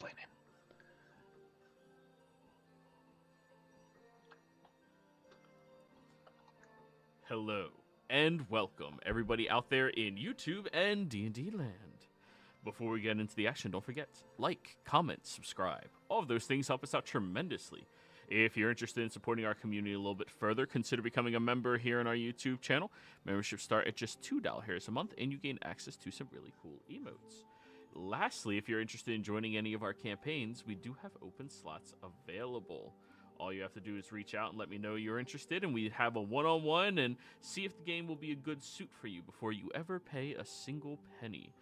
explaining. Hello, and welcome, everybody out there in YouTube and D&D land. Before we get into the action, don't forget, like, comment, subscribe. All of those things help us out tremendously. If you're interested in supporting our community a little bit further, consider becoming a member here on our YouTube channel. Memberships start at just $2 a month, and you gain access to some really cool emotes. Lastly, if you're interested in joining any of our campaigns, we do have open slots available. All you have to do is reach out and let me know you're interested, and we have a one-on-one and see if the game will be a good suit for you before you ever pay a single penny.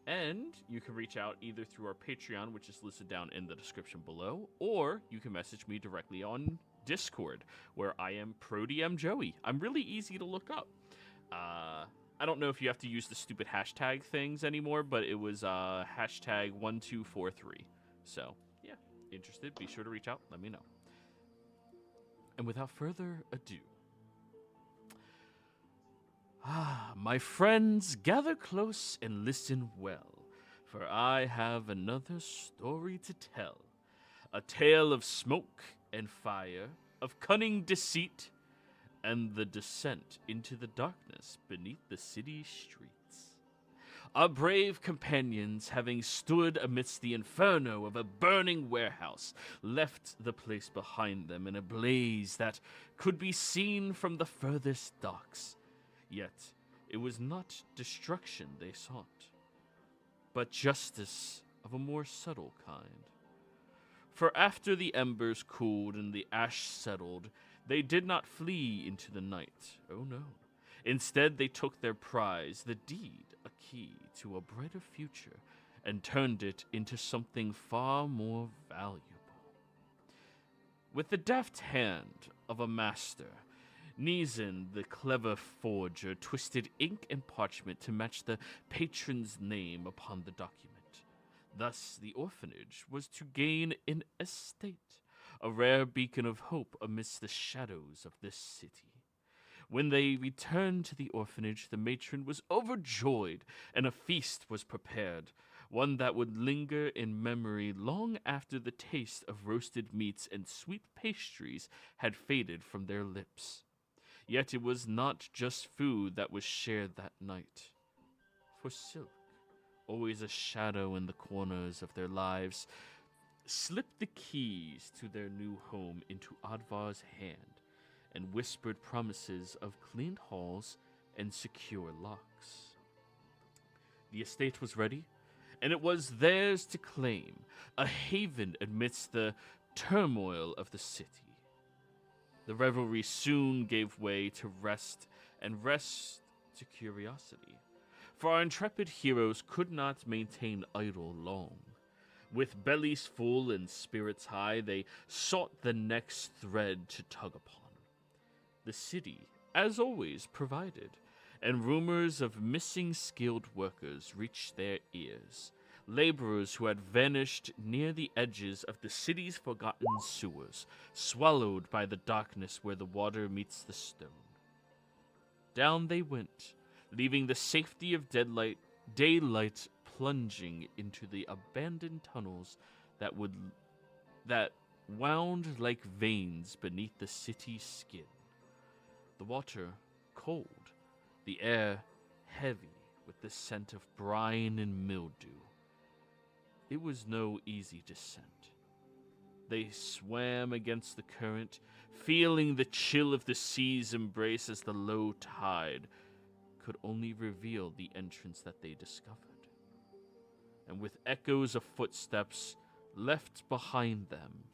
And you can reach out either through our Patreon, which is listed down in the description below, or you can message me directly on Discord, where I am ProDM Joey. I'm really easy to look up. I don't know if you have to use the stupid hashtag things anymore, but it was hashtag 1243. So, yeah, interested, be sure to reach out, let me know. And without further ado, my friends, gather close and listen well, for I have another story to tell. A tale of smoke and fire, of cunning deceit, and the descent into the darkness beneath the city streets. Our brave companions, having stood amidst the inferno of a burning warehouse, left the place behind them in a blaze that could be seen from the furthest docks. Yet, it was not destruction they sought, but justice of a more subtle kind. For after the embers cooled and the ash settled, they did not flee into the night, oh no. Instead, they took their prize, the deed, a key to a brighter future, and turned it into something far more valuable. With the deft hand of a master, Nizan, the clever forger, twisted ink and parchment to match the patron's name upon the document. Thus, the orphanage was to gain an estate, a rare beacon of hope amidst the shadows of this city. When they returned to the orphanage, the matron was overjoyed, and a feast was prepared, one that would linger in memory long after the taste of roasted meats and sweet pastries had faded from their lips. Yet it was not just food that was shared that night. For Silk, always a shadow in the corners of their lives, slipped the keys to their new home into Advar's hand and whispered promises of cleaned halls and secure locks. The estate was ready, and it was theirs to claim, a haven amidst the turmoil of the city. The revelry soon gave way to rest, and rest to curiosity, for our intrepid heroes could not maintain idle long. With bellies full and spirits high, they sought the next thread to tug upon. The city, as always, provided, and rumors of missing skilled workers reached their ears. Laborers who had vanished near the edges of the city's forgotten sewers, swallowed by the darkness where the water meets the stone. Down they went, leaving the safety of daylight plunging into the abandoned tunnels that wound like veins beneath the city's skin. The water cold, the air heavy with the scent of brine and mildew. It was no easy descent. They swam against the current, feeling the chill of the sea's embrace as the low tide could only reveal the entrance that they discovered. And with echoes of footsteps left behind them,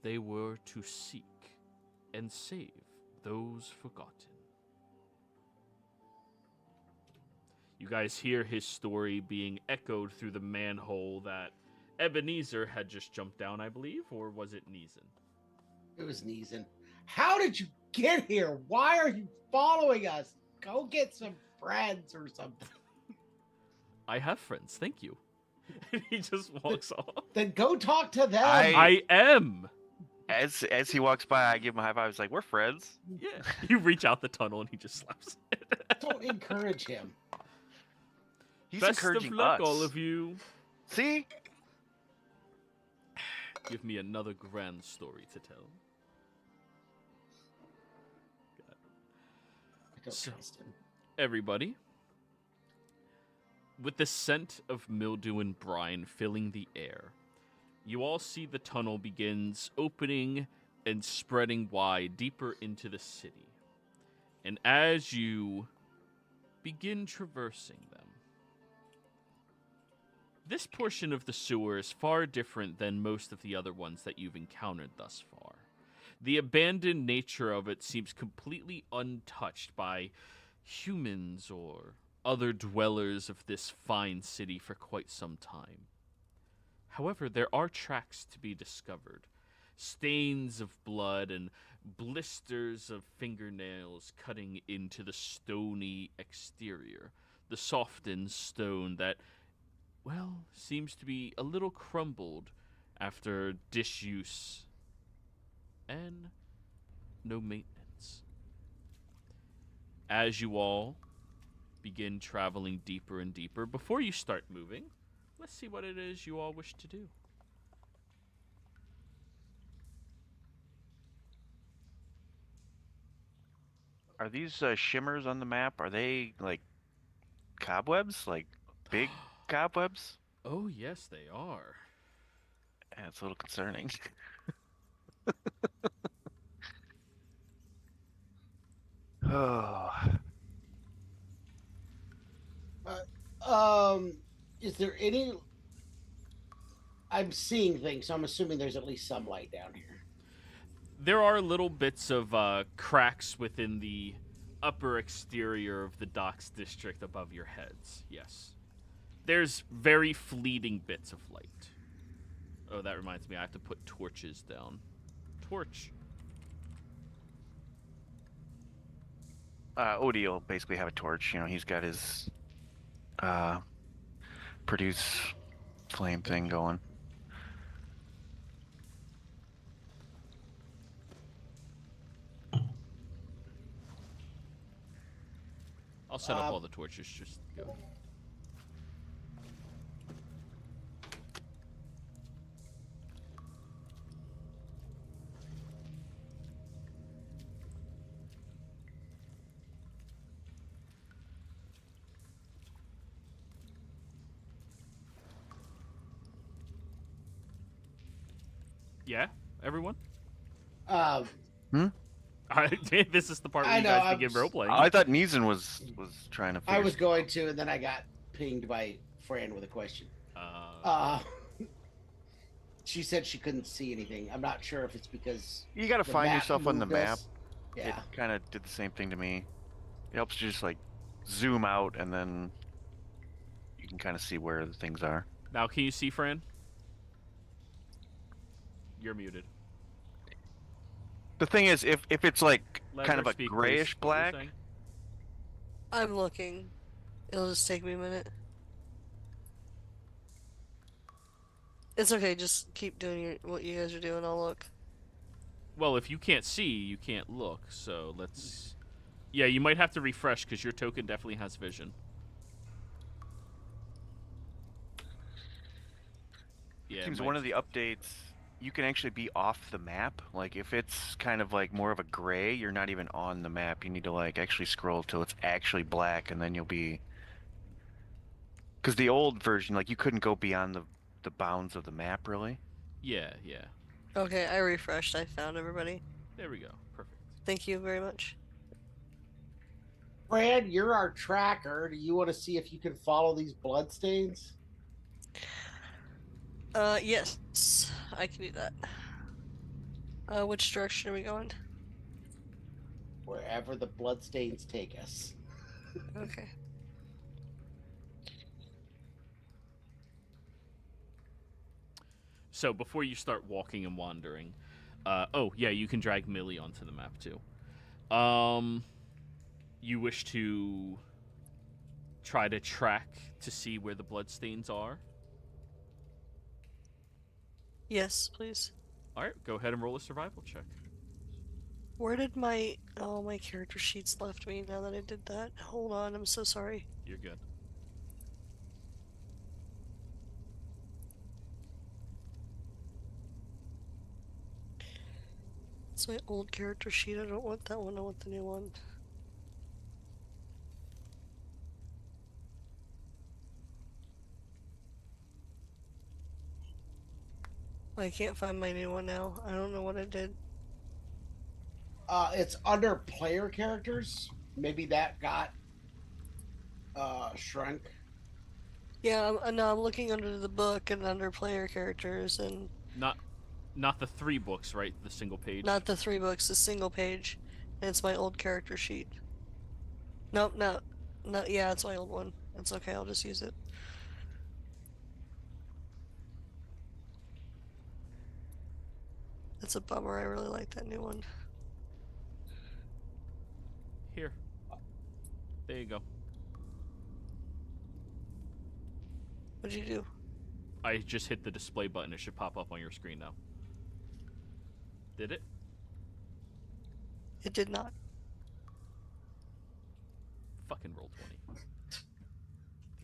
they were to seek and save those forgotten. You guys hear his story being echoed through the manhole that Ebenezer had just jumped down, I believe, or was it Nizan? It was Nizan. How did you get here? Why are you following us? Go get some friends or something. I have friends, thank you. And he just walks off. Then go talk to them. I am. As he walks by, I give him a high five. I was like, "We're friends." Yeah. You reach out the tunnel and he just slaps it. Don't encourage him. He's Best encouraging of luck, us. all of you. See? Give me another grand story to tell. I don't So- trust him. Everybody, with the scent of mildew and brine filling the air, you all see the tunnel begins opening and spreading wide deeper into the city. And as you begin traversing them, this portion of the sewer is far different than most of the other ones that you've encountered thus far. The abandoned nature of it seems completely untouched by humans or other dwellers of this fine city for quite some time. However, there are tracks to be discovered. Stains of blood and blisters of fingernails cutting into the stony exterior. The softened stone that, well, seems to be a little crumbled after disuse and no maintenance. As you all begin traveling deeper and deeper, before you start moving, let's see what it is you all wish to do. Are these shimmers on the map? Are they like cobwebs? Like big cobwebs? Oh, yes, they are. Yeah, it's a little concerning. Oh, Is there any? I'm seeing things, so I'm assuming there's at least some light down here. There are little bits of cracks within the upper exterior of the docks district above your heads, yes. There's very fleeting bits of light. Oh, that reminds me, I have to put torches down. Torch. Odie will basically have a torch. You know, he's got his produce flame thing going. I'll set up all the torches, just go. Yeah, everyone? This is the part where I you know, guys I'm begin s- role-playing. I thought Neeson was trying to figure I was going to, and then I got pinged by Fran with a question. She said she couldn't see anything. I'm not sure if it's because You gotta the find map yourself on the moved map. us. Yeah. It kind of did the same thing to me. It helps you just like zoom out and then you can kind of see where the things are. Now, can you see Fran? You're muted. The thing is, if it's like Let kind her of a speak, please. grayish What were you black, saying? I'm looking. It'll just take me a minute. It's okay, just keep doing what you guys are doing, I'll look. Well, if you can't see, you can't look, so let's... Yeah, you might have to refresh, because your token definitely has vision. Yeah, it seems might- one of the updates you can actually be off the map. Like if it's kind of like more of a gray, you're not even on the map. You need to like actually scroll till it's actually black, and then you'll be. Because the old version, like you couldn't go beyond the bounds of the map, really. Yeah, yeah. Okay, I refreshed. I found everybody. There we go. Perfect. Thank you very much. Fran, you're our tracker. Do you want to see if you can follow these bloodstains? Yes, I can do that. Which direction are we going? Wherever the bloodstains take us. Okay. So before you start walking and wandering, oh yeah, you can drag Millie onto the map too. You wish to try to track to see where the bloodstains are? Yes, please. All right, go ahead and roll a survival check. Where did my character sheets left me now that I did that? Hold on, I'm so sorry. You're good. It's my old character sheet. I don't want that one. I want the new one. I can't find my new one now. I don't know what I did. It's under player characters. Maybe that got shrunk. Yeah, no, I'm looking under the book and under player characters and Not the 3 books, right? The single page. not the 3 books, the single page. And it's my old character sheet. Nope, no. No, yeah, it's my old one. It's okay, I'll just use it. That's a bummer. I really like that new one. Here. There you go. What'd you do? I just hit the display button. It should pop up on your screen now. Did it? It did not. Fucking roll 20.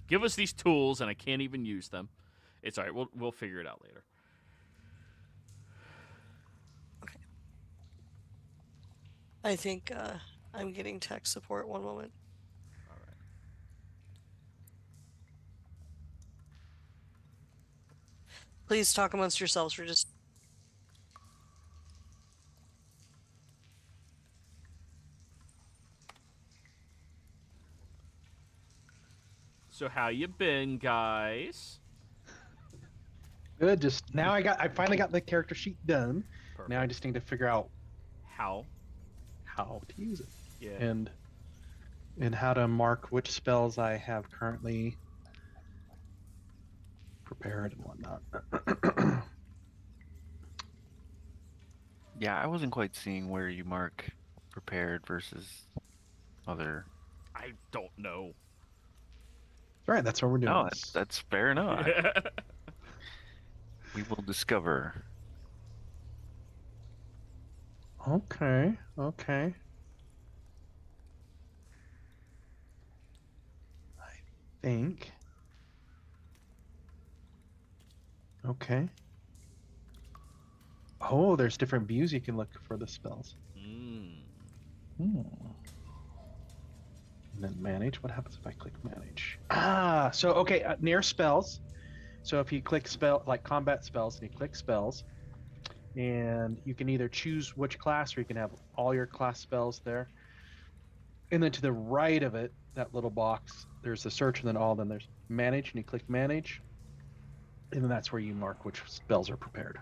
Give us these tools, and I can't even use them. It's alright. We'll figure it out later. Okay. I think I'm getting tech support. One moment. All right. Please talk amongst yourselves. We're just. So how you been, guys? Good. Just now, I finally got the character sheet done. Perfect. Now I just need to figure out How? how to use it Yeah. and how to mark which spells I have currently prepared and whatnot. Yeah, I wasn't quite seeing where you mark prepared versus other. I don't know. All right, that's what we're doing. No, that's fair enough. Yeah. We will discover. Okay. Okay. I think. Okay. Oh, there's different views you can look for the spells. Hmm. And then manage. What happens if I click manage? So okay, near spells. So if you click spell like combat spells and you click spells, and you can either choose which class or you can have all your class spells there. And then to the right of it, that little box, there's the search and then all. Then there's manage, and you click manage, and then that's where you mark which spells are prepared.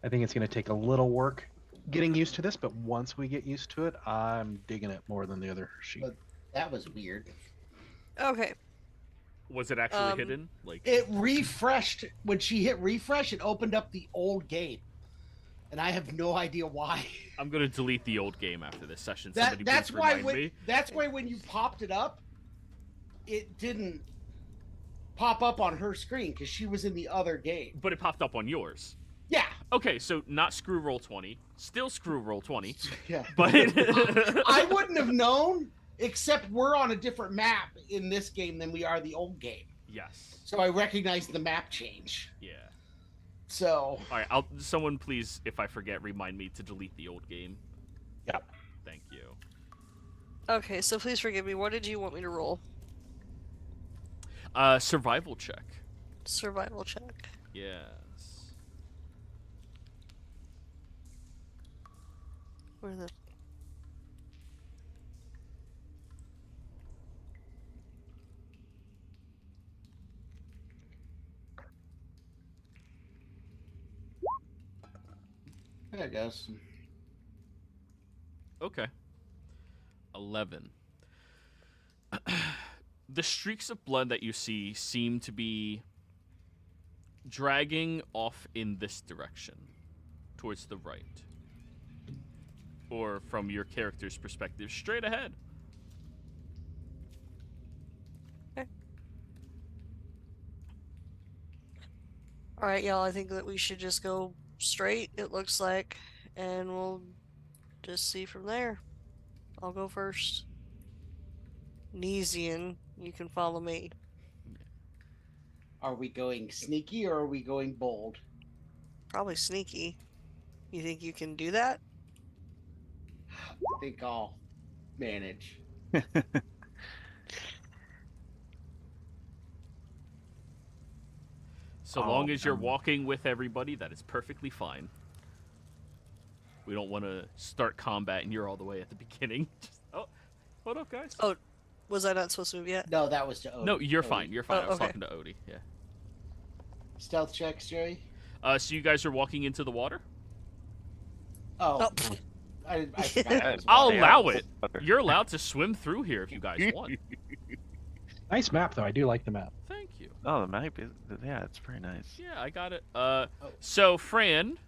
I think it's going to take a little work getting used to this, but once we get used to it, I'm digging it more than the other sheet. But that was weird. Okay. Was it actually hidden? Like It refreshed when she hit refresh. It opened up the old game, and I have no idea why. I'm gonna delete the old game after this session. That's please why remind when me. when you popped it up, it didn't pop up on her screen because she was in the other game. But it popped up on yours. Yeah. Okay, so not screw roll 20, still screw roll 20, Yeah. but I wouldn't have known, except we're on a different map in this game than we are the old game. yes, So I recognized the map change. yeah. So All right, someone please, if I forget, remind me to delete the old game. Yeah. Thank you. Okay, so please forgive me. What did you want me to roll? Survival check. Survival check. Yes. Where the. I guess. Okay. 11. The streaks of blood that you see seem to be dragging off in this direction, towards the right. Or from your character's perspective, straight ahead. Alright, y'all, I think that we should just go straight, it looks like, and we'll just see from there. I'll go first. Nesian, you can follow me. Are we going sneaky or are we going bold? Probably sneaky. You think you can do that? I think I'll manage. So Oh, long as you're no. walking with everybody, that is perfectly fine. We don't want to start combat and you're all the way at the beginning. Just, oh, hold up, guys. Oh, was I not supposed to move yet? No, that was to Odie. No, you're Odie. fine. You're fine. Oh, I was okay. talking to Odie. Yeah. Stealth checks, Jerry? So you guys are walking into the water? Oh. Oh, pfft. I forgot. I was I'll walking. allow it. You're allowed to swim through here if you guys want. Nice map, though. I do like the map. Thank you. Oh, the map is, yeah, it's pretty nice. Yeah, I got it. So Fran,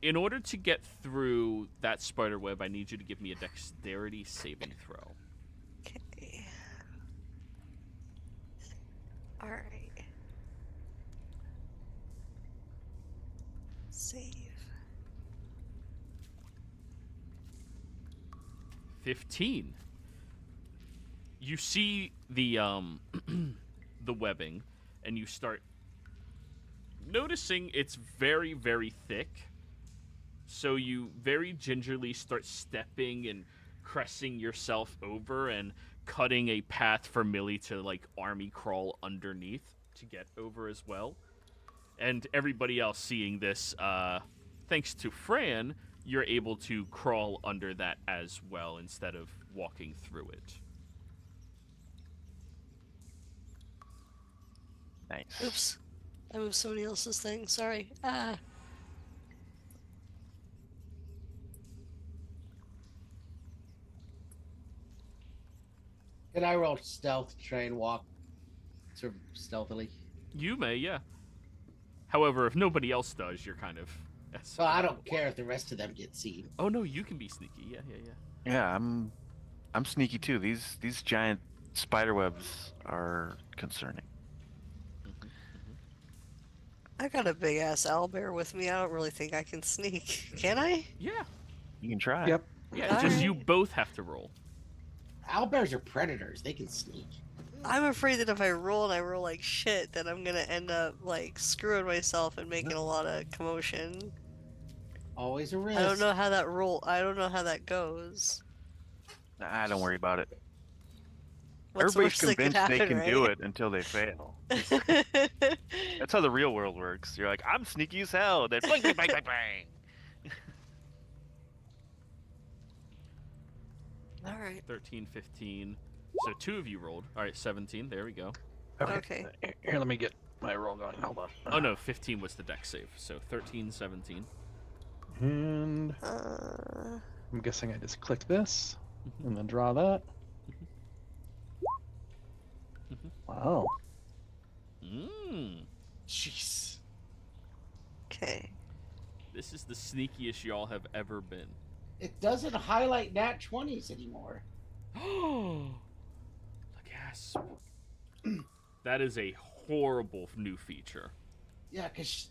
in order to get through that spider web, I need you to give me a dexterity saving throw. Okay. All right. Save. 15. You see the the webbing, and you start noticing it's very, very thick. So you very gingerly start stepping and pressing yourself over and cutting a path for Millie to like army crawl underneath to get over as well. And everybody else seeing this, thanks to Fran, you're able to crawl under that as well instead of walking through it. Nice. Oops. I moved somebody else's thing. Sorry. Ah. Can I roll stealth to try and walk sort of stealthily? You may, yeah. However, if nobody else does, you're kind of... Well, I don't care if the rest of them get seen. Oh no, you can be sneaky. Yeah, yeah, yeah. Yeah, I'm sneaky too. These giant spider webs are concerning. I got a big ass owlbear with me. I don't really think I can sneak. Can I? Yeah, You can try. Yep. yeah. It's just you Alright. both have to roll. Owlbears are predators. They can sneak. I'm afraid that if I roll and I roll like shit, then I'm gonna end up like screwing myself and making a lot of commotion. Always a risk. I don't know how that roll. I don't know how that goes. Nah, don't worry about it. What's the Everybody's worst that could convinced they happen, can do right? it until they fail. That's how the real world works. You're like, I'm sneaky as hell. Then bang, bang, bang, bang, bang. All right. 13, 15. So two of you rolled. All right, 17. There we go. Okay. Here, let me get my roll going. Hold on. Oh no, 15 was the dex save. So 13, 17. And I'm guessing I just click this and then draw that. Wow. Mmm. Jeez. Okay. This is the sneakiest y'all have ever been. It doesn't highlight nat 20s anymore. Oh, the gasp. That is a horrible new feature. Yeah, because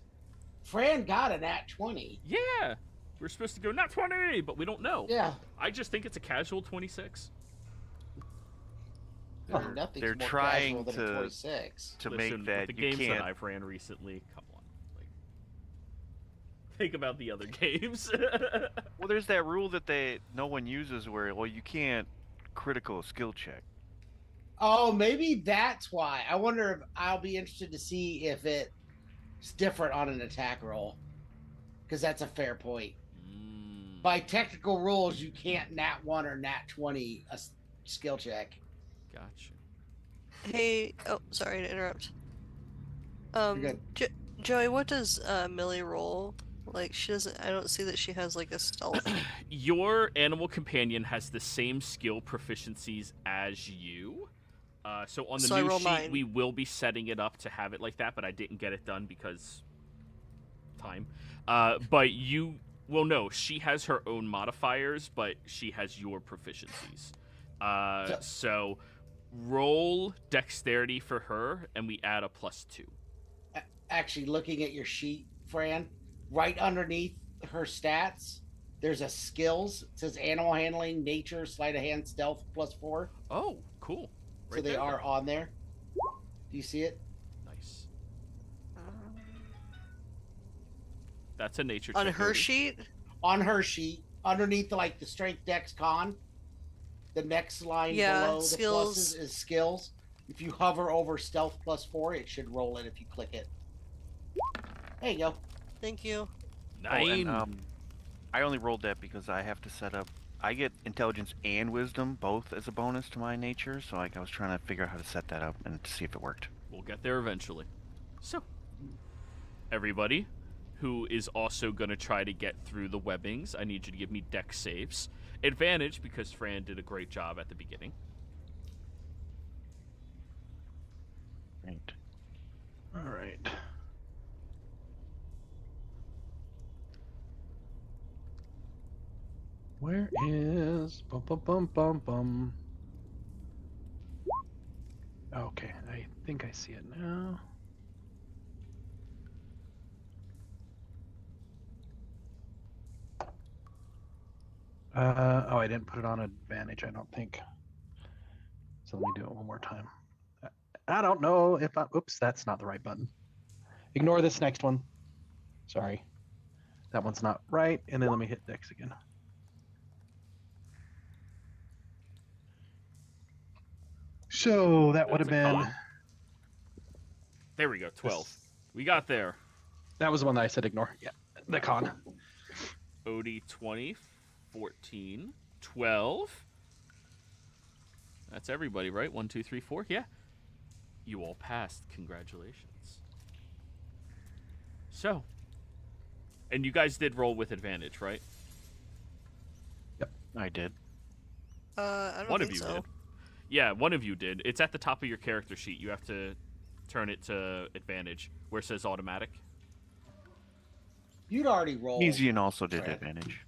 Fran got a nat 20. Yeah, we're supposed to go not 20, but we don't know. Yeah. I just think it's a casual 26. Nothing's They're more trying casual than a to 26. to Listen, make with that the you games can't. that I've ran recently, come on. Like, think about the other games. Well, there's that rule that no one uses where you can't critical a skill check. Oh, maybe that's why. I wonder if I'll be interested to see if it's different on an attack roll. Because that's a fair point. Mm. By technical rules, you can't nat 1 or nat 20 a skill check. Gotcha. Hey. Oh, sorry to interrupt. You're good. Joey, what does Millie roll? Like she doesn't. I don't see that she has like a stealth. Your animal companion has the same skill proficiencies as you. So on the So I new roll sheet, mine. we will be setting it up to have it like that, but I didn't get it done because time. But you, well, no, she has her own modifiers, but she has your proficiencies. So roll dexterity for her, and we add a +2. Actually, looking at your sheet, Fran, right underneath her stats, there's a skills. It says animal handling, nature, sleight of hand, stealth +4. Oh, cool. So they there, are then. on there. Do you see it? Nice. That's a nature On check. her Odie. sheet? On her sheet, underneath like the strength dex con, the next line Yeah, below the skills. pluses is skills. If you hover over stealth +4, it should roll it if you click it. There you go. Thank you. 9. I only rolled that because I have to set up. I get intelligence and wisdom both as a bonus to my nature, so like I was trying to figure out how to set that up and to see if it worked. We'll get there eventually. So, everybody who is also going to try to get through the webbings, I need you to give me dex saves. Advantage because Fran did a great job at the beginning. Right. All right. Where is bum bum bum bum bum? Okay, I think I see it now. Oh, I didn't put it on advantage, I don't think. So let me do it one more time. I don't know if I, oops, that's not the right button. Ignore this next one. Sorry. That one's not right. And then let me hit Dex again. So that would have That's a been, con. There we go, 12. We got there. that was the one that I said ignore. Yeah, the con. Odie 20, 14, 12. That's everybody, right? 1, 2, 3, 4. Yeah. You all passed. Congratulations. So, and you guys did roll with advantage, right? I did. I don't One think of you so. did. Yeah, one of you did. It's at the top of your character sheet. You have to turn it to advantage where it says automatic. You'd already rolled. Easian also did Fran. advantage.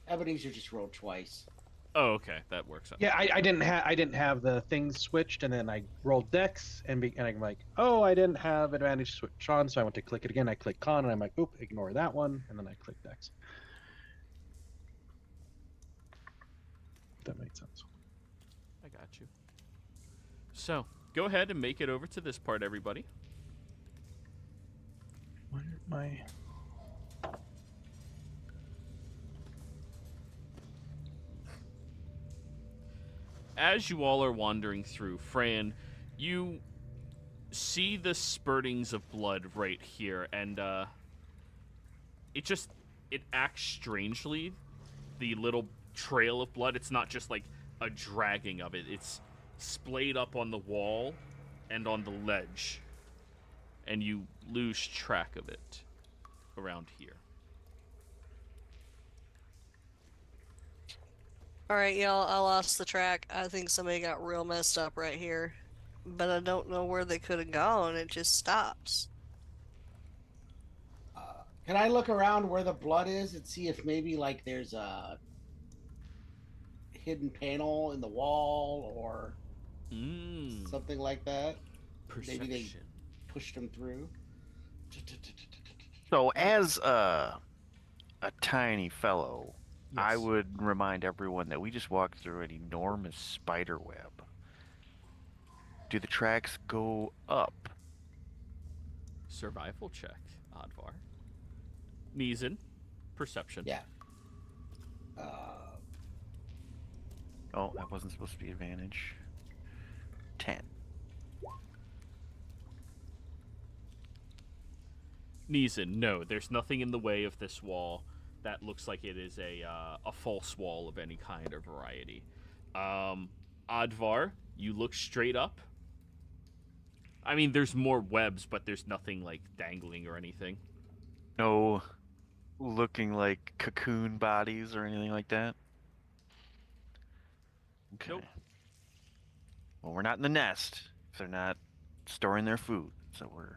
Ebenezer just rolled twice. Oh, okay. That works out. Yeah, I didn't have the things switched, and then I rolled Dex, and I'm like, oh, I didn't have advantage switched on, so I went to click it again. I click con, and I'm like, oop, ignore that one, and then I click Dex. That makes sense. I got you. So, go ahead and make it over to this part, everybody. Where my As you all are wandering through, Fran, you see the spurtings of blood right here, and it acts strangely. The little trail of blood, it's not just like a dragging of it. It's splayed up on the wall and on the ledge, and you lose track of it around here. Alright, y'all, I lost the track. I think somebody got real messed up right here. But I don't know where they could have gone. It just stops. Can I look around where the blood is and see if maybe like there's a hidden panel in the wall or something like that? Perception. Maybe they pushed them through. So as a tiny fellow, I Yes. would remind everyone that we just walked through an enormous spider web. Do the tracks go up? Survival check, Advar. Neeson, perception. Yeah. Oh, that wasn't supposed to be advantage. 10. Neeson, no, there's nothing in the way of this wall that looks like it is a false wall of any kind or variety. Advar, you look straight up. I mean, there's more webs, but there's nothing like dangling or anything. No looking like cocoon bodies or anything like that? Okay. Nope. Well, we're not in the nest if they're not storing their food, so we're...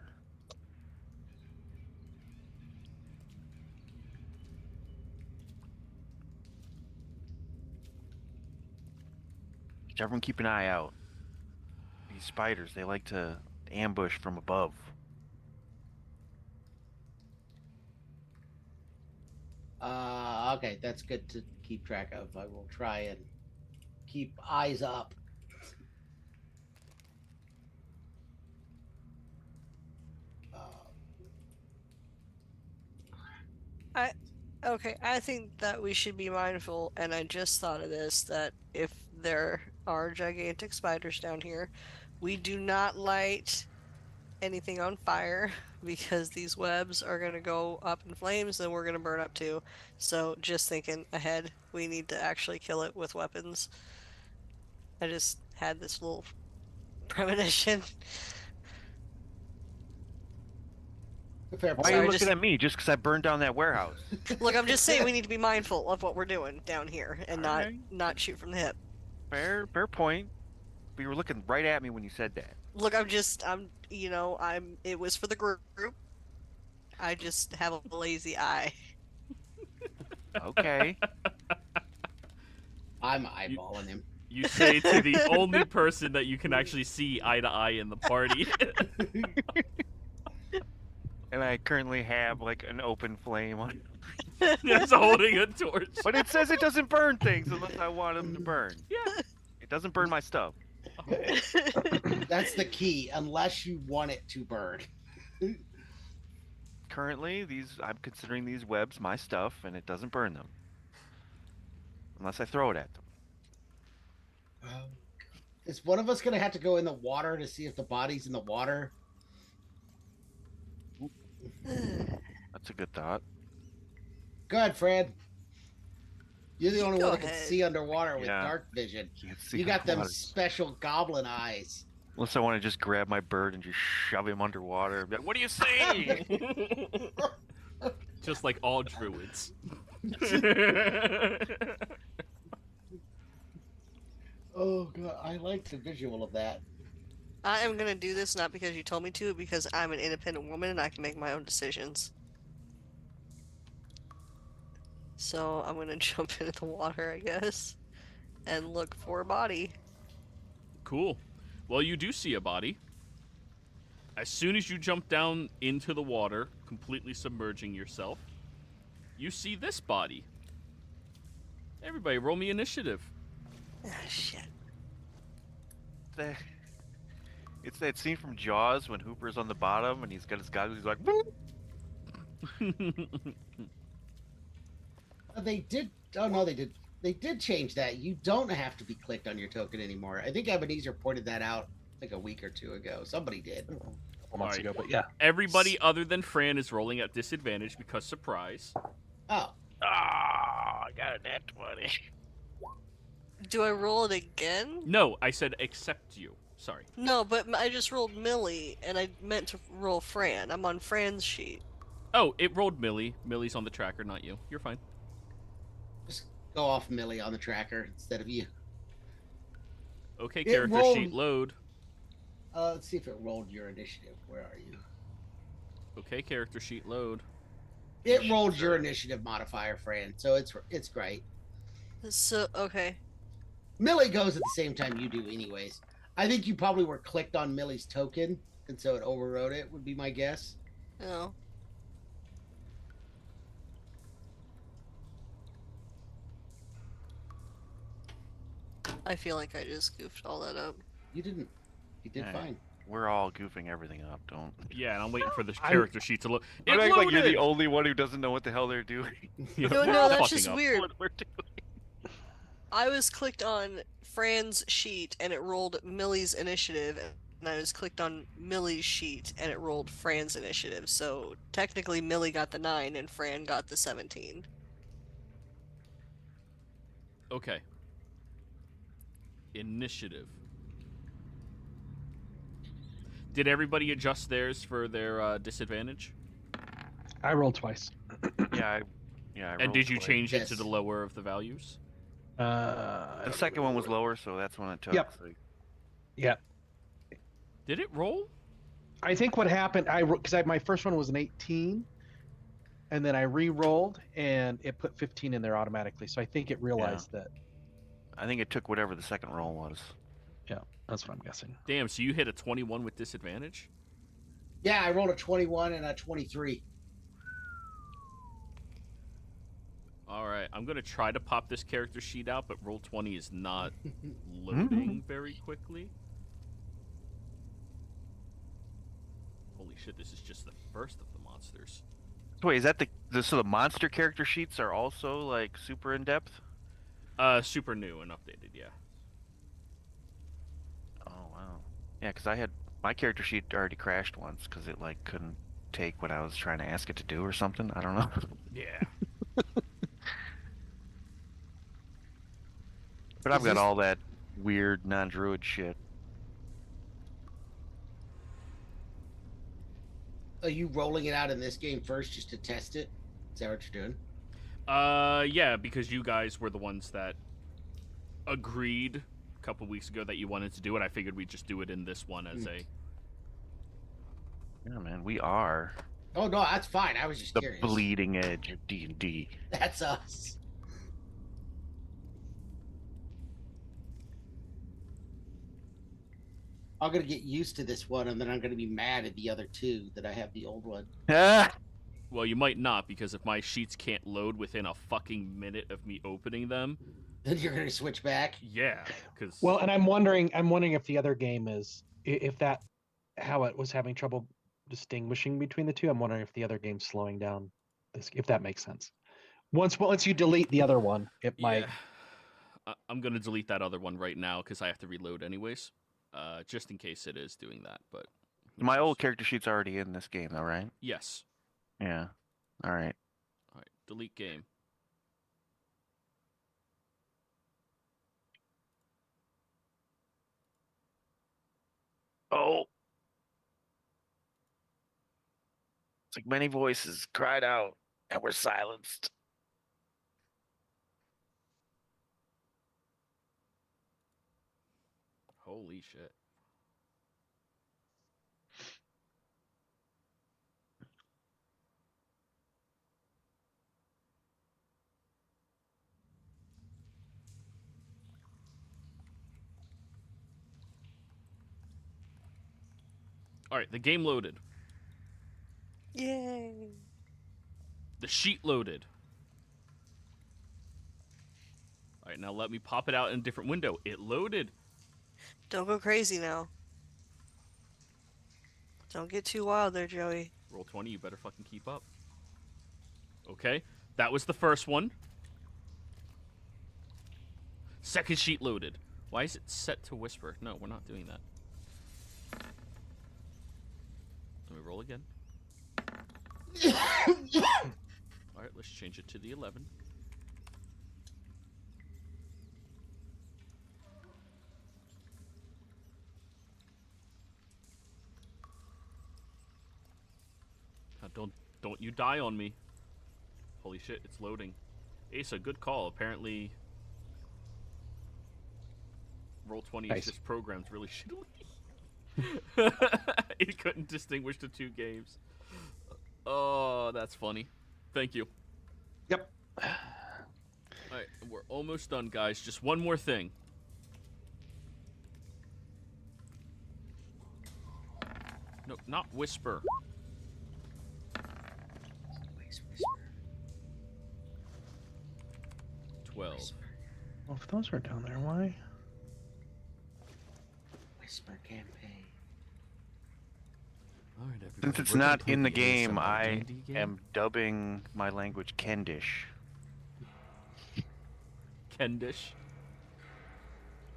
Everyone keep an eye out. These spiders, they like to ambush from above. Okay, that's good to keep track of. I will try and keep eyes up. Okay, I think that we should be mindful, and I just thought of this, that if there are gigantic spiders down here, we do not light anything on fire because these webs are going to go up in flames and we're going to burn up too. So just thinking ahead, we need to actually kill it with weapons. I just had this little premonition. Fair Why are Sorry, you point. looking at me just because I burned down that warehouse? Look, I'm just saying we need to be mindful of what we're doing down here and Alright. not shoot from the hip. Fair point. But you were looking right at me when you said that. Look, it was for the group. I just have a lazy eye. Okay. I'm eyeballing him. You say to the only person that you can actually see eye to eye in the party. And I currently have like an open flame on. Just holding a torch. But it says it doesn't burn things unless I want them to burn. Yeah. It doesn't burn my stuff. That's the key, unless you want it to burn. Currently, I'm considering these webs my stuff, and it doesn't burn them. Unless I throw it at them. Is one of us going to have to go in the water to see if the body's in the water? That's a good thought. Go ahead, Fred. You're the only Go one that can ahead. see underwater with Yeah. dark vision. Can't see You got them underwater. special goblin eyes. Unless I want to just grab my bird and just shove him underwater. And be like, what do you see? Just like all druids. Oh god, I like the visual of that. I am gonna do this not because you told me to, because I'm an independent woman and I can make my own decisions. So I'm gonna jump into the water, I guess, and look for a body. Cool. Well, you do see a body. As soon as you jump down into the water, completely submerging yourself, you see this body. Everybody, roll me initiative. Ah, shit. It's that scene from Jaws when Hooper's on the bottom and he's got his goggles. He's like, They did. Oh no, they did. They did change that. You don't have to be clicked on your token anymore. I think Ebenezer pointed that out like a week or two ago. Somebody did. A couple months Alright. ago, but yeah. Everybody other than Fran is rolling at disadvantage because surprise. Oh, I got a nat 20. Do I roll it again? No, I said except you. Sorry. No, but I just rolled Millie, and I meant to roll Fran. I'm on Fran's sheet. Oh, it rolled Millie. Millie's on the tracker, not you. You're fine. just go off Millie on the tracker instead of you. Okay, It character rolled- sheet load. Let's see if it rolled your initiative. Where are you? Okay, character sheet load. It rolled your initiative modifier, Fran. So it's great. So, okay. Millie goes at the same time you do, anyways. I think you probably were clicked on Millie's token, and so it overrode it. Would be my guess. No. I feel like I just goofed all that up. You didn't. You did Yeah. fine. We're all goofing everything up, don't. Yeah, and I'm waiting for the I- character sheet to load. It Don't act like you're loaded! the only one who doesn't know what the hell they're doing. Yeah, No, we're no, all that's fucking just up. weird. What we're doing. I was clicked on Fran's sheet and it rolled Millie's initiative, and I was clicked on Millie's sheet and it rolled Fran's initiative. So technically, Millie got the 9 and Fran got the 17. Okay. Initiative. Did everybody adjust theirs for their disadvantage? I rolled twice. Yeah, I And rolled did you twice. change it Yes. to the lower of the values? The second one was lower, so that's when it took. Yep. So- Yeah. Did it roll? I think what happened, because my first one was an 18, and then I re-rolled, and it put 15 in there automatically. So I think it realized that. I think it took whatever the second roll was. Yeah, that's what I'm guessing. Damn, so you hit a 21 with disadvantage? Yeah, I rolled a 21 and a 23. Alright, I'm going to try to pop this character sheet out, but Roll20 is not loading very quickly. Holy shit, this is just the first of the monsters. So wait, is that so the monster character sheets are also like super in depth? Super new and updated, yeah. Oh wow. Yeah, because I had my character sheet already crashed once because it like couldn't take what I was trying to ask it to do or something. I don't know. Yeah. But I've Is got this all that weird non-druid shit. are you rolling it out in this game first just to test it? Is that what you're doing? Yeah, because you guys were the ones that agreed a couple weeks ago that you wanted to do it. I figured we'd just do it in this one as a. Yeah, man, we are Oh no, that's fine. I was just the curious. bleeding edge of D&D. That's us. I'm gonna get used to this one, and then I'm gonna be mad at the other two that I have the old one. Ah! Well, you might not, because if my sheets can't load within a fucking minute of me opening them, Then you're gonna switch back. yeah, because Well, and I'm wondering if the other game is if that how it was having trouble distinguishing between the two. I'm wondering if the other game's slowing down this, if that makes sense. Once you delete the other one, it might. yeah, I'm gonna delete that other one right now because I have to reload anyways, just in case it is doing that. But My old character sheet's already in this game, though, right? yes, Yeah. All right. all right, delete game. Oh, it's like many voices cried out and were silenced. Holy shit. All right, the game loaded. Yay. The sheet loaded. All right, now let me pop it out in a different window. It loaded. Don't go crazy now. Don't get too wild there, Joey. Roll 20, you better fucking keep up. Okay, that was the first one. Second sheet loaded. Why is it set to whisper? No, we're not doing that. Let me roll again. Alright, let's change it to the 11. Now don't you die on me. Holy shit, it's loading. Asa, good call. Apparently Roll20 Nice. is just programmed really shittily. It couldn't distinguish the two games. Oh, that's funny. Thank you. Yep. Alright, we're almost done, guys. Just one more thing. No, not whisper. 12. Well, if those are down there, why? Whisper campaign. All right, everybody. Since it's we're gonna not play in the ASMR game, I D&D game. am dubbing my language Kendish. Kendish.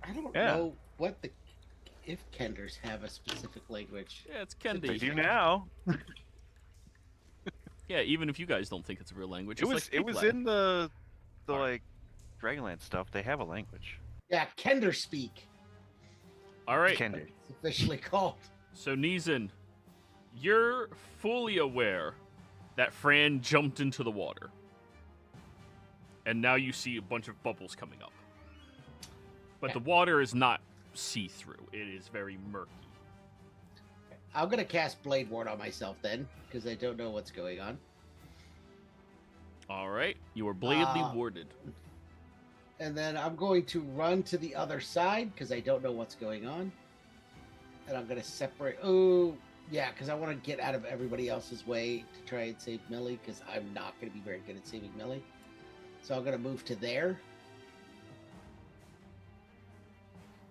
I don't Yeah. know what the if Kenders have a specific language. Yeah, it's They Kendi. do now. Yeah, even if you guys don't think it's a real language, It it's was like it was Piglet. in the Alright. like Dragonlance stuff. They have a language. Yeah, Kender speak. All right. Kendish. It's officially called. So Neeson, you're fully aware that Fran jumped into the water, and now you see a bunch of bubbles coming up. But the water is not see-through; it is very murky. I'm gonna cast Blade Ward on myself then, because I don't know what's going on. All right, you are bladely warded. And then I'm going to run to the other side because I don't know what's going on. And I'm gonna separate. Oh, yeah, because I want to get out of everybody else's way to try and save Millie, because I'm not gonna be very good at saving Millie. So I'm gonna move to there.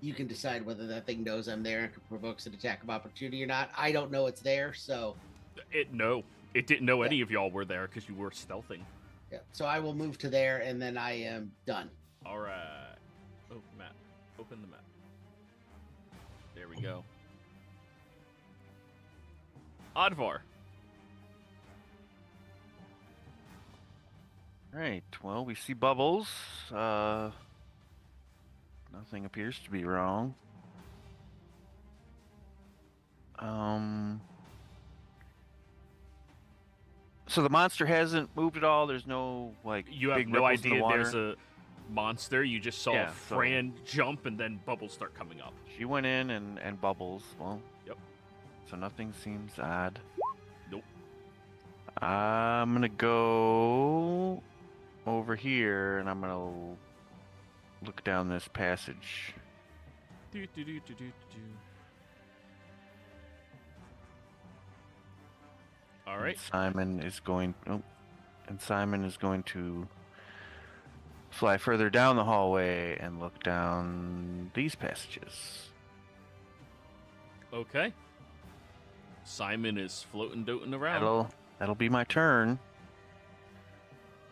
You can decide whether that thing knows I'm there and provokes an attack of opportunity or not. I don't know it's there, so No, It didn't know any of y'all were there because you were stealthing. Yeah. So I will move to there, and then I am done. All right. Oh, map. Open the map. There we go. Advar. Right. Well, we see bubbles. Nothing appears to be wrong. So the monster hasn't moved at all. There's no like. You have big no ripples in the idea water? there's a monster. You just saw Yeah, so- Fran jump and then bubbles start coming up. She went in and bubbles. Well. Yep. So nothing seems odd. Nope. I'm gonna go over here and I'm gonna look down this passage. Do, do, do, do, do, do. All right. Simon is going. Oh, and Simon is going to fly further down the hallway and look down these passages. Okay. Simon is floating, doting around. That'll be my turn.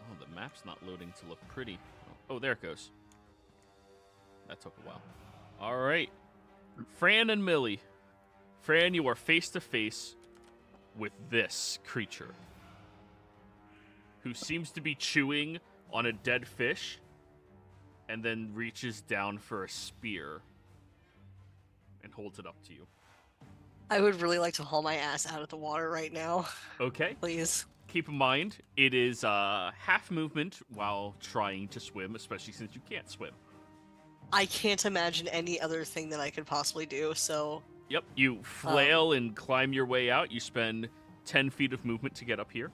Oh, the map's not loading to look pretty. Oh, there it goes. That took a while. All right. Fran and Millie. Fran, you are face to face with this creature who seems to be chewing on a dead fish and then reaches down for a spear and holds it up to you. I would really like to haul my ass out of the water right now, Okay. please. Keep in mind, it is half movement while trying to swim, especially since you can't swim. I can't imagine any other thing that I could possibly do, so Yep, you flail and climb your way out. You spend 10 feet of movement to get up here.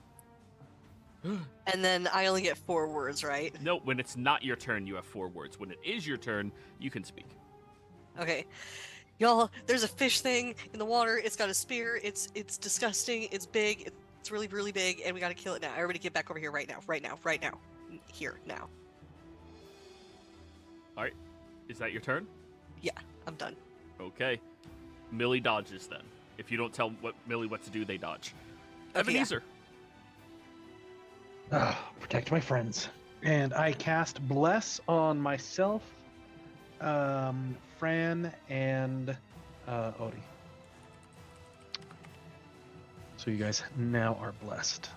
and then I only get 4 words, right? No, when it's not your turn, you have 4 words. When it is your turn, you can speak. Okay. Y'all, there's a fish thing in the water. It's got a spear. It's disgusting. It's big. It's really, really big, and we gotta kill it now. Everybody get back over here right now. Right now. Right now. Here, now. All right, is that your turn? Yeah, I'm done. Okay. Millie dodges then. If you don't tell Millie what to do, they dodge. Okay, yeah. Ebenezer. Protect my friends. And I cast Bless on myself, Fran, and Odie. So you guys now are blessed.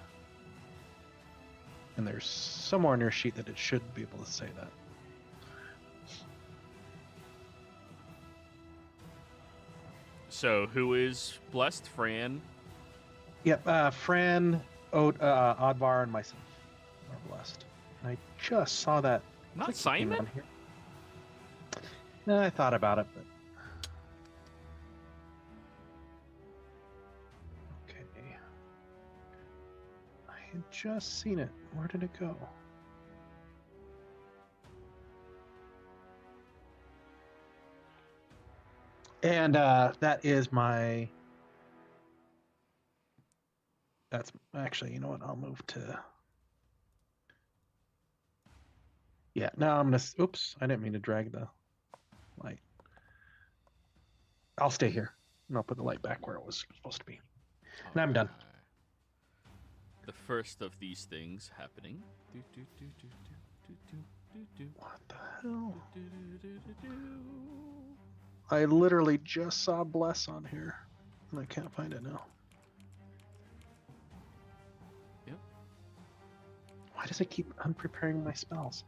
And there's somewhere on your sheet that it should be able to say that. So who is blessed? Fran. Yep, Fran, Oddvar, and myself are blessed. And I just saw that. Not clicking thing Simon? on here. No, I thought about it, but. Okay. I had just seen it. Where did it go? And that is my. That's actually, you know what? I'll move to. Yeah, no, I'm gonna. Oops, I didn't mean to drag the light. I'll stay here, and I'll put the light back where it was supposed to be. And I'm done. Alright. The first of these things happening. What the hell? I literally just saw Bless on here, and I can't find it now. Yep. Why does it keep unpreparing my spells?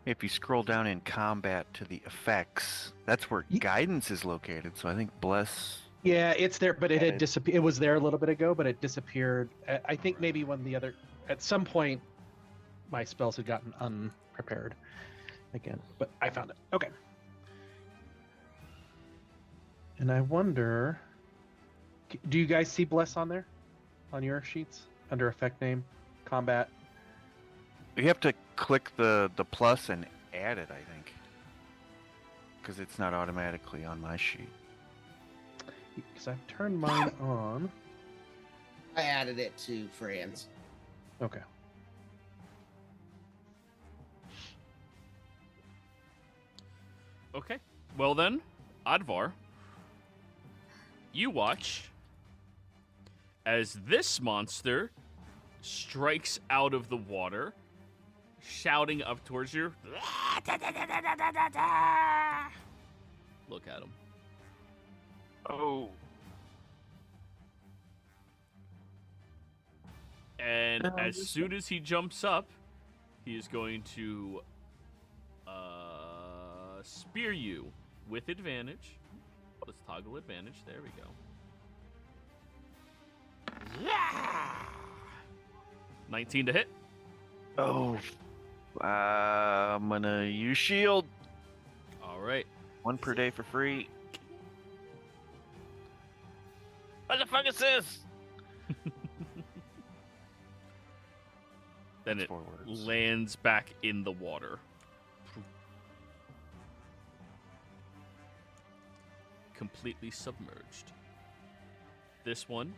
If you scroll down in combat to the effects, that's where guidance is located. So I think bless. Yeah, it's there, but it had It- disappeared. It was there a little bit ago, but it disappeared. I think maybe when the other, at some point, my spells had gotten unprepared again. But I found it. Okay. And I wonder, do you guys see bless on there, on your sheets under effect name, combat? You have to click the plus and add it, I think, because it's not automatically on my sheet. Because I've turned mine on. I added it to Fran's. Okay. Okay. Well then, Advar, you watch as this monster strikes out of the water, shouting up towards you. Look at him. Oh. And as soon as he jumps up, he is going to spear you with advantage. Let's toggle advantage. There we go. 19 to hit. Oh. I'm gonna use shield. All right. 1 per day for free. What the fuck is this? Then That's it 4 words. lands back in the water. Completely submerged. This one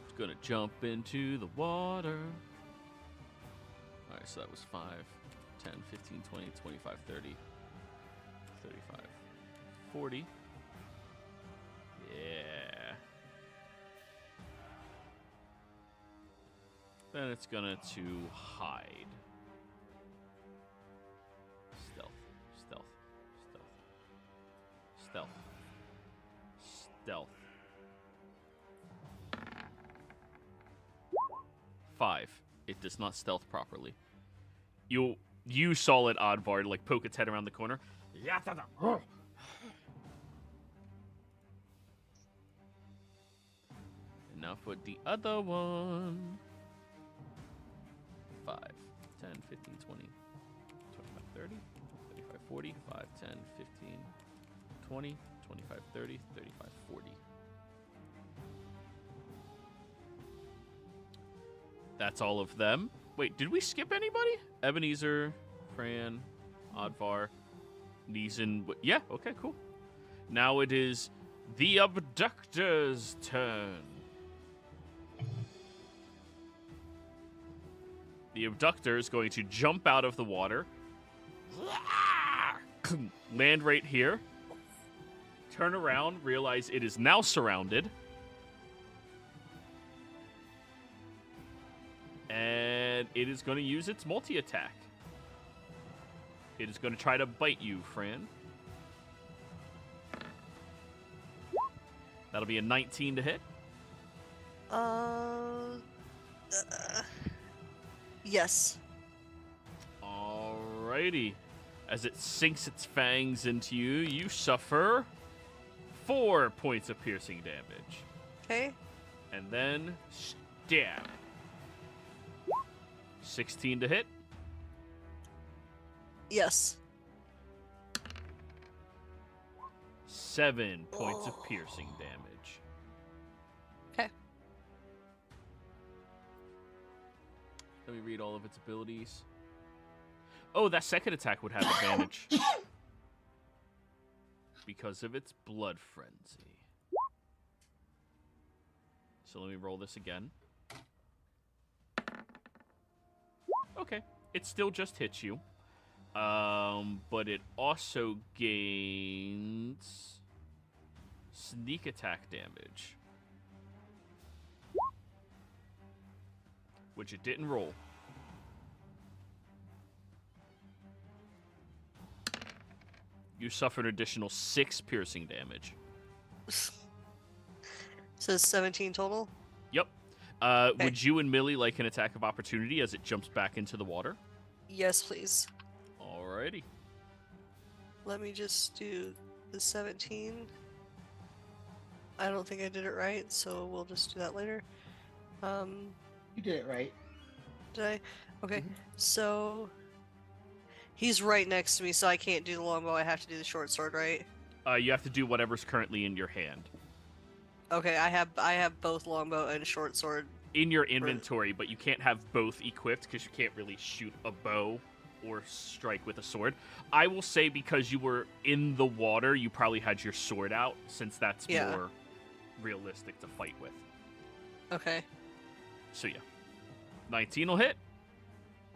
is going to jump into the water. Alright, so that was 5, 10, 15, 20, 25, 30, 35, 40. Yeah. Then it's gonna to hide. Stealth, stealth, stealth, stealth, stealth. 5. It does not stealth properly. You saw it, Oddvar, like poke its head around the corner. And now for the other one. 5, 10, 15, 20, 25, 30, 35, 40, 5, 10, 15, 20, 25, 30, 35, 40. That's all of them. Wait, did we skip anybody? Ebenezer, Fran, Oddvar, Neeson. Yeah, okay, cool. Now it is the Abductor's turn. The Abductor is going to jump out of the water, land right here, turn around, realize it is now surrounded, and it is going to use its multi-attack. It is going to try to bite you, Fran. That'll be a 19 to hit. Yes. Alrighty. As it sinks its fangs into you, you suffer 4 points of piercing damage. Okay. And then stab. 16 to hit. Yes. 7 points of piercing damage. Okay. Let me read all of its abilities. Oh, that second attack would have advantage. Because of its blood frenzy. So let me roll this again. Okay. It still just hits you. But it also gains sneak attack damage. Which it didn't roll. You suffer an additional 6 piercing damage. So 17 total? Yep. Okay. Would you and Millie like an attack of opportunity as it jumps back into the water? Yes, please. Alrighty. Let me just do the 17. I don't think I did it right, so we'll just do that later. You did it right. Did I? Okay, so he's right next to me, so I can't do the longbow. I have to do the short sword, right? You have to do whatever's currently in your hand. Okay, I have both longbow and short sword. In your inventory, but you can't have both equipped because you can't really shoot a bow or strike with a sword. I will say because you were in the water, you probably had your sword out since that's more realistic to fight with. Okay. So yeah. 19 will hit.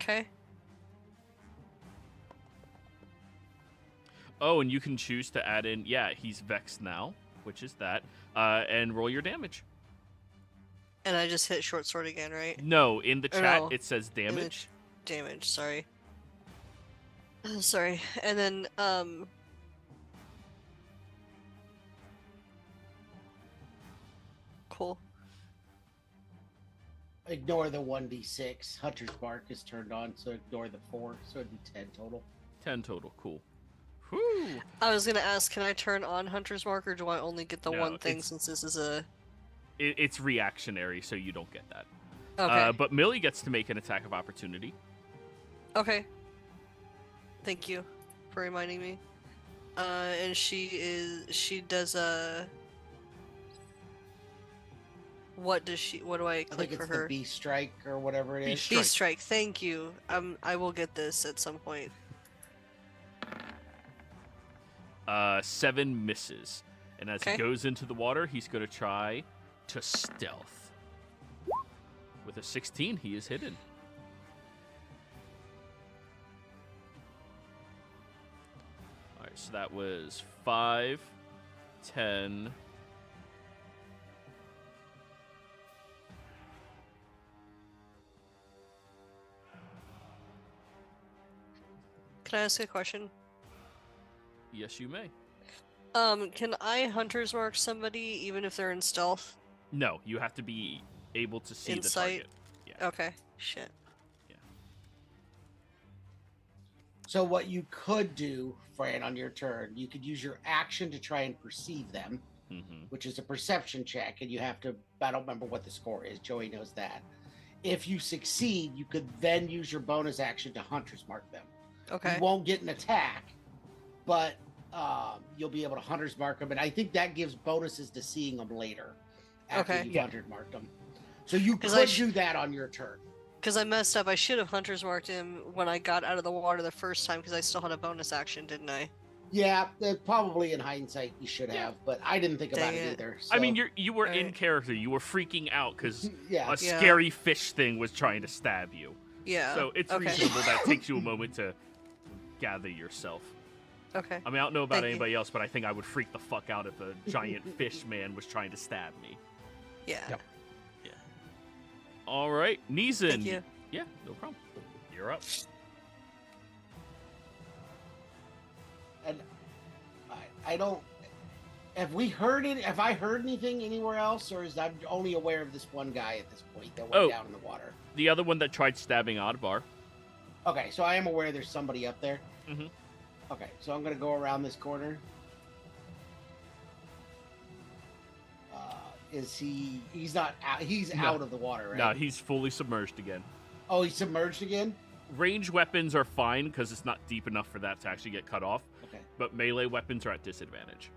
Okay. Oh, and you can choose to add in, yeah, he's vexed now. which is that, and roll your damage. And I just hit short sword again, right? No, in the Or chat no, it says damage. Damage, sorry. Sorry. And then, cool. Ignore the 1d6. Hunter's Mark is turned on, so ignore the 4, so it'd be 10 total. 10 total, cool. Whew. I was gonna ask, can I turn on Hunter's Mark, or do I only get the No, one thing it's- since this is a... It's reactionary, so you don't get that. Okay. But Millie gets to make an attack of opportunity. Okay. Thank you for reminding me. And she does a... What do I I click think for it's her? the Beast Strike or whatever it is. Beast Beast Strike, thank you. I will get this at some point. 7 misses. And as he Okay. goes into the water, he's going to try to stealth. With a 16, he is hidden. Alright, so that was 5, 10... Can I ask a question? Yes, you may. Can I Hunter's Mark somebody even if they're in stealth? No, you have to be able to see the Insight? target. Yeah. Okay, shit. So what you could do, Fran, on your turn, you could use your action to try and perceive them, Mm-hmm. which is a perception check, and you have to, I don't remember what the score is. Joey knows that. If you succeed, you could then use your bonus action to Hunter's Mark them. Okay. You won't get an attack, but you'll be able to Hunter's Mark them, and I think that gives bonuses to seeing them later after Okay. you've Yeah. Hunter's Marked them. So you 'Cause could I do that on your turn. Because I messed up. I should have Hunter's Marked him when I got out of the water the first time because I still had a bonus action, didn't I? Yeah, probably in hindsight you should Yeah. have, but I didn't think about Dang it it. either. I mean, so- you were in Alright. character. You were freaking out because yeah. a scary fish thing was trying to stab you. Yeah. So it's okay. reasonable that it takes you a moment to gather yourself. Okay. I mean, I don't know about Thank you. anybody else, but I think I would freak the fuck out if a giant fish man was trying to stab me. Yeah. Yep. All right, Neeson. Thank you. Yeah, no problem. You're up. And I don't. Have we heard it? Have I heard anything anywhere else, or is I'm only aware of this one guy at this point that went Oh. down in the water? The other one that tried stabbing Oddvar. Okay, so I am aware there's somebody up there. Mhm. Okay, so I'm gonna go around this corner. Is he? He's not out. He's No. out of the water, right? No, he's fully submerged again. Oh, he's submerged again. Range weapons are fine because it's not deep enough for that to actually get cut off, Okay. but melee weapons are at disadvantage.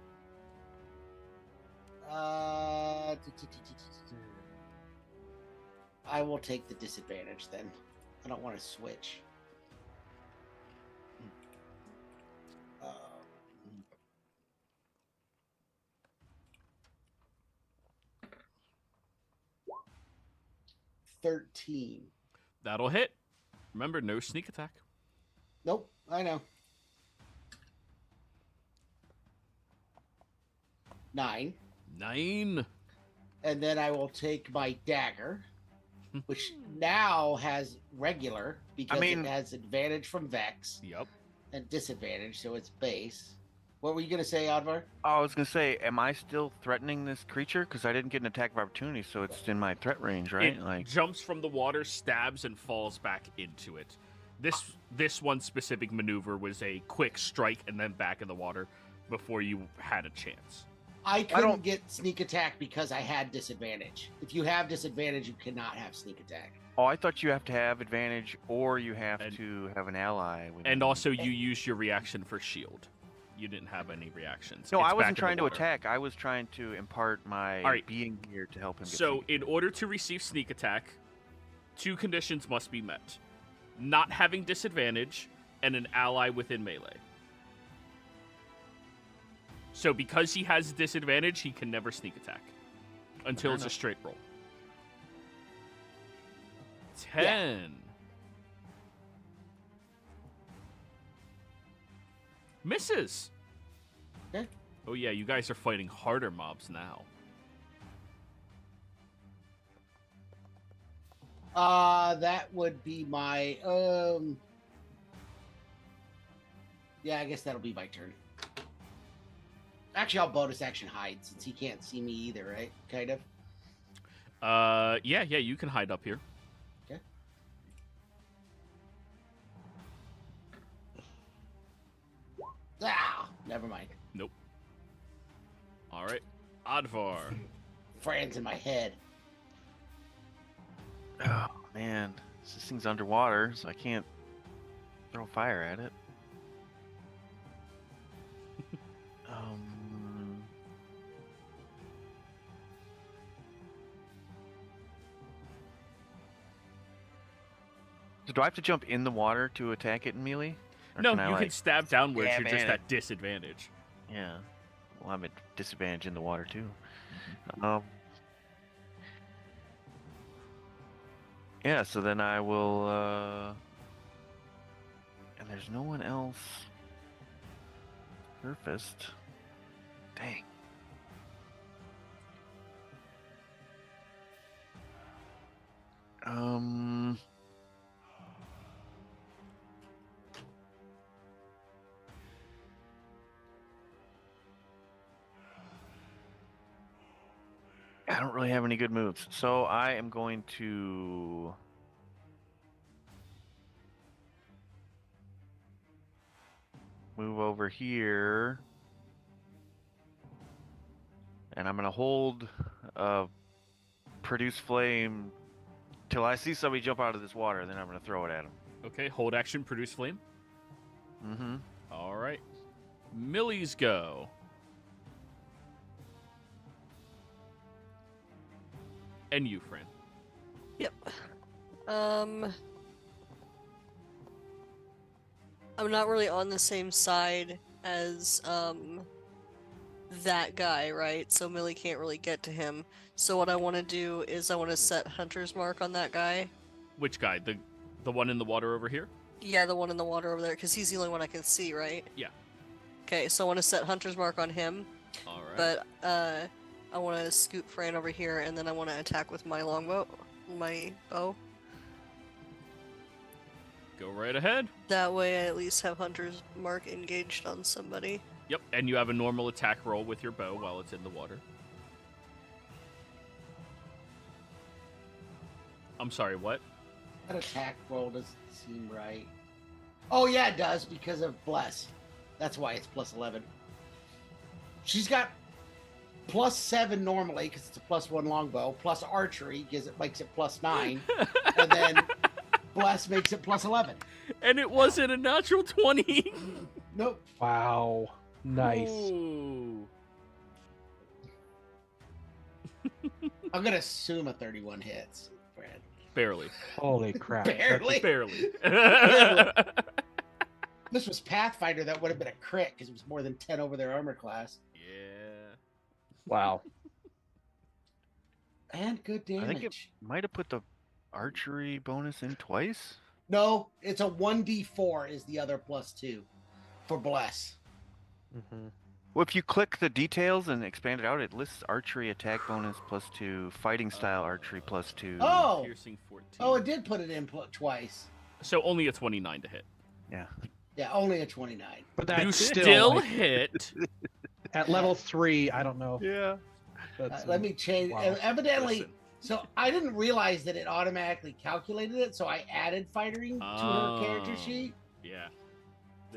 I will take the disadvantage then. I don't want to switch. Uh, 13. That'll hit. Remember, no sneak attack. Nope, I know. 9. 9. And then I will take my dagger, which now has regular because mean- it has advantage from Vex Yep. and disadvantage, so it's base. What were you gonna say, Advar? I was gonna say, am I still threatening this creature? Because I didn't get an attack of opportunity, so it's in my threat range, right? It Like, jumps from the water, stabs, and falls back into it. This one specific maneuver was a quick strike and then back in the water before you had a chance. I couldn't don't- get sneak attack because I had disadvantage. If you have disadvantage, you cannot have sneak attack. oh, I thought you have to have advantage, or you have And- to have an ally. With And you. also, you used your reaction for shield. You didn't have any reactions. no, It's I back wasn't in the trying to water. attack. I was trying to impart my All right. being here to help him. Get So, sneak in order to receive sneak attack, 2 conditions must be met: not having disadvantage and an ally within melee. So, because he has disadvantage, he can never sneak attack until Fair it's a enough. straight roll. 10. Misses. Okay. Oh yeah, you guys are fighting harder mobs now. That would be my yeah, I guess that'll be my turn. Actually, I'll bonus action hide since he can't see me either, right? Kind of. Yeah, you can hide up here. Okay. Ah, never mind. Nope. All right, Advar. Fran's in my head. Oh man, this thing's underwater, so I can't throw fire at it. So do I have to jump in the water to attack it in melee? Or No, can I, you can stab downwards. stab You're just in it? at disadvantage. Yeah. Well, I'm at disadvantage in the water too. Yeah, so then I will, and there's no one else surfaced. Dang. I don't really have any good moves, so I am going to move over here, and I'm gonna hold produce flame till I see somebody jump out of this water. Then I'm gonna throw it at them. Okay, hold action, produce flame. Mm-hmm. All right, Millie's go. And you, Fran. Yep. I'm not really on the same side as that guy, right? So Millie can't really get to him. So what I want to do is I want to set Hunter's Mark on that guy. Which guy? The one in the water over here? Yeah, the one in the water over there, because he's the only one I can see, right? Yeah. Okay, so I want to set Hunter's Mark on him. All right. But I want to scoot Fran over here, and then I want to attack with my longbow, my bow. Go right ahead. That way I at least have Hunter's Mark engaged on somebody. Yep, and you have a normal attack roll with your bow while it's in the water. I'm sorry, what? That attack roll doesn't seem right. Oh yeah, it does because of Bless. That's why it's plus 11. She's got +7 normally because it's a +1 longbow. Plus archery makes it +9, and then Bless makes it +11. And it wasn't a natural 20. Nope. Wow. Nice. Ooh. I'm gonna assume a 31 hits, Fran. Barely. Holy crap. Barely. Barely. This was Pathfinder. That would have been a crit because it was more than 10 over their armor class. Yeah. Wow. And good damage. I think it might have put the archery bonus in twice. No, it's a 1d4 is the other +2 for Bless. Mm-hmm. Well, if you click the details and expand it out, it lists archery attack bonus +2, fighting style archery +2. Oh! Piercing 14. Oh, it did put it in twice. So only a 29 to hit. Yeah. Yeah, only a 29. But that's You still, still like, hit. at level 3, I don't know. Yeah. That's, Let me change. wow. Evidently, Listen. so I didn't realize that it automatically calculated it, so I added fightering to her character sheet. Yeah.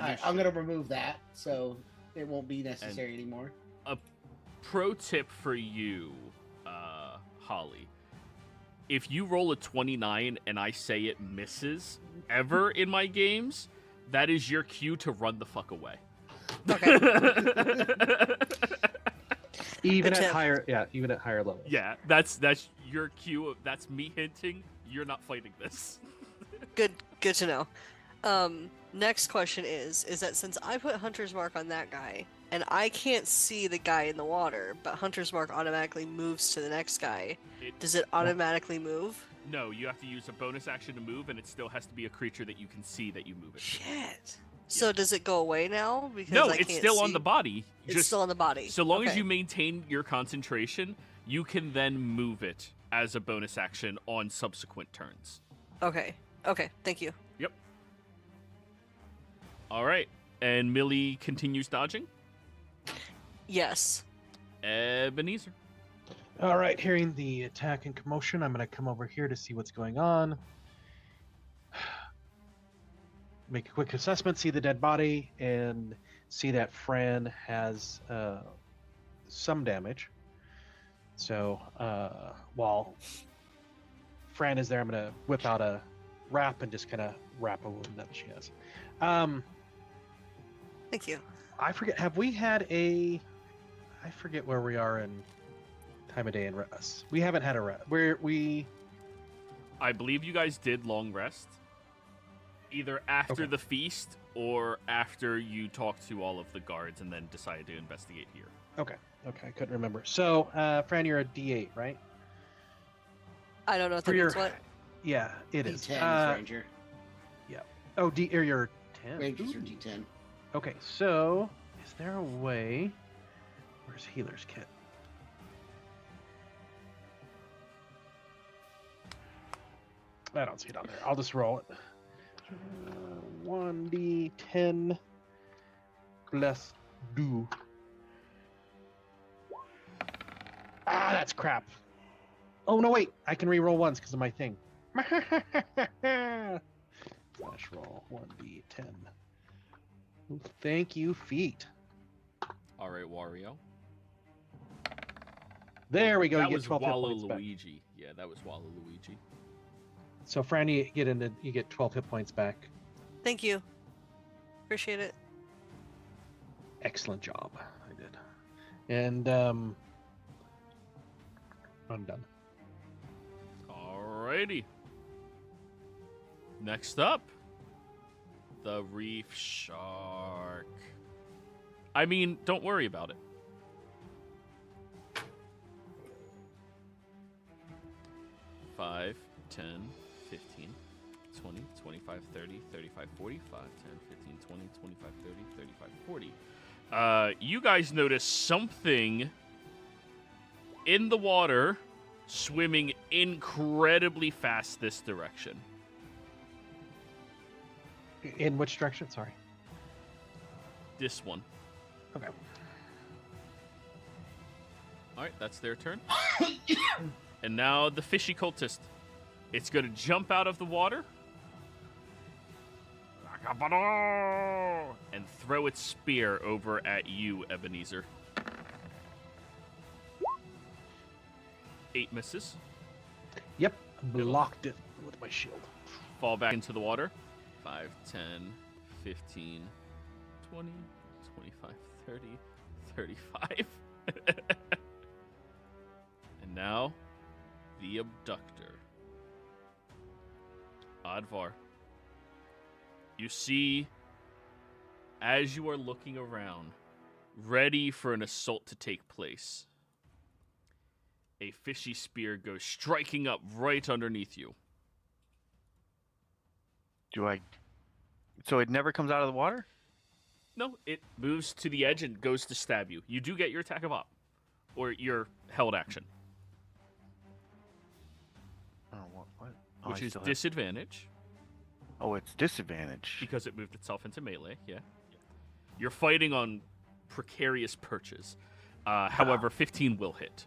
All right, I'm going to remove that, so it won't be necessary anymore. A pro tip for you, Holly. If you roll a 29 and I say it misses ever in my games, that is your cue to run the fuck away. Okay. even Good at tip. higher levels. Yeah, that's your cue. That's me hinting you're not fighting this. Good to know. Next question is that since I put Hunter's Mark on that guy, and I can't see the guy in the water, but Hunter's Mark automatically moves to the next guy, does it automatically move? No, you have to use a bonus action to move, and it still has to be a creature that you can see that you move it. Shit. So does it go away now? Because No, I it's can't still on see? the body. It's still on the body. So long as Okay. you maintain your concentration, you can then move it as a bonus action on subsequent turns. Okay. Okay. Thank you. Yep. All right. And Millie continues dodging. Yes. Ebenezer. All right, hearing the attack and commotion, I'm going to come over here to see what's going on. Make a quick assessment, see the dead body, and see that Fran has some damage. So while Fran is there, I'm going to whip out a wrap and just kind of wrap a wound that she has. Thank you. I forget, have we had a... I forget where we are in time of day and rest. We haven't had a rest. I believe you guys did long rest. Either after the feast or after you talked to all of the guards and then decided to investigate here. Okay, I couldn't remember. So, Fran, you're a D8, right? I don't know if For that your... means what. Yeah, it is. D10 is Ranger. Oh, or you're 10. Rangers are Ooh. D10. Okay, so is there a way? Where's Healer's Kit? I don't see it on there. I'll just roll it. 1d10 plus do. Ah, that's crap. Oh no, wait! I can re-roll once because of my thing. Flash roll 1d10. Ooh, thank you, feet. All right, Wario. There we go. That You get was 12 hit points back. Waluigi. Yeah, that was Waluigi. So, Fran, you get 12 hit points back. Thank you. Appreciate it. Excellent job. I did. And I'm done. Alrighty. Next up, the reef shark. I mean, don't worry about it. Five, 10, 15, 20, 25, 30, 35, 40, 5, 10, 15, 20, 25, 30, 35, 40. You guys notice something in the water swimming incredibly fast this direction. In which direction? Sorry. This one. Okay. Alright, that's their turn. And now the fishy cultist. It's going to jump out of the water and throw its spear over at you, Ebenezer. 8 misses. Yep. Blocked it with my shield. Fall back into the water. 5, 10, 15, 20, 25, 30, 35. And now, the abductor. Advar. You see, as you are looking around, ready for an assault to take place, a fishy spear goes striking up right underneath you. So it never comes out of the water? No, it moves to the edge and goes to stab you. You do get your attack of op, or your held action, Oh, what? Oh, which I is still have- disadvantage Oh, it's disadvantage. because it moved itself into melee. Yeah, you're fighting on precarious perches. However, 15 will hit.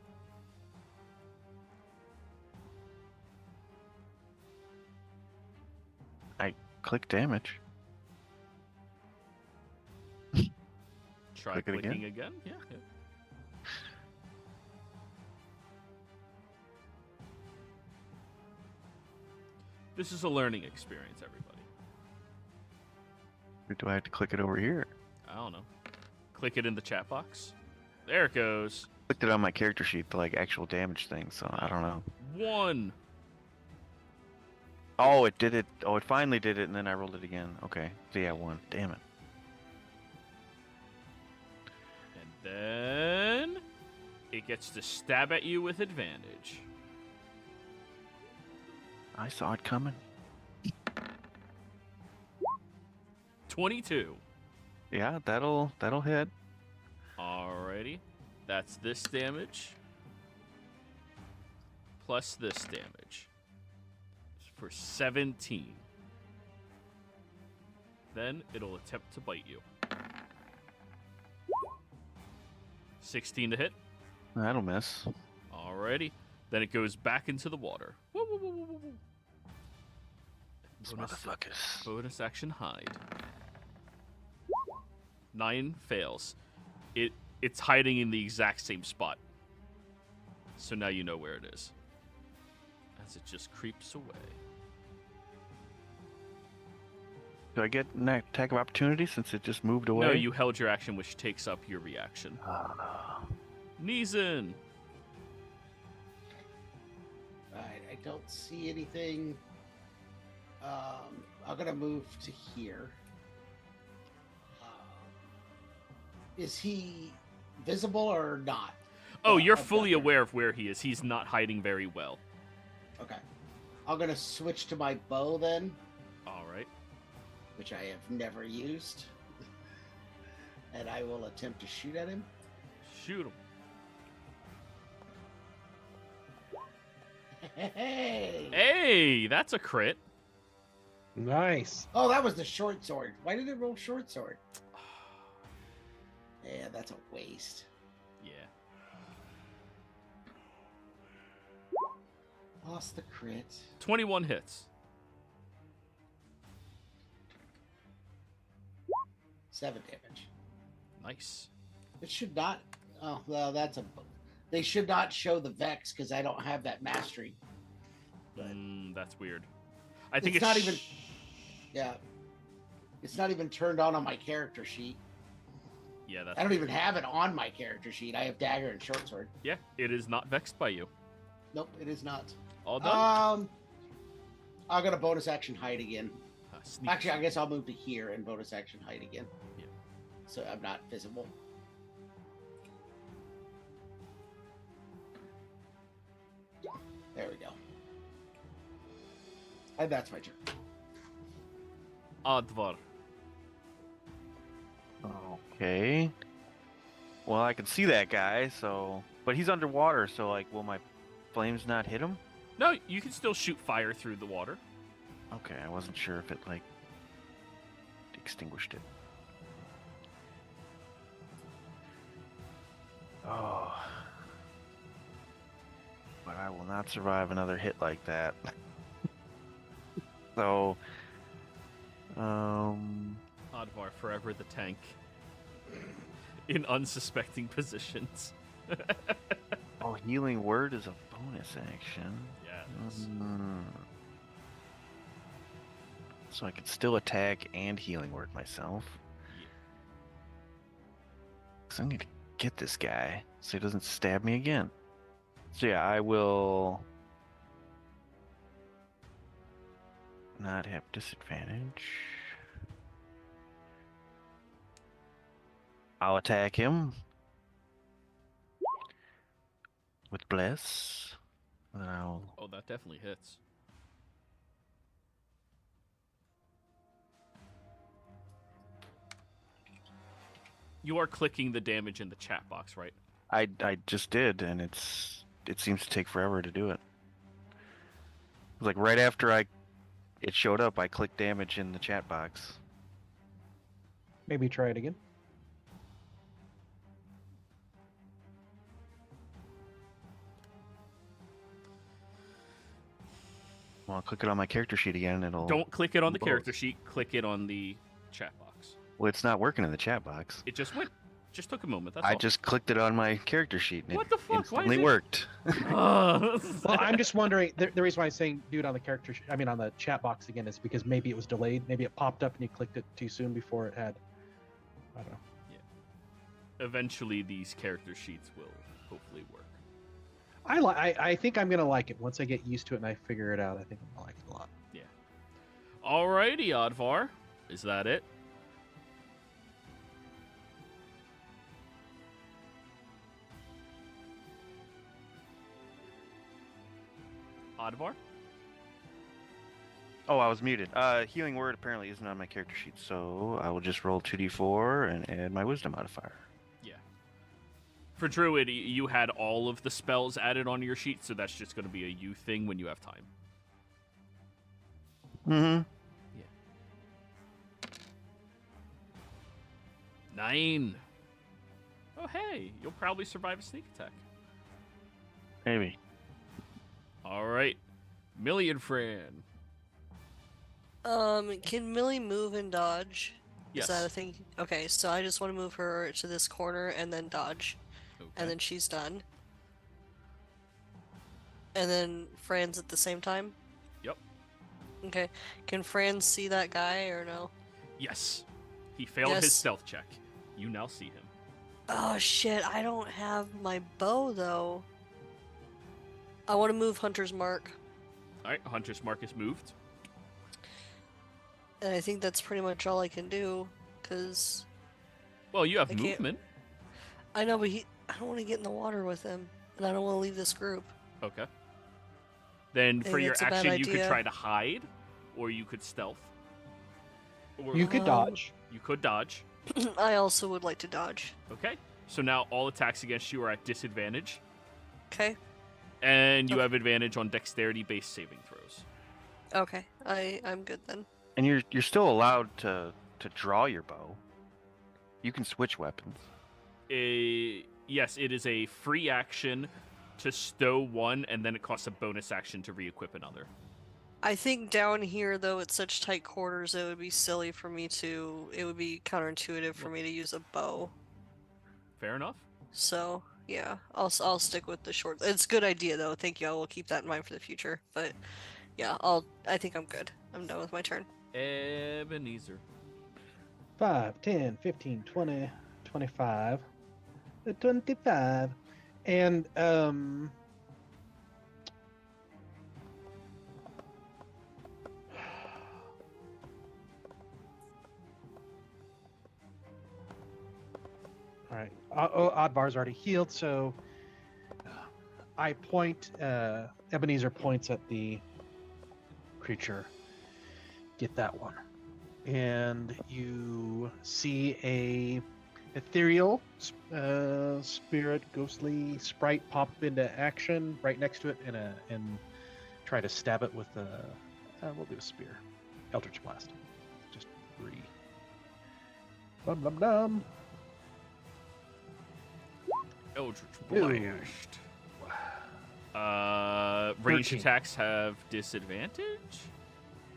I click damage. Try Click it clicking again. Yeah. This is a learning experience, everybody. Or do I have to click it over here? I don't know. Click it in the chat box. There it goes. Clicked it on my character sheet, the actual damage thing, so I don't know. 1. Oh, it did it. Oh, it finally did it, and then I rolled it again. Okay. So yeah, 1. Damn it. And then it gets to stab at you with advantage. I saw it coming. 22. Yeah, that'll hit. Alrighty. That's this damage. Plus this damage. For 17. Then it'll attempt to bite you. 16 to hit. That'll miss. Alrighty. Then it goes back into the water. Woo, woo, woo, woo, woo, woo. These motherfuckers. Bonus action hide. 9 fails. It's hiding in the exact same spot. So now you know where it is. As it just creeps away. Do I get an attack of opportunity since it just moved away? No, you held your action, which takes up your reaction. Neeson! Alright, I don't see anything. I'm gonna move to here. Is he visible or not? Oh, you're I've got fully there. aware of where he is. He's not hiding very well. Okay. I'm gonna switch to my bow then, Alright. which I have never used. And I will attempt to shoot at him. Shoot him. Hey! Hey, that's a crit. Nice. Oh, that was the short sword. Why did it roll short sword? Yeah, that's a waste. Yeah. Lost the crit. 21 hits. 7 damage. Nice. It should not. Oh, well, that's a. They should not show the Vex because I don't have that mastery. But That's weird. I think it's not even. Yeah. It's not even turned on my character sheet. Yeah, that's I don't even have it on my character sheet. I have dagger and short sword. Yeah, it is not vexed by you. Nope, it is not. All done? I'm gonna bonus action hide again. Sneak. Actually, I guess I'll move to here and bonus action hide again. Yeah. So I'm not visible. There we go. And that's my turn. Advar. Okay. Well, I can see that guy, so... But he's underwater, so, like, will my flames not hit him? No, you can still shoot fire through the water. Okay, I wasn't sure if it, like, extinguished it. Oh. But I will not survive another hit like that. So... Advar, forever the tank. In unsuspecting positions. Oh, healing word is a bonus action. Yeah, it is. So I could still attack and healing word myself. Yeah. So I'm gonna get this guy so he doesn't stab me again. So yeah, I will not have disadvantage. I'll attack him with bless. And then I'll Oh, that definitely hits. You are clicking the damage in the chat box, right? I just did, and it seems to take forever to do it. It was like right after it showed up, I clicked damage in the chat box. Maybe try it again. Well, I'll click it on my character sheet again, and it'll... Don't click it on the both. character sheet. Click it on the chat box. Well, it's not working in the chat box. It just went. Just took a moment. That's I all. just clicked it on my character sheet, and What it the fuck? Why is instantly it- worked. Ugh. Well, I'm just wondering. The reason why I'm saying do it on the character, I mean on the chat box again, is because maybe it was delayed. Maybe it popped up and you clicked it too soon before it had. I don't know. Eventually, these character sheets will hopefully work. I think I'm gonna like it once I get used to it and I figure it out. I think I'm gonna like it a lot. Alrighty, Advar. Is that it? Advar? Oh, I was muted. Healing word apparently isn't on my character sheet, so I will just roll 2d4 and add my wisdom modifier. Yeah. For Druid, you had all of the spells added onto your sheet, so that's just going to be a you thing when you have time. Mm-hmm. Yeah. 9. Oh, hey, you'll probably survive a sneak attack. Maybe. All right. Millie and Fran. Can Millie move and dodge? Yes. Is that a thing? Okay, so I just want to move her to this corner and then dodge. Okay. And then she's done. And then Fran's at the same time? Yep. Okay. Can Fran see that guy or no? Yes. He failed his Yes. stealth check. You now see him. Oh shit, I don't have my bow though. I want to move Hunter's Mark. All right, Hunter's Mark is moved. And I think that's pretty much all I can do. Because Well, you have I can't- movement. I know, but I don't want to get in the water with him. And I don't want to leave this group. Okay. Then for Think your it's a bad action, you could idea. try to hide, or you could stealth. Or You could Um, dodge. you could dodge. I also would like to dodge. Okay. So now all attacks against you are at disadvantage, Okay? and you Okay. have advantage on dexterity-based saving throws. Okay. I'm good then. And you're still allowed to draw your bow. You can switch weapons. Yes, it is a free action to stow one, and then it costs a bonus action to re-equip another. I think down here, though, at such tight quarters, it would be silly for me to. It would be counterintuitive for me to use a bow. Fair enough. So yeah, I'll stick with the short. It's a good idea though. Thank you. I will keep that in mind for the future. But yeah, I think I'm good. I'm done with my turn. Ebenezer. 5, 10, 15, 20, 25, 25. And all right. Oddvar's already healed, so I point. Ebenezer points at the creature. Get that one, and you see a ethereal spirit, ghostly sprite pop into action right next to it, and try to stab it with a. We'll do a spear, Eldritch Blast. Just 3. Dum dum dum. Eldritch Ew. Blast. Ranged 13. attacks have disadvantage?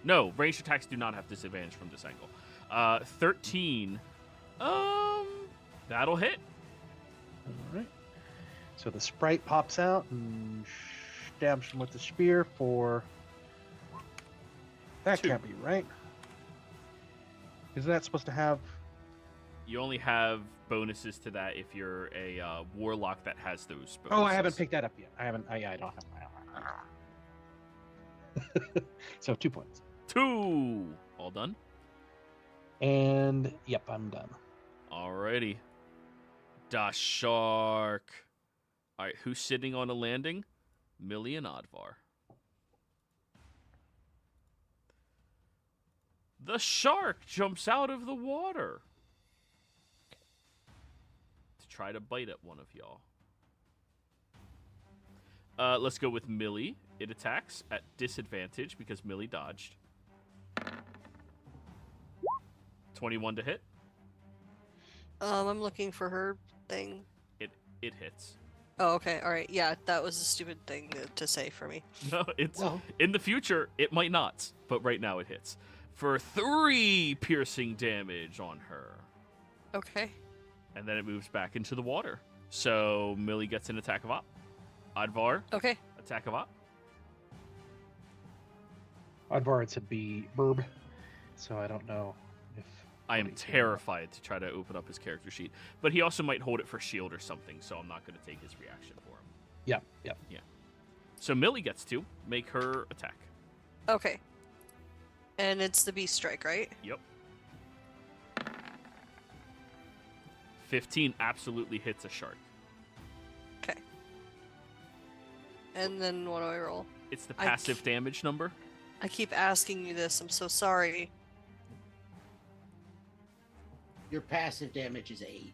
No, ranged attacks do not have disadvantage from this angle. 13. That'll hit. All right. So the sprite pops out and stabs him with the spear for. That 2. can't be right. Isn't that supposed to have? You only have bonuses to that if you're a warlock that has those bonuses. Oh, I haven't picked that up yet. I haven't. I don't have. So 2 points. 2. All done? And yep, I'm done. Alrighty. Da Shark. Alright, who's sitting on a landing? Millie and Oddvar. The shark jumps out of the water to try to bite at one of y'all. Let's go with Millie. It attacks at disadvantage because Millie dodged. 21 to hit. I'm looking for her thing. It hits. Oh, okay. All right. Yeah, that was a stupid thing to say for me. No, it's Well, in the future it might not, but right now it hits for 3 piercing damage on her, Okay. and then it moves back into the water. So Millie gets an attack of op. Oddvar, Okay. attack of op. Oddvar, it's a B burb, so I don't know if. I am what he can- terrified to try to open up his character sheet, but he also might hold it for shield or something, so I'm not going to take his reaction for him. Yep, yep. So Millie gets to make her attack. Okay. And it's the beast strike, right? Yep. 15 absolutely hits a shark. And then what do I roll? It's the I passive damage number. I keep asking you this. I'm so sorry. Your passive damage is 8.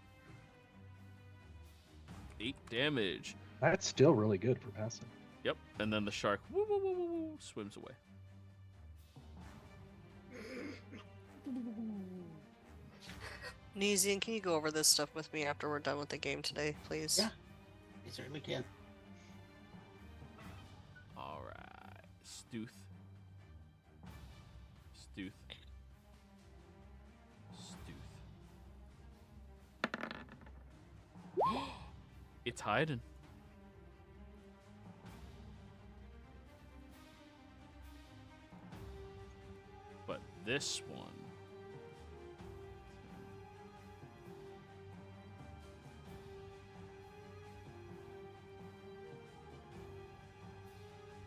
8 damage. That's still really good for passive. Yep. And then the shark woo, woo, woo, woo, woo, swims away. Nezian, can you go over this stuff with me after we're done with the game today, please? Yeah. You certainly can. All right. Stooth. Stooth. Stooth. It's hiding. But this one.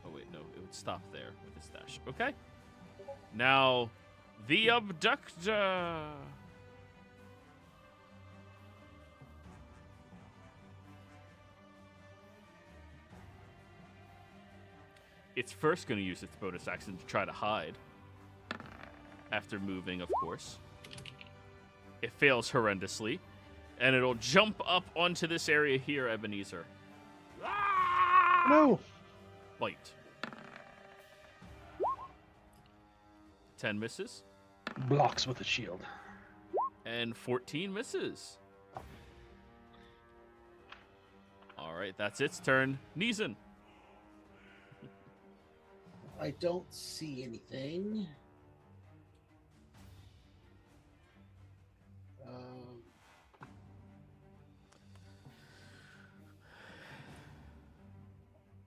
Oh wait, no, it would stop there with his dash. Okay. Now, the abductor. It's first going to use its bonus action to try to hide. After moving, of course. It fails horrendously. And it'll jump up onto this area here, Ebenezer. No. Bite. 10 misses. Blocks with a shield. And 14 misses. All right, that's its turn. Neeson. I don't see anything.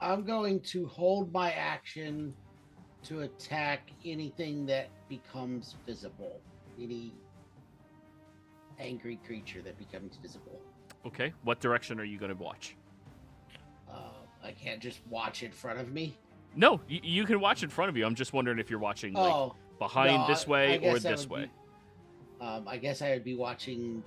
I'm going to hold my action to attack anything that becomes visible. Any angry creature that becomes visible. Okay, what direction are you going to watch? I can't just watch in front of me. No, you can watch in front of you. I'm just wondering if you're watching like behind no, this way I or guess this way. I guess I would be watching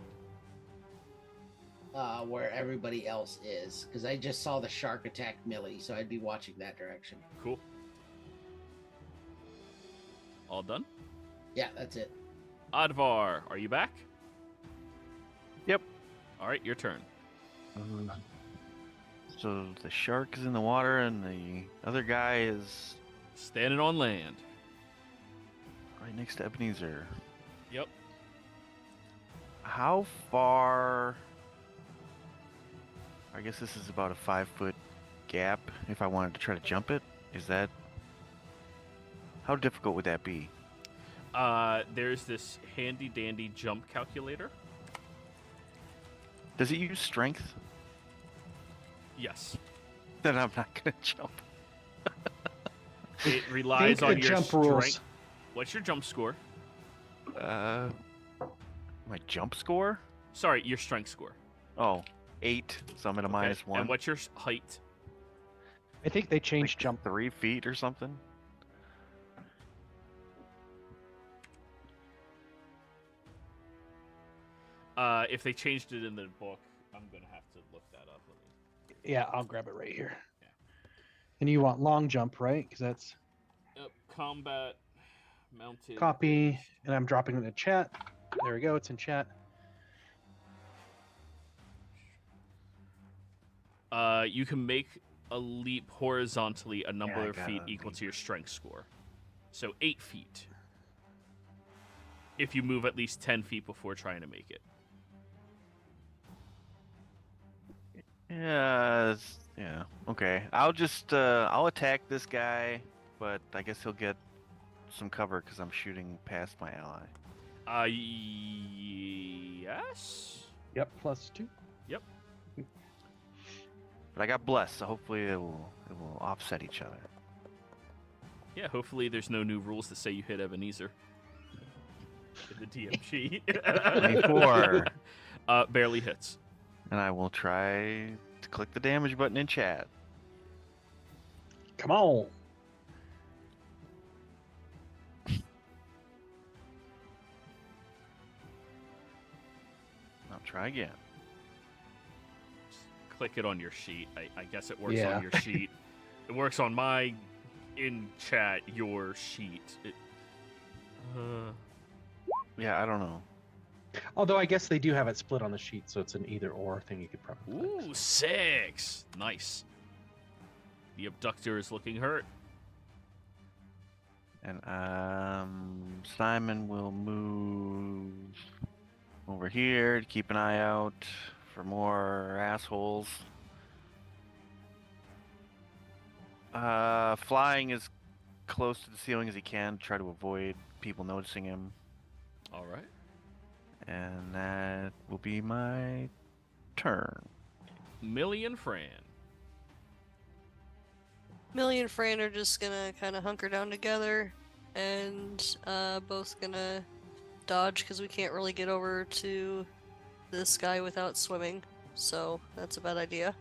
where everybody else is, because I just saw the shark attack Millie, so I'd be watching that direction. Cool. All done? Yeah, that's it. Advar, are you back? Yep. All right, your turn. So the shark is in the water, and the other guy is Standing on land. right next to Ebenezer. Yep. How far? I guess this is about a 5-foot gap. If I wanted to try to jump it, is that? How difficult would that be? There's this handy dandy jump calculator. Does it use strength? Yes. Then I'm not gonna jump. It relies Think on the your jump strength. rules. What's your jump score? My jump score? Sorry, your strength score. Oh, 8. So I'm at a Okay, -1. And what's your height? I think they changed jump. 3 feet or something. If they changed it in the book, I'm gonna have to look that up. Yeah, I'll grab it right here. Yeah. And you want long jump, right? Because that's Yep. Combat mounted. copy, and I'm dropping it in the chat. There we go. It's in chat. You can make a leap horizontally a number Yeah, I of got feet a equal leap. to your strength score. So 8 feet. If you move at least 10 feet before trying to make it. Yeah, yeah. Okay. I'll just I'll attack this guy, but I guess he'll get some cover because I'm shooting past my ally. Yes? Yep, +2. But I got blessed, so hopefully it will offset each other. Yeah, hopefully there's no new rules that say you hit Ebenezer. In the DMG. 24. Barely hits. And I will try to click the damage button in chat. Come on. I'll try again. Click it on your sheet. I guess it works Yeah. on your sheet. It works on my in chat your sheet. Yeah, I don't know. Although I guess they do have it split on the sheet, so it's an either-or thing you could probably click. Ooh, 6. Nice. The abductor is looking hurt. And Simon will move over here to keep an eye out for more assholes. Flying as close to the ceiling as he can, try to avoid people noticing him. All right. And that will be my turn. Millie and Fran. Millie and Fran are just gonna kind of hunker down together and both gonna dodge because we can't really get over to this guy without swimming, so that's a bad idea.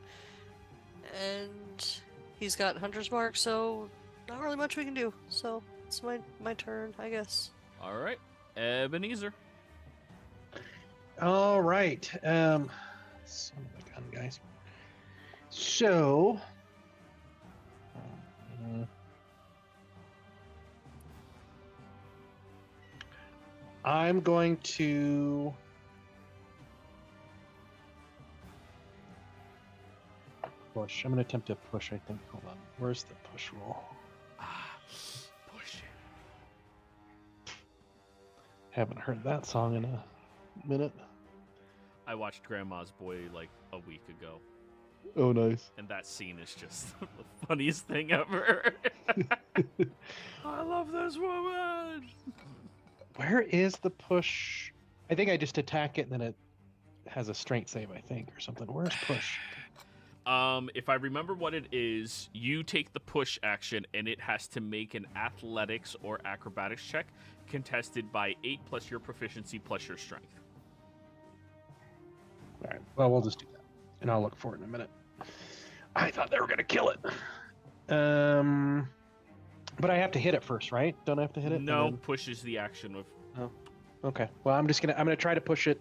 And he's got Hunter's Mark, so not really much we can do. So it's my turn, I guess. All right. Ebenezer. All right. Son of a gun, guys. So. I'm going to push. I'm going to attempt to push, I think. Hold on. Where's the push roll? Push it. Haven't heard that song in a minute. I watched Grandma's Boy like a week ago, Oh, nice. and that scene is just the funniest thing ever. I love this woman. Where is the push? I think I just attack it and then it has a strength save, I think, or something. Where's push? If I remember what it is, you take the push action and it has to make an athletics or acrobatics check contested by 8 plus your proficiency plus your strength. All right. Well, we'll just do that, and I'll look for it in a minute. I thought they were gonna kill it. But I have to hit it first, right? Don't I have to hit it? No, push is the action of. Okay. Well, I'm gonna try to push it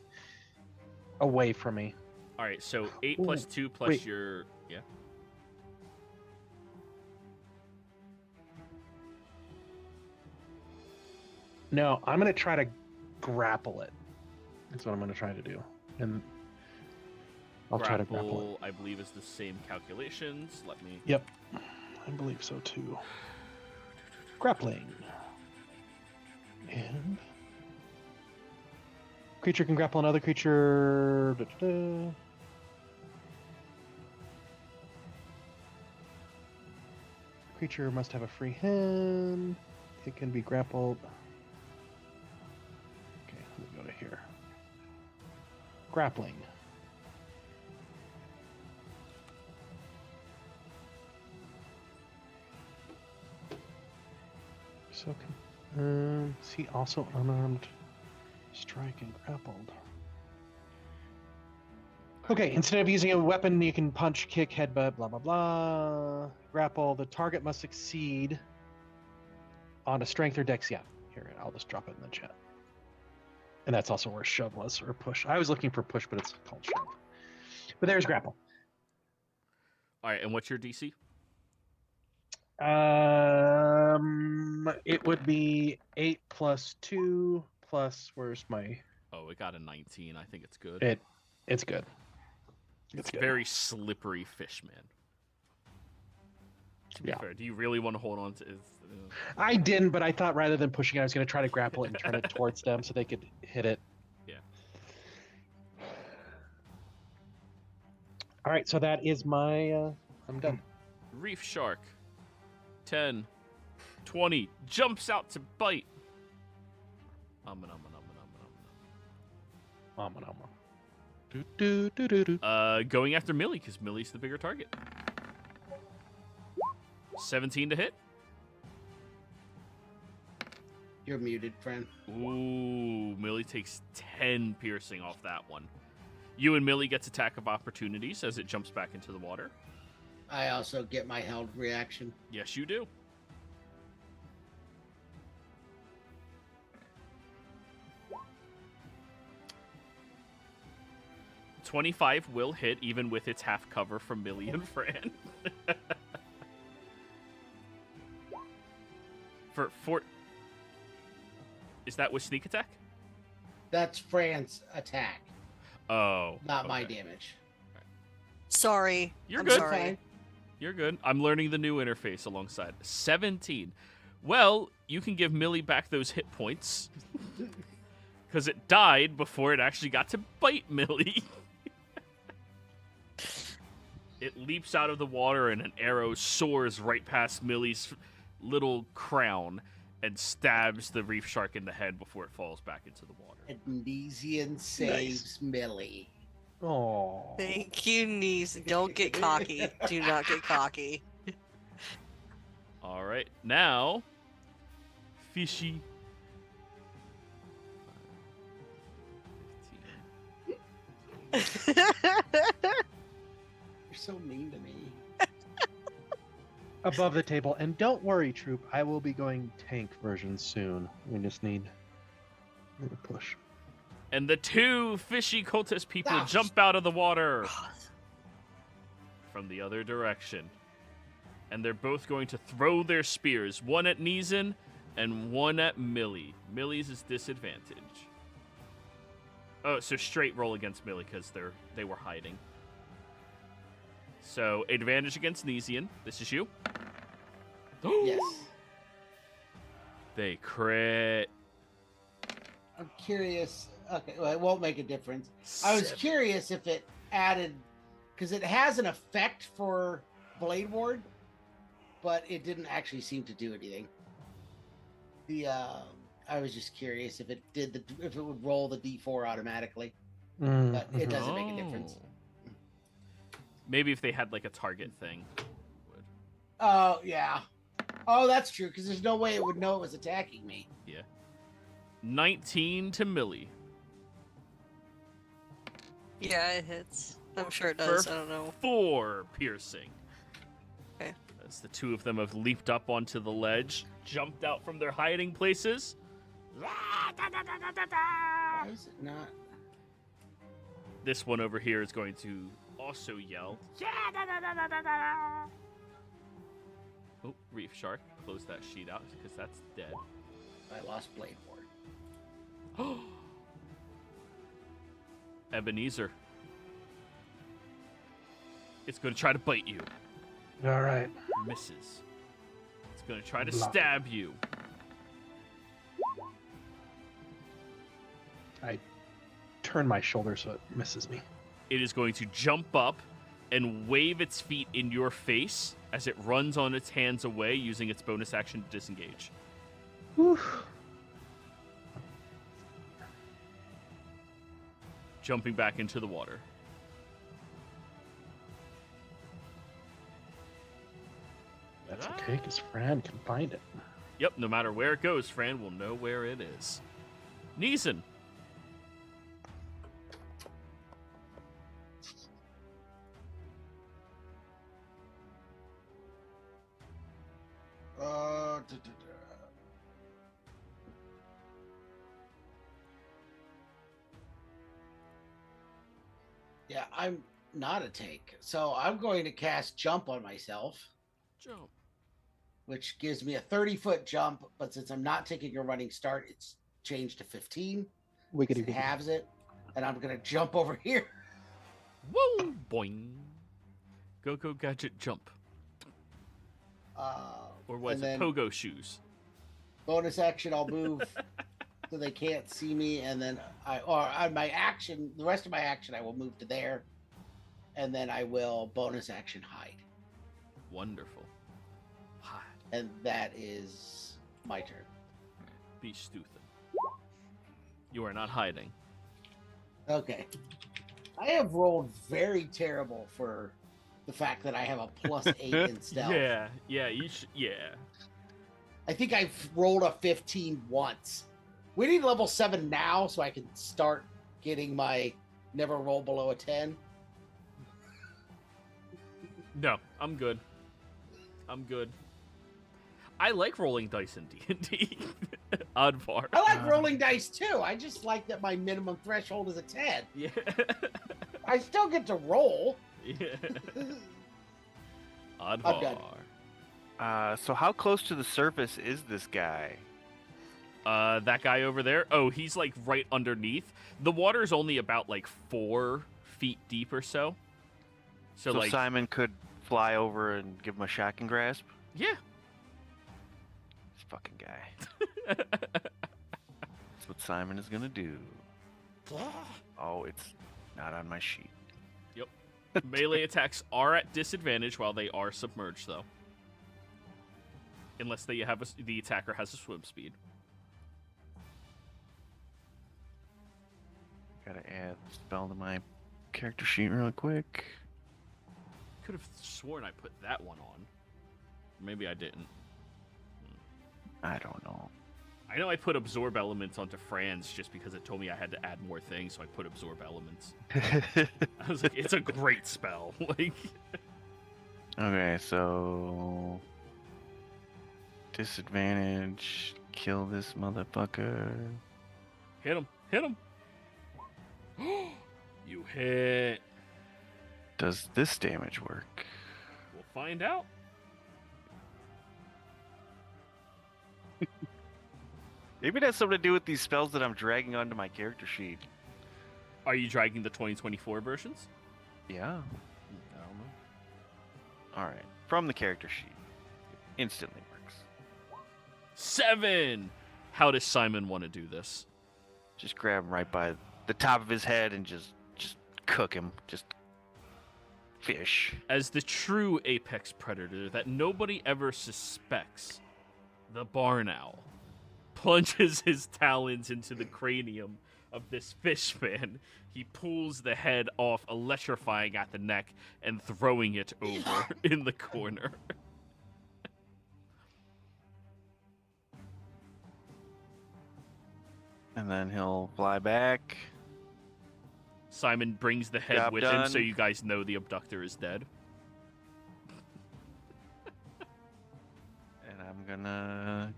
away from me. All right, so 8 plus 2 plus wait. your No, I'm gonna try to grapple it. That's what I'm gonna try to do, and I'll try to grapple it. I believe is the same calculations. Let me. Yep, I believe so too. Grappling. And creature can grapple another creature. Creature must have a free hand. It can be grappled. Okay, let me go to here. Grappling. So see also unarmed strike and grappled. Okay, instead of using a weapon, you can punch, kick, headbutt, blah blah blah. Grapple. The target must succeed on a strength or dex. Yeah, here I'll just drop it in the chat. And that's also where shove was, or push. I was looking for push, but it's called shove. But there's grapple. All right, and what's your DC? It would be 8 plus 2 plus. Where's my? Oh, it got a 19. I think it's good. It's good. It's good. very slippery fish, man. To be fair, do you really want to hold on to? I didn't, but I thought rather than pushing it, I was going to try to grapple it and turn it towards them so they could hit it. Yeah. All right, so that is my. I'm done. Reef shark. 10, 20, jumps out to bite. Going after Millie because Millie's the bigger target. 17 to hit. You're muted, friend. Ooh, Millie takes 10 piercing off that one. You and Millie gets attack of opportunities as it jumps back into the water. I also get my held reaction. Yes, you do. $25 will hit, even with its half cover from Millie and Fran. for fort. Is that with sneak attack? That's Fran's attack, Oh, not my okay. damage. Sorry. You're I'm good. sorry. Fine. You're good. I'm learning the new interface alongside. 17. Well, you can give Millie back those hit points. Because it died before it actually got to bite Millie. It leaps out of the water and an arrow soars right past Millie's little crown and stabs the reef shark in the head before it falls back into the water. Adnesian saves Millie. Oh. Thank you, niece. Don't get cocky. Do not get cocky. All right, now, Fishy. 15. You're so mean to me. Above the table. And don't worry, troop. I will be going tank version soon. We just need a push. And the two fishy cultist people Ah. jump out of the water from the other direction. And they're both going to throw their spears, one at Neeson and one at Millie. Millie's is disadvantage. Oh, so straight roll against Millie because they were hiding. So advantage against Neeson. This is you. Yes. They crit. I'm curious. Okay, well, it won't make a difference. I was curious if it added, because it has an effect for Blade Ward, but it didn't actually seem to do anything. I was just curious if it did if it would roll the D4 automatically, but it doesn't make a difference. Oh. Maybe if they had like a target thing. Would. Oh yeah. Oh, that's true, because there's no way it would know it was attacking me. Yeah. 19 to Millie. Yeah, it hits. I'm sure it does. I don't know. 4 piercing. Okay. As the two of them have leaped up onto the ledge, jumped out from their hiding places. Why is it not? This one over here is going to also yell. Oh, Reef Shark. Close that sheet out because that's dead. I lost Blade Ward. Ebenezer. It's going to try to bite you. All right. Misses. It's going to try to Block. stab you. I turn my shoulder so it misses me. It is going to jump up and wave its feet in your face as it runs on its hands away using its bonus action to disengage. Whew. Jumping back into the water. That's okay, because Fran can find it. Yep, no matter where it goes, Fran will know where it is. Neeson. Yeah, I'm not a tank, so I'm going to cast Jump on myself, Jump. which gives me a 30-foot jump. But since I'm not taking a running start, it's changed to 15. Wiggity It wiggity. halves it, and I'm gonna jump over here. Woo! Boing. Go, go, gadget, jump. Or was And it then pogo shoes? bonus action, I'll move so they can't see me, and then on my action, the rest of my action, I will move to there, and then I will bonus action hide, Wonderful. Hi. and that is my turn. Be stuthin. You are not hiding. Okay, I have rolled very terrible for the fact that I have a +8 in stealth. Yeah, yeah. I think I've rolled a 15 once. We need level 7 now so I can start getting my never roll below a 10. No, I'm good. I'm good. I like rolling dice in D&D. Oddvar. I like rolling dice too. I just like that my minimum threshold is a 10. Yeah. I still get to roll. Yeah. I'm done. Oddvar. So how close to the surface is this guy? That guy over there. Oh, he's like right underneath. The water's only about like 4 feet deep or so. So So like, Simon could fly over and give him a shotgun grasp? yeah. This fucking guy. That's what Simon is gonna do. Oh, it's not on my sheet. Melee attacks are at disadvantage while they are submerged, though. Unless they have the attacker has a swim speed. Gotta add the spell to my character sheet real quick. Could have sworn I put that one on. Maybe I didn't. I don't know. I know I put absorb elements onto Franz just because it told me I had to add more things, so I put absorb elements. I was like, it's a great spell. Like, Okay, so disadvantage, kill this motherfucker. hit him, hit him. You hit. Does this damage work? We'll find out. Maybe it has something to do with these spells that I'm dragging onto my character sheet. Are you dragging the 2024 versions? Yeah. I don't know. All right. From the character sheet. It instantly works. 7. How does Simon want to do this? Just grab him right by the top of his head and just cook him. Just fish. As the true apex predator that nobody ever suspects, the barn owl plunges his talons into the cranium of this fish man. He pulls the head off, electrifying at the neck and throwing it over in the corner. And then he'll fly back. Simon brings the head Job with him done. so you guys know the abductor is dead. And I'm gonna...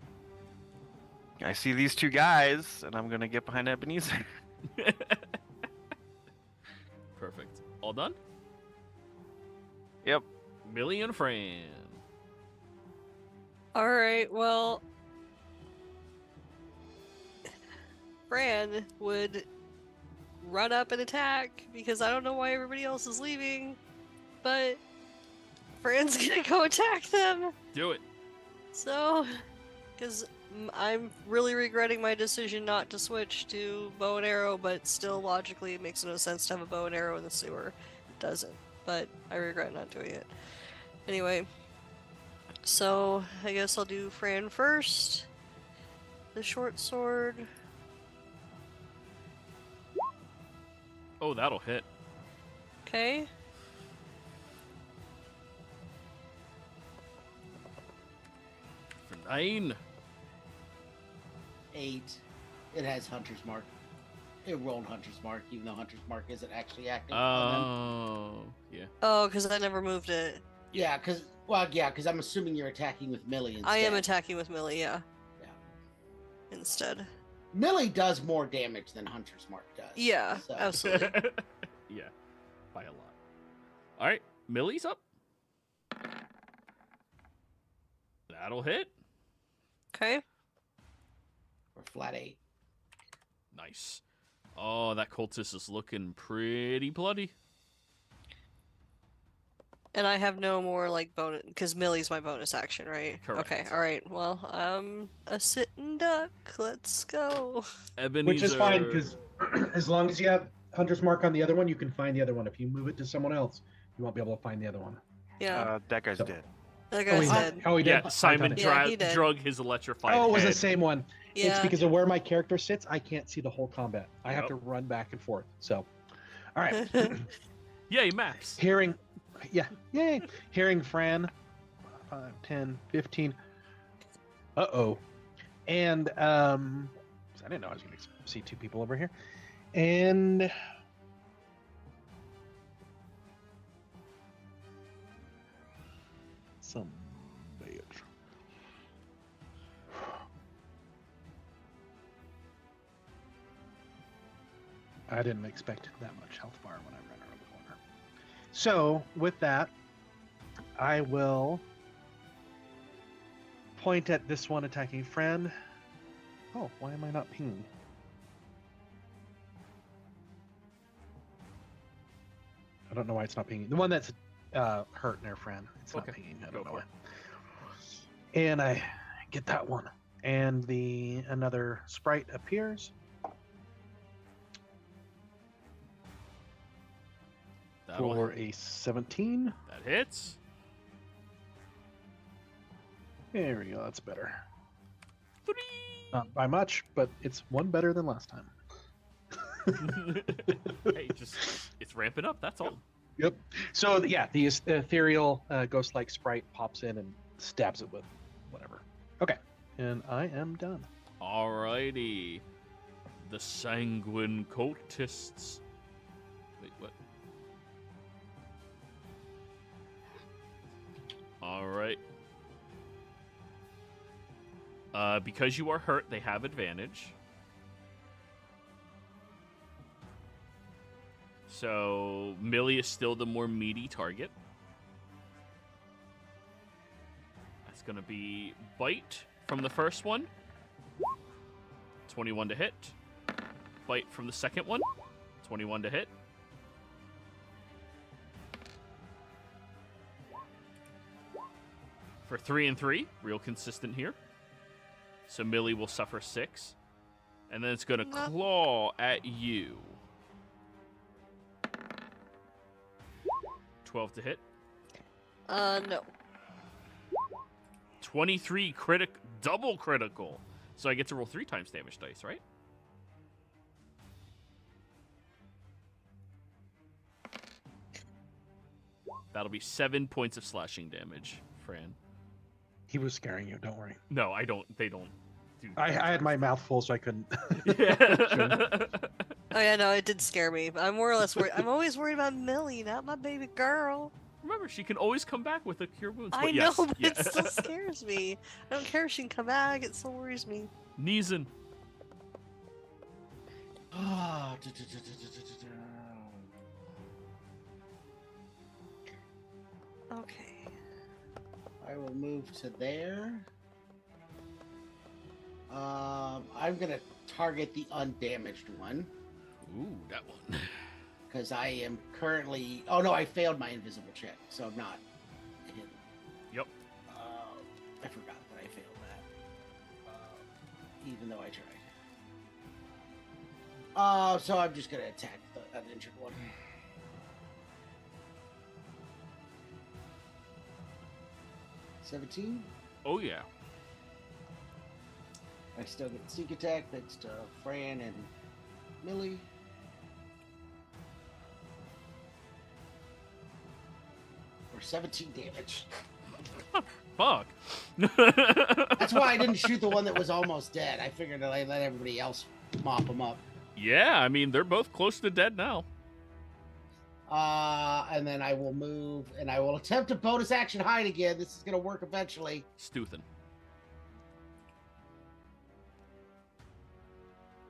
I see these two guys, and I'm gonna get behind Ebenezer. Perfect. All done? Yep. Millie and Fran. All right, well, Fran would run up and attack because I don't know why everybody else is leaving, but Fran's gonna go attack them. Do it. So, because I'm really regretting my decision not to switch to bow and arrow, but still logically it makes no sense to have a bow and arrow in the sewer. It doesn't, but I regret not doing it. Anyway, so I guess I'll do Fran first. The short sword. Oh, that'll hit. Okay. For 9. 8. It has Hunter's Mark. It rolled Hunter's Mark, even though Hunter's Mark isn't actually active. Oh, yeah. Oh, because I never moved it. Yeah, because I'm assuming you're attacking with Millie instead. I am attacking with Millie, yeah. Yeah. Instead. Millie does more damage than Hunter's Mark does. Yeah, so- absolutely. Yeah, by a lot. All right, Millie's up. That'll hit. Okay. Or flat 8. Nice. Oh, that cultist is looking pretty bloody. And I have no more, like, bonus, because Millie's my bonus action, right? Correct. Okay, alright, well, a sitting duck. Let's go. Ebenezer. Which is fine because as long as you have Hunter's Mark on the other one, you can find the other one. If you move it to someone else, you won't be able to find the other one. Yeah, That guy's dead. that guy's dead. Oh, he did. Yeah, Simon I found it. Yeah, he did. drug his electrified Oh, it was the head. same one. It's Yeah. because of where my character sits. I can't see the whole combat. I have Yep. to run back and forth. So, all right. Yay, maps. Hearing, yeah, yay. Hearing Fran, 5, 10, 15. Uh-oh. And, I didn't know I was going to see 2 people over here. And some bitch. I didn't expect that much health bar when I ran around the corner. So, with that, I will point at this one attacking Fran. Oh, why am I not pinging? I don't know why it's not pinging. The one that's hurt there, Fran. It's not pinging. I don't know why. And I get that one. And another sprite appears. For a 17. That hits. There we go. That's better. 3. Not by much, but it's one better than last time. Hey, it's ramping up. That's all. Yep. So yeah, the ethereal ghost-like sprite pops in and stabs it with whatever. Okay, and I am done. Alrighty. The sanguine cultists. Wait, what? Alright. Because you are hurt, they have advantage. So, Millie is still the more meaty target. That's going to be bite from the first one. 21 to hit. Bite from the second one. 21 to hit. For 3 and 3, real consistent here. So Millie will suffer 6. And then it's going to claw at you. 12 to hit. No. 23 double critical. So I get to roll 3 times damage dice, right? That'll be 7 points of slashing damage, Fran. He was scaring you. Don't worry. No, I don't. They don't. I had my mouth full, so I couldn't. Yeah. Oh yeah, no, it did scare me. I'm more or less worried. I'm always worried about Millie, not my baby girl. Remember, she can always come back with a cure wounds. I But know, yes, but yeah. it still scares me. I don't care if she can come back. It still worries me. Neeson. Okay. I will move to there. I'm gonna target the undamaged one Ooh, that one. because I am currently. Oh no, I failed my invisible check, so I'm not hidden. Yep. I forgot that I failed that, even though I tried. So I'm just gonna attack the uninjured one. $17. Oh, yeah. I still get sneak attack thanks to Fran and Millie. For 17 damage. Fuck. That's why I didn't shoot the one that was almost dead. I figured that I'd let everybody else mop them up. Yeah, I mean, they're both close to dead now. And then I will move and I will attempt a bonus action hide again. This is going to work eventually. Stuthin.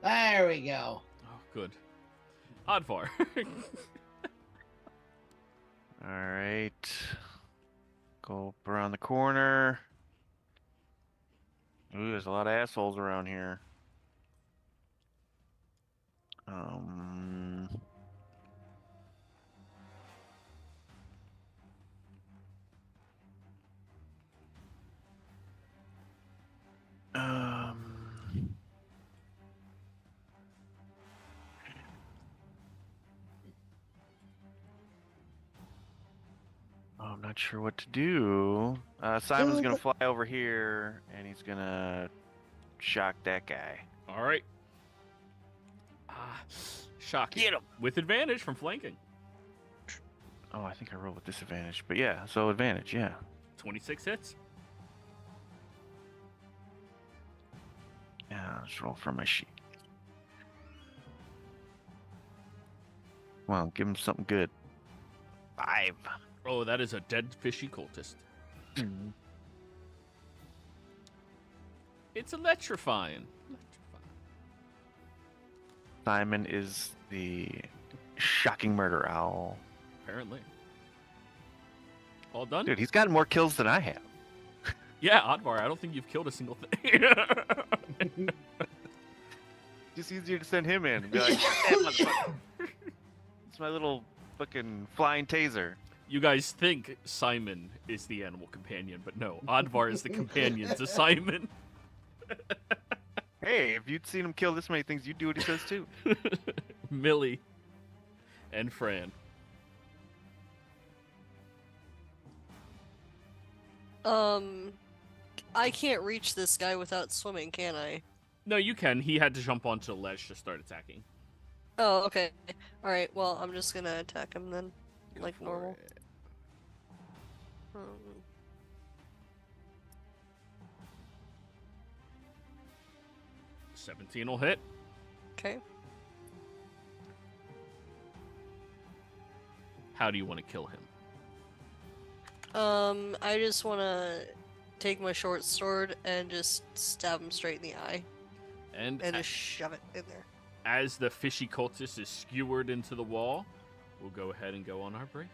There we go. Oh, good. Oddvar. All right. Go up around the corner. Ooh, there's a lot of assholes around here. Oh, I'm not sure what to do. Simon's gonna fly over here, and he's gonna shock that guy. All right. Shock. Get him! With advantage from flanking. Oh, I think I rolled with disadvantage, but yeah, so advantage, yeah. 26 hits. Yeah, let's roll from my sheet. Well, give him something good. 5. Oh, that is a dead fishy cultist. It's electrifying. Simon is the shocking murder owl. Apparently. All done? Dude, he's got more kills than I have. Yeah, Advar, I don't think you've killed a single thing. Just easier to send him in and be like, "That motherfucker." It's my little fucking flying taser. You guys think Simon is the animal companion, but no, Advar is the companion to Simon. Hey, if you'd seen him kill this many things, you'd do what he says too. Millie and Fran. I can't reach this guy without swimming, can I? No, you can. He had to jump onto the ledge to start attacking. Oh, okay. Alright, well, I'm just gonna attack him then. Go Like for normal. it. Um, 17 will hit. okay. How do you want to kill him? I just wanna take my short sword and just stab him straight in the eye. And And just shove it in there. as the fishy cultist is skewered into the wall, we'll go ahead and go on our break.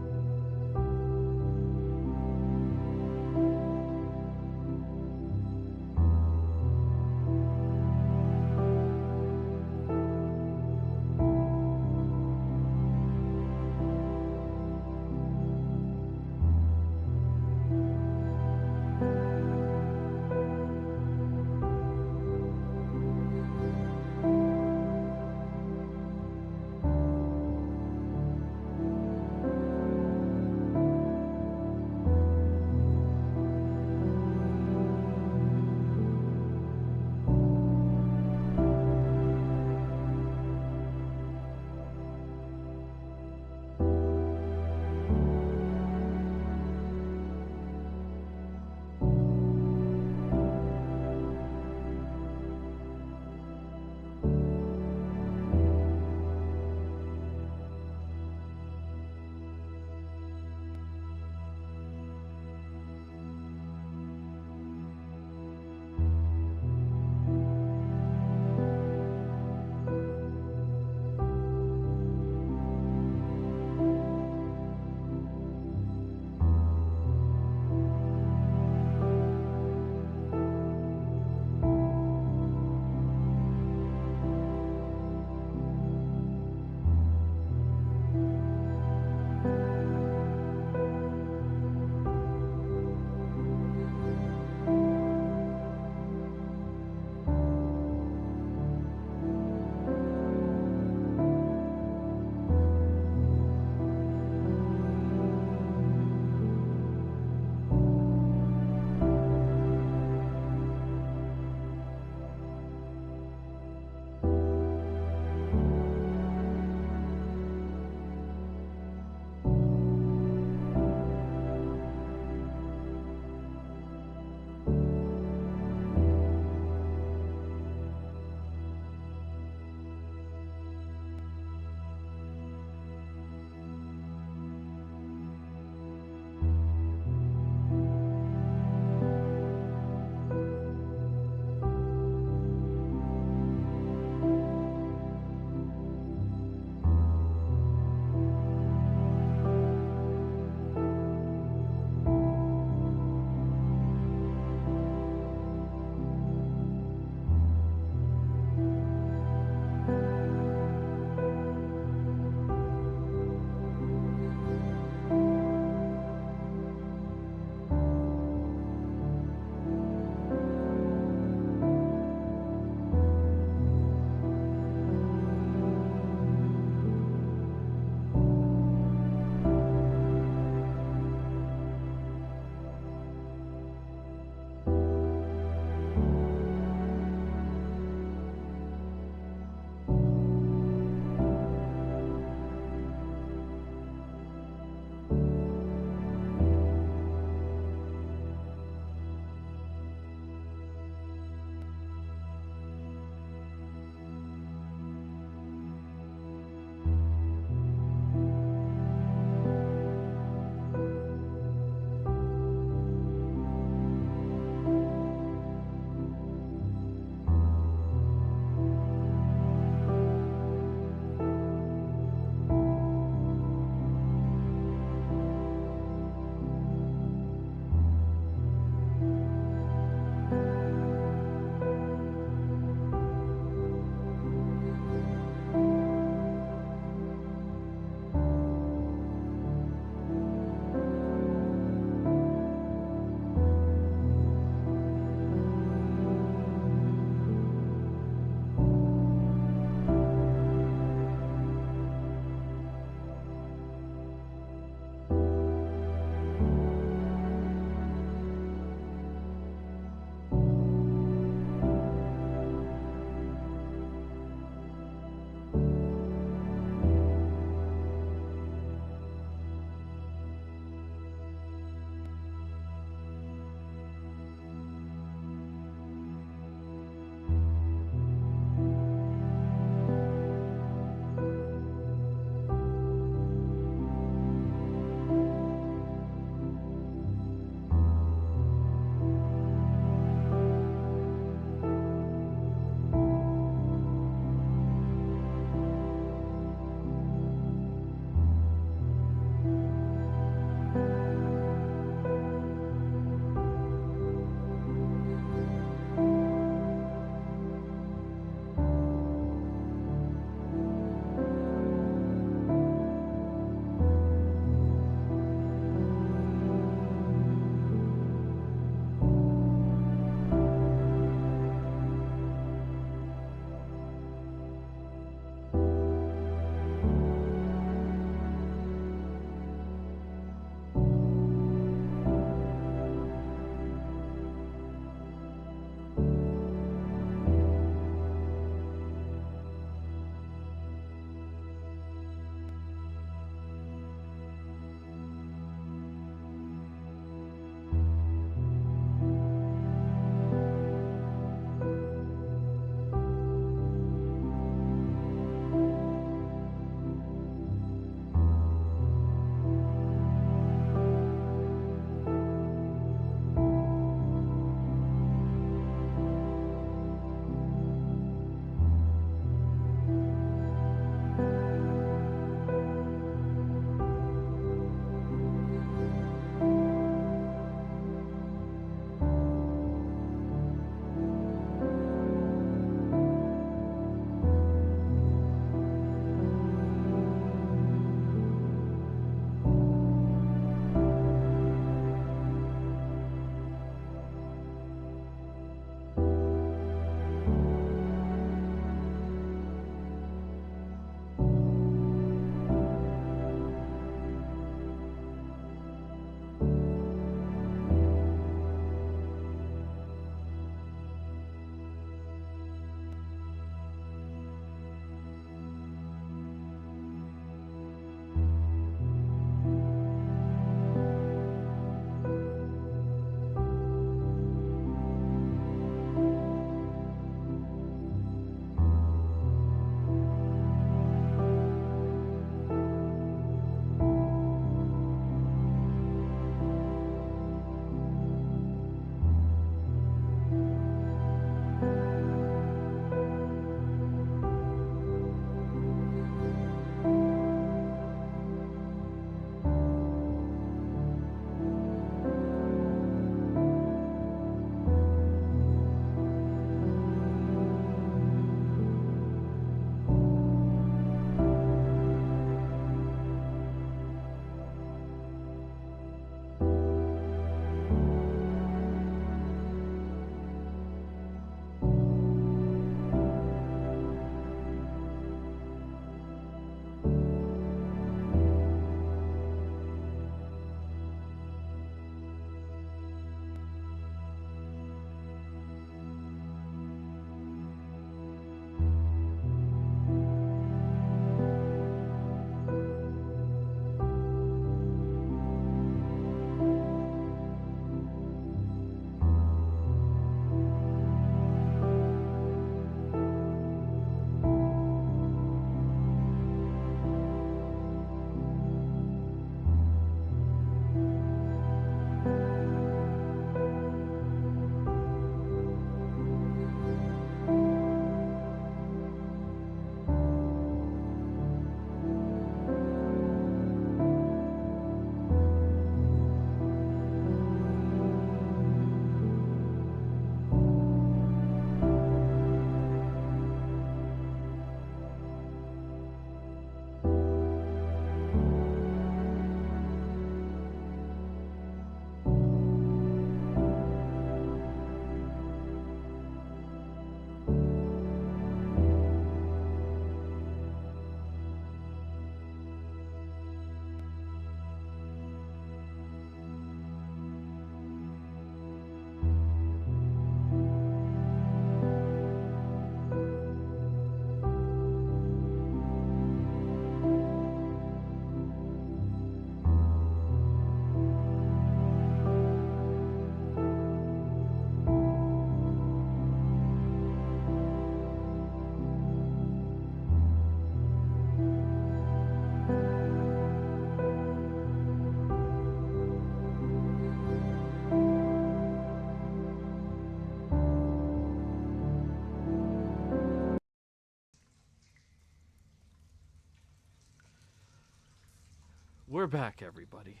we're back, everybody.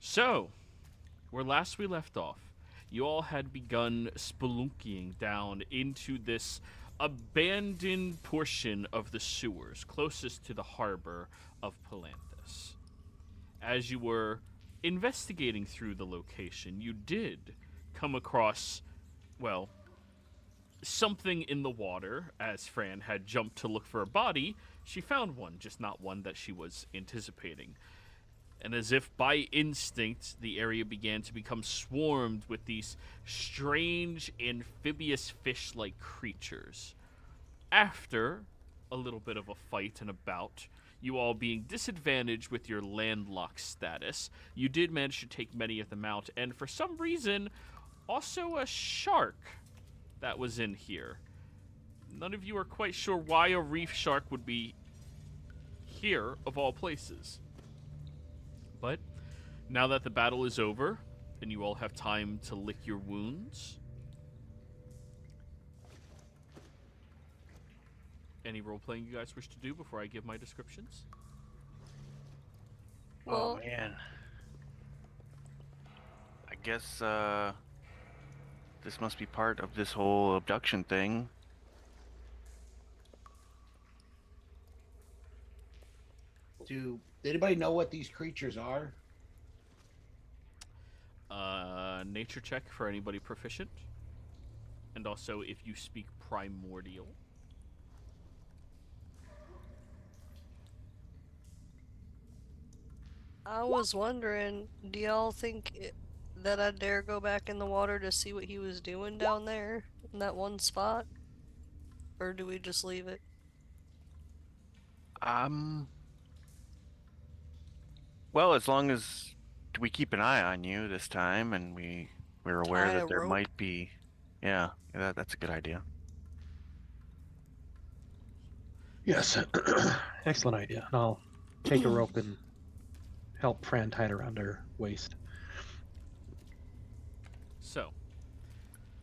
So, where last we left off, you all had begun spelunking down into this abandoned portion of the sewers closest to the harbor of Palanthas. As you were investigating through the location, you did come across, well, something in the water. As Fran had jumped to look for a body, she found one, just not one that she was anticipating. And as if by instinct, the area began to become swarmed with these strange amphibious fish-like creatures. After a little bit of a fight and a bout, you all being disadvantaged with your landlocked status, you did manage to take many of them out, and for some reason, also a shark that was in here. None of you are quite sure why a reef shark would be here, of all places. But now that the battle is over, and you all have time to lick your wounds, any role-playing you guys wish to do before I give my descriptions? Oh, Well, man. I guess, this must be part of this whole abduction thing. Did anybody know what these creatures are? Nature check for anybody proficient. And also, if you speak primordial. I was wondering, do y'all think that I'd dare go back in the water to see what he was doing down there in that one spot? Or do we just leave it? Well, as long as we keep an eye on you this time, and we're aware Tie a that there rope? might be, yeah, that's a good idea. Yes, excellent idea. And I'll take a rope and help Fran tie it around her waist. So,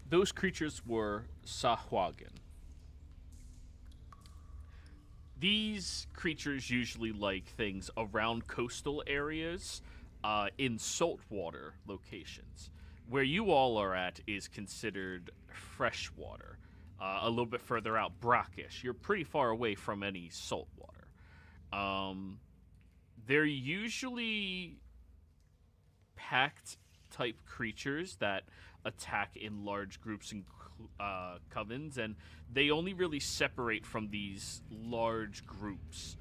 those creatures were Sahwagan. These creatures usually like things around coastal areas, in saltwater locations. Where you all are at is considered freshwater. A little bit further out, brackish. You're pretty far away from any saltwater. They're usually packed type creatures that attack in large groups and covens, and they only really separate from these large groups,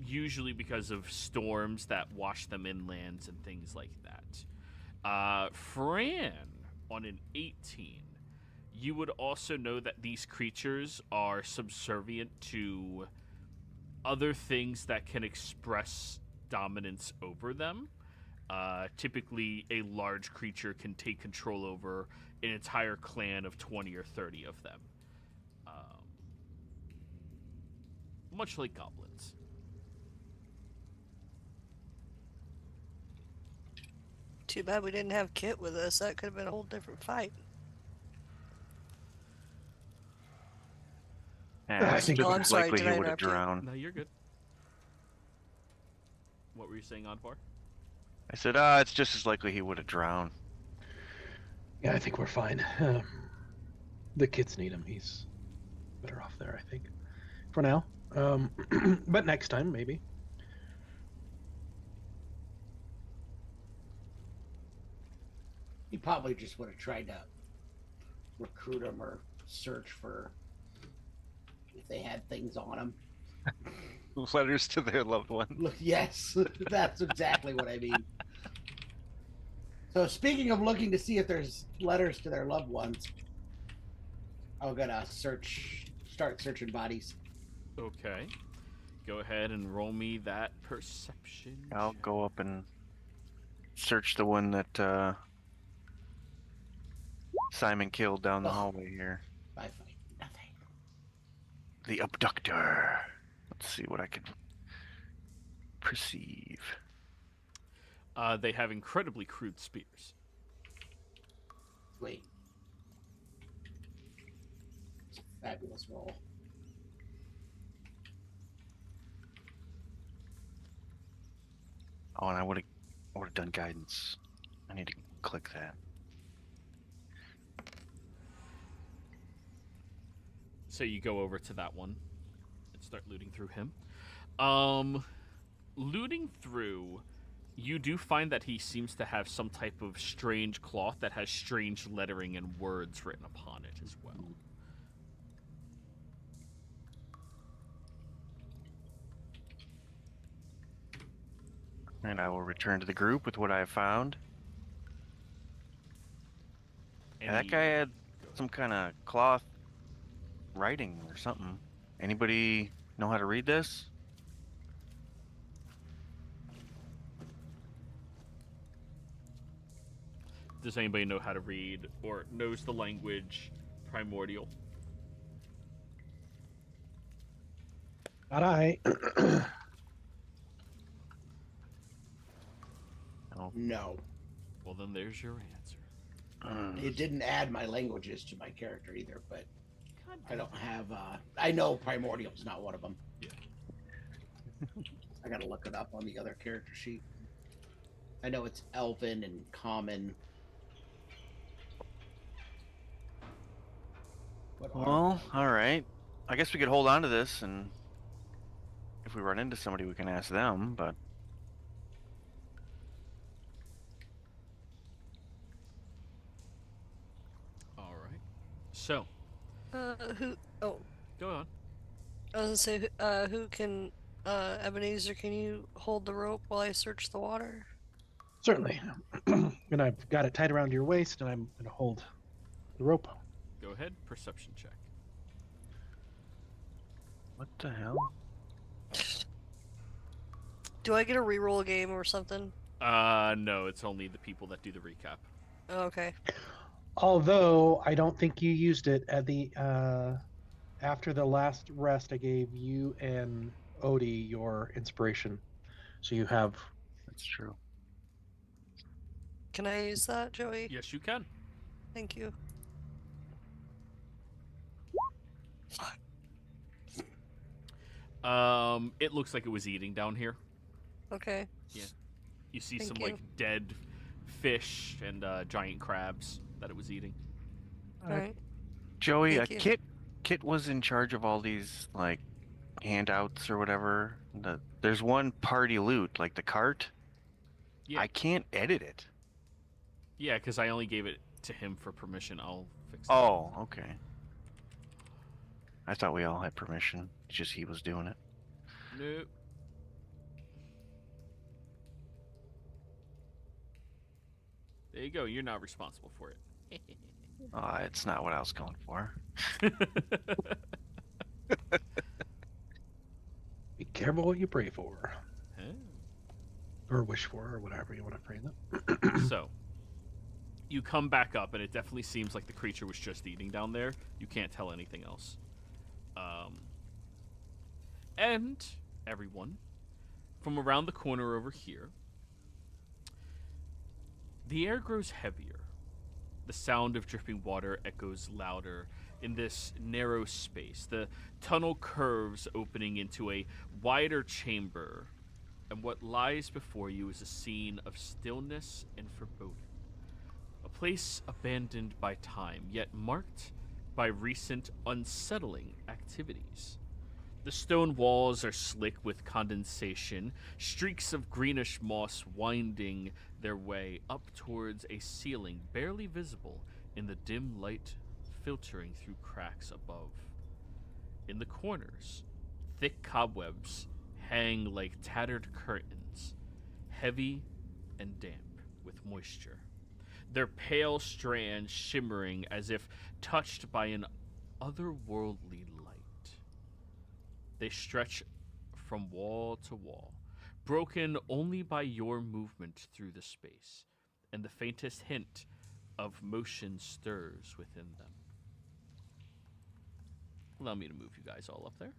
usually because of storms that wash them inlands and things like that. Fran, on an 18, you would also know that these creatures are subservient to other things that can express dominance over them. Typically, a large creature can take control over an entire clan of 20 or 30 of them. Much like goblins. Too bad we didn't have Kit with us. That could have been a whole different fight. Yeah, I think- it's Oh, I'm sorry, likely did he I would have interrupt you? drowned. No, you're good. What were you saying, Odvar? I said, it's just as likely he would have drowned. Yeah, I think we're fine. The kids need him. He's better off there, I think, for now. But next time, maybe. He probably just would have tried to recruit him or search for if they had things on him. Letters to their loved one. Look, yes, that's exactly what I mean. So speaking of looking to see if there's letters to their loved ones, I'm gonna start searching bodies. Okay. Go ahead and roll me that perception. I'll check. go up and search the one that Simon killed down the Oh. hallway here. I find nothing. The abductor. Let's see what I can perceive. They have incredibly crude spears. Wait. It's a fabulous roll. Oh, and I would have done guidance. I need to click that. So you go over to that one and start looting through him. Looting through, you do find that he seems to have some type of strange cloth that has strange lettering and words written upon it as well. And I will return to the group with what I have found. Yeah, that guy had some kind of cloth writing or something. Anybody know how to read this? Does anybody know how to read or knows the language primordial? Not I. Oh. No. Well, then there's your answer. It didn't add my languages to my character either, but I don't have. I know Primordial's not one of them. Yeah. I gotta look it up on the other character sheet. I know it's Elven and Common. What are Well, all right. I guess we could hold on to this, and if we run into somebody, we can ask them. But All right. So, Who? Oh, go on. I was gonna say, who can? Ebenezer, can you hold the rope while I search the water? Certainly. And I've got it tied around your waist, and I'm going to hold the rope. Go ahead. Perception check. what the hell? Do I get a reroll game or something? No, it's only the people that do the recap. Oh, okay. Although I don't think you used it at the after the last rest. I gave you and Odie your inspiration, so you have. That's true. Can I use that, Joey? Yes, you can. Thank you. It looks like it was eating down here. Okay. You see Thank some you. like dead fish and giant crabs that it was eating. All right. Joey, Thank you. Kit was in charge of all these like handouts or whatever. There's one party loot, like the cart. Yeah. I can't edit it. Yeah, because I only gave it to him for permission. I'll fix it. Oh, okay. I thought we all had permission. It's just he was doing it. Nope. There you go. You're not responsible for it. It's not what I was going for. Be careful what you pray for, Huh? or wish for, or whatever you want to pray them. So, you come back up, and it definitely seems like the creature was just eating down there. You can't tell anything else. And everyone, from around the corner over here, the air grows heavier. The sound of dripping water echoes louder in this narrow space. The tunnel curves, opening into a wider chamber, and what lies before you is a scene of stillness and foreboding. A place abandoned by time, yet marked by recent unsettling activities. The stone walls are slick with condensation, streaks of greenish moss winding their way up towards a ceiling barely visible in the dim light filtering through cracks above. In the corners, thick cobwebs hang like tattered curtains, heavy and damp with moisture, their pale strands shimmering as if touched by an otherworldly light. They stretch from wall to wall, broken only by your movement through the space, and the faintest hint of motion stirs within them. Allow me to move you guys all up there.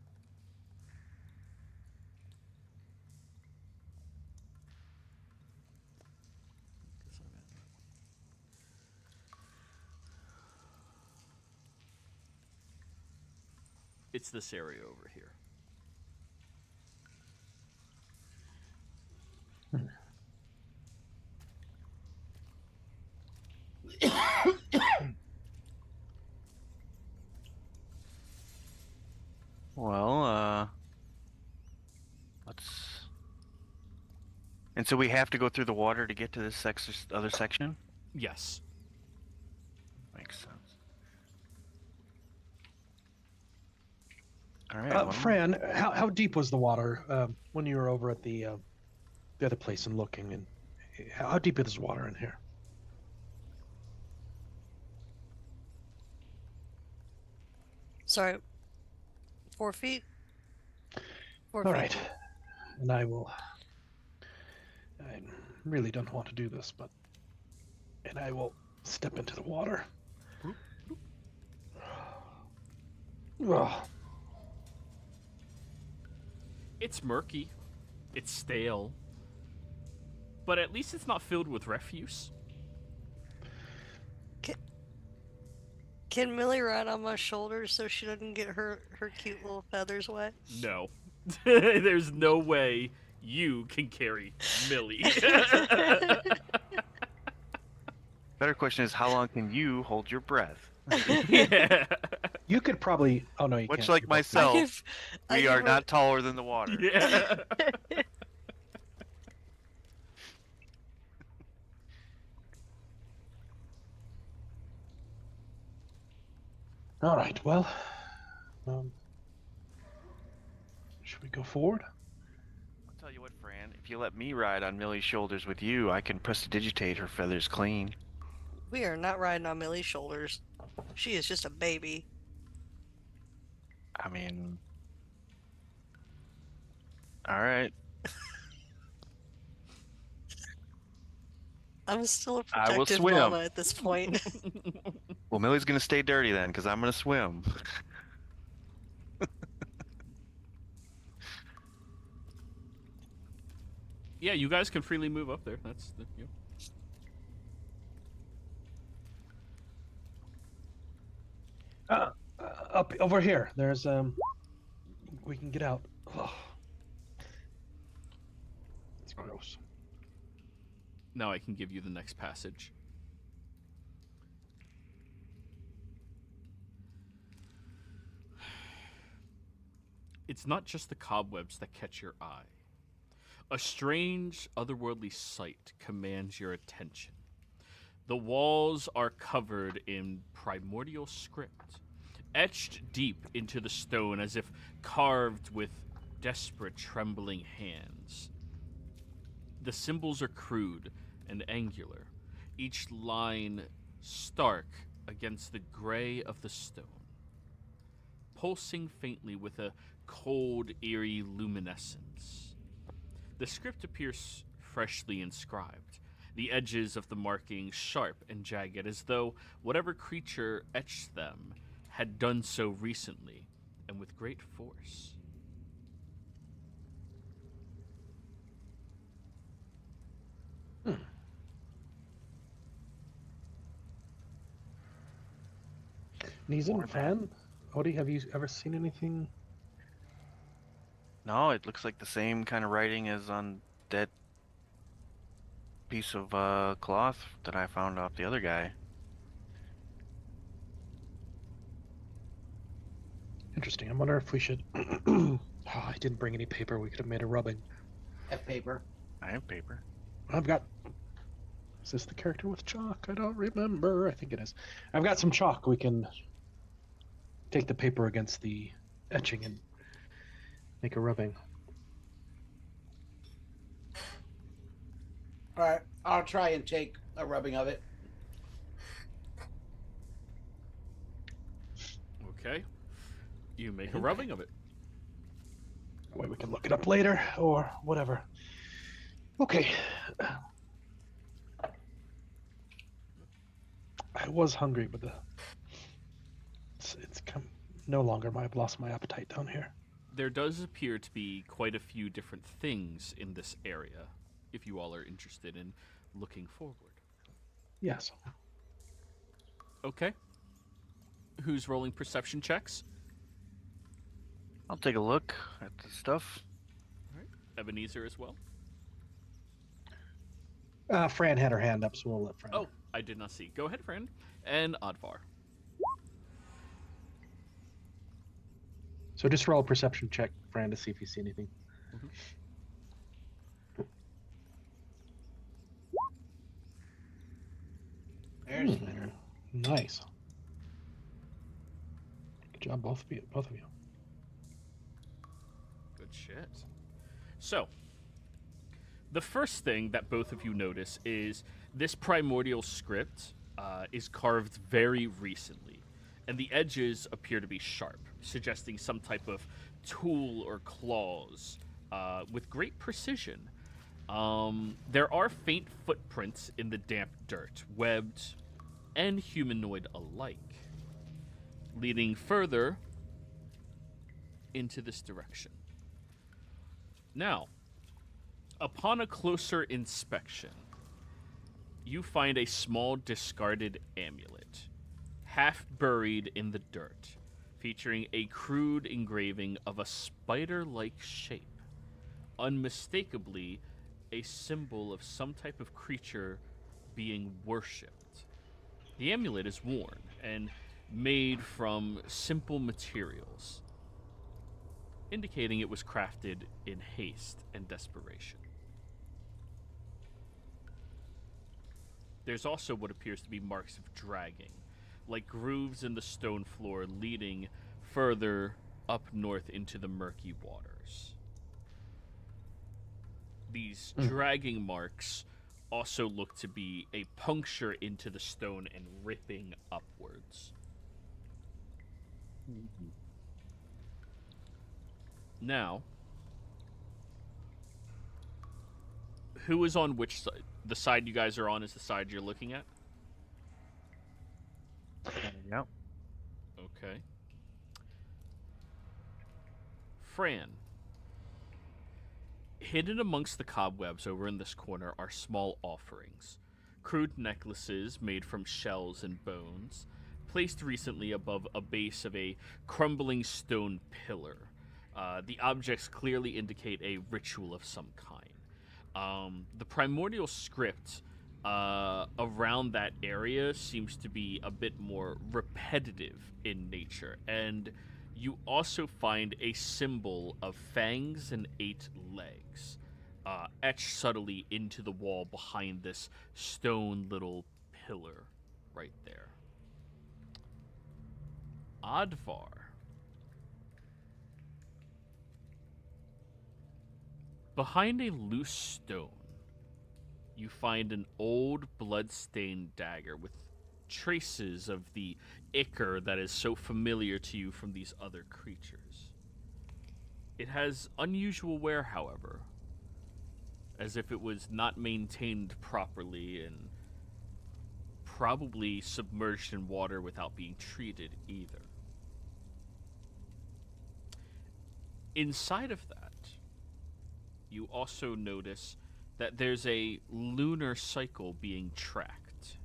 It's this area over here. Well, let's. And so we have to go through the water to get to this other section? Yes. Makes sense. All right. Well, Fran, how deep was the water when you were over at the other place and looking? And how deep is the water in here? Sorry. 4 feet? 4 All feet. right. And I really don't want to do this, but... And I will step into the water. Oh. It's murky. It's stale. But at least it's not filled with refuse. Can Millie ride on my shoulders so she doesn't get her cute little feathers wet? No. There's no way you can carry Millie. better question is, how long can you hold your breath? Yeah. You could probably... Oh, no, you can't. Much like myself, I we give are her- not taller than the water. Yeah. All right, well... should we go forward? I'll tell you what, Fran, if you let me ride on Millie's shoulders with you, I can prestidigitate her feathers clean. We are not riding on Millie's shoulders. She is just a baby. I mean... Alright. I'm still a I will protective swim. mama at this point. Well, Millie's gonna stay dirty then, because I'm gonna swim. Yeah, you guys can freely move up there. That's the, Up over here. There's we can get out. Oh. It's gross. Now I can give you the next passage. It's not just the cobwebs that catch your eye. A strange, otherworldly sight commands your attention. The walls are covered in primordial script, etched deep into the stone as if carved with desperate, trembling hands. The symbols are crude and angular, each line stark against the gray of the stone, pulsing faintly with a cold, eerie luminescence. The script appears freshly inscribed, the edges of the markings sharp and jagged, as though whatever creature etched them had done so recently and with great force. Nizan, Fran, Odie, have you ever seen anything? No, it looks like the same kind of writing as on that piece of cloth that I found off the other guy. Interesting. I wonder if we should... Oh, I didn't bring any paper. We could have made a rubbing. Have paper. I have paper. I've got... Is this the character with chalk? I don't remember. I think it is. I've got some chalk. We can take the paper against the etching and make a rubbing. All right, I'll try and take a rubbing of it. Okay. You make a rubbing of it. That way we can look it up later or whatever. Okay. I was hungry, but it's come no longer. I've lost my appetite down here. There does appear to be quite a few different things in this area, if you all are interested in looking forward. Yes. Okay. Who's rolling perception checks? I'll take a look at the stuff. Ebenezer as well. Fran had her hand up, so we'll let Fran. Oh, I did not see. Go ahead, friend. And Advar. So just roll a perception check, Fran, to see if you see anything. There's better. Nice. Good job, both of you. Good shit. So, the first thing that both of you notice is this primordial script is carved very recently, and the edges appear to be sharp, suggesting some type of tool or claws with great precision. There are faint footprints in the damp dirt, webbed and humanoid alike, leading further into this direction. Now, upon a closer inspection, you find a small discarded amulet, half buried in the dirt, featuring a crude engraving of a spider-like shape, unmistakably a symbol of some type of creature being worshipped. The amulet is worn and made from simple materials, indicating it was crafted in haste and desperation. There's also what appears to be marks of dragging, like grooves in the stone floor leading further up north into the murky waters. These dragging marks also look to be a puncture into the stone and ripping upwards. Now, who is on which side? The side you guys are on is the side you're looking at? Yep. Okay. Fran. Hidden amongst the cobwebs over in this corner are small offerings. Crude necklaces made from shells and bones, placed recently above a base of a crumbling stone pillar. The objects clearly indicate a ritual of some kind. The primordial script around that area seems to be a bit more repetitive in nature, and you also find a symbol of fangs and 8 legs etched subtly into the wall behind this stone little pillar right there. Advar. Behind a loose stone, you find an old blood-stained dagger with traces of the ichor that is so familiar to you from these other creatures. It has unusual wear, however, as if it was not maintained properly and probably submerged in water without being treated either. Inside of that, you also notice that there's a lunar cycle being tracked.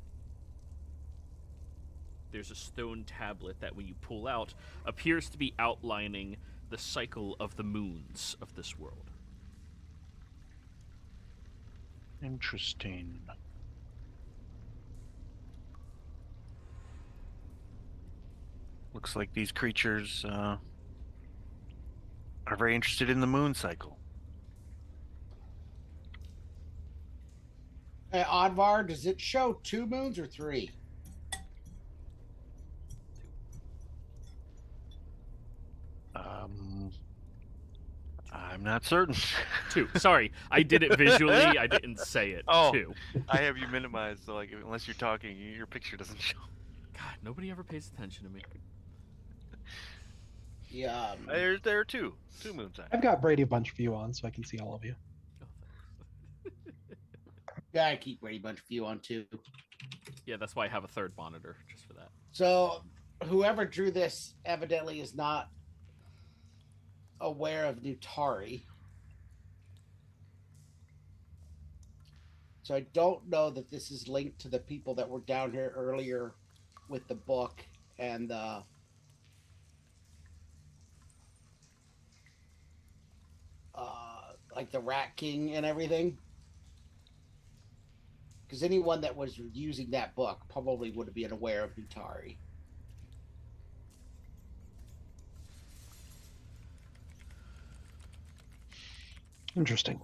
There's a stone tablet that, when you pull out, appears to be outlining the cycle of the moons of this world. Interesting. Looks like these creatures are very interested in the moon cycle. Hey, Advar, does it show 2 moons or 3? I'm not certain. 2. Sorry, I did it visually. I didn't say it. Oh. 2. I have you minimized, so like unless you're talking, your picture doesn't show. God, nobody ever pays attention to me. Yeah. There are two moons. I've got Brady Bunch view on, so I can see all of you. Yeah, I keep Brady Bunch view on too. Yeah, that's why I have a third monitor, just for that. So, whoever drew this evidently is not aware of Nutari. So I don't know that this is linked to the people that were down here earlier with the book and the like the Rat King and everything. Because anyone that was using that book probably would have been aware of Nutari. Interesting.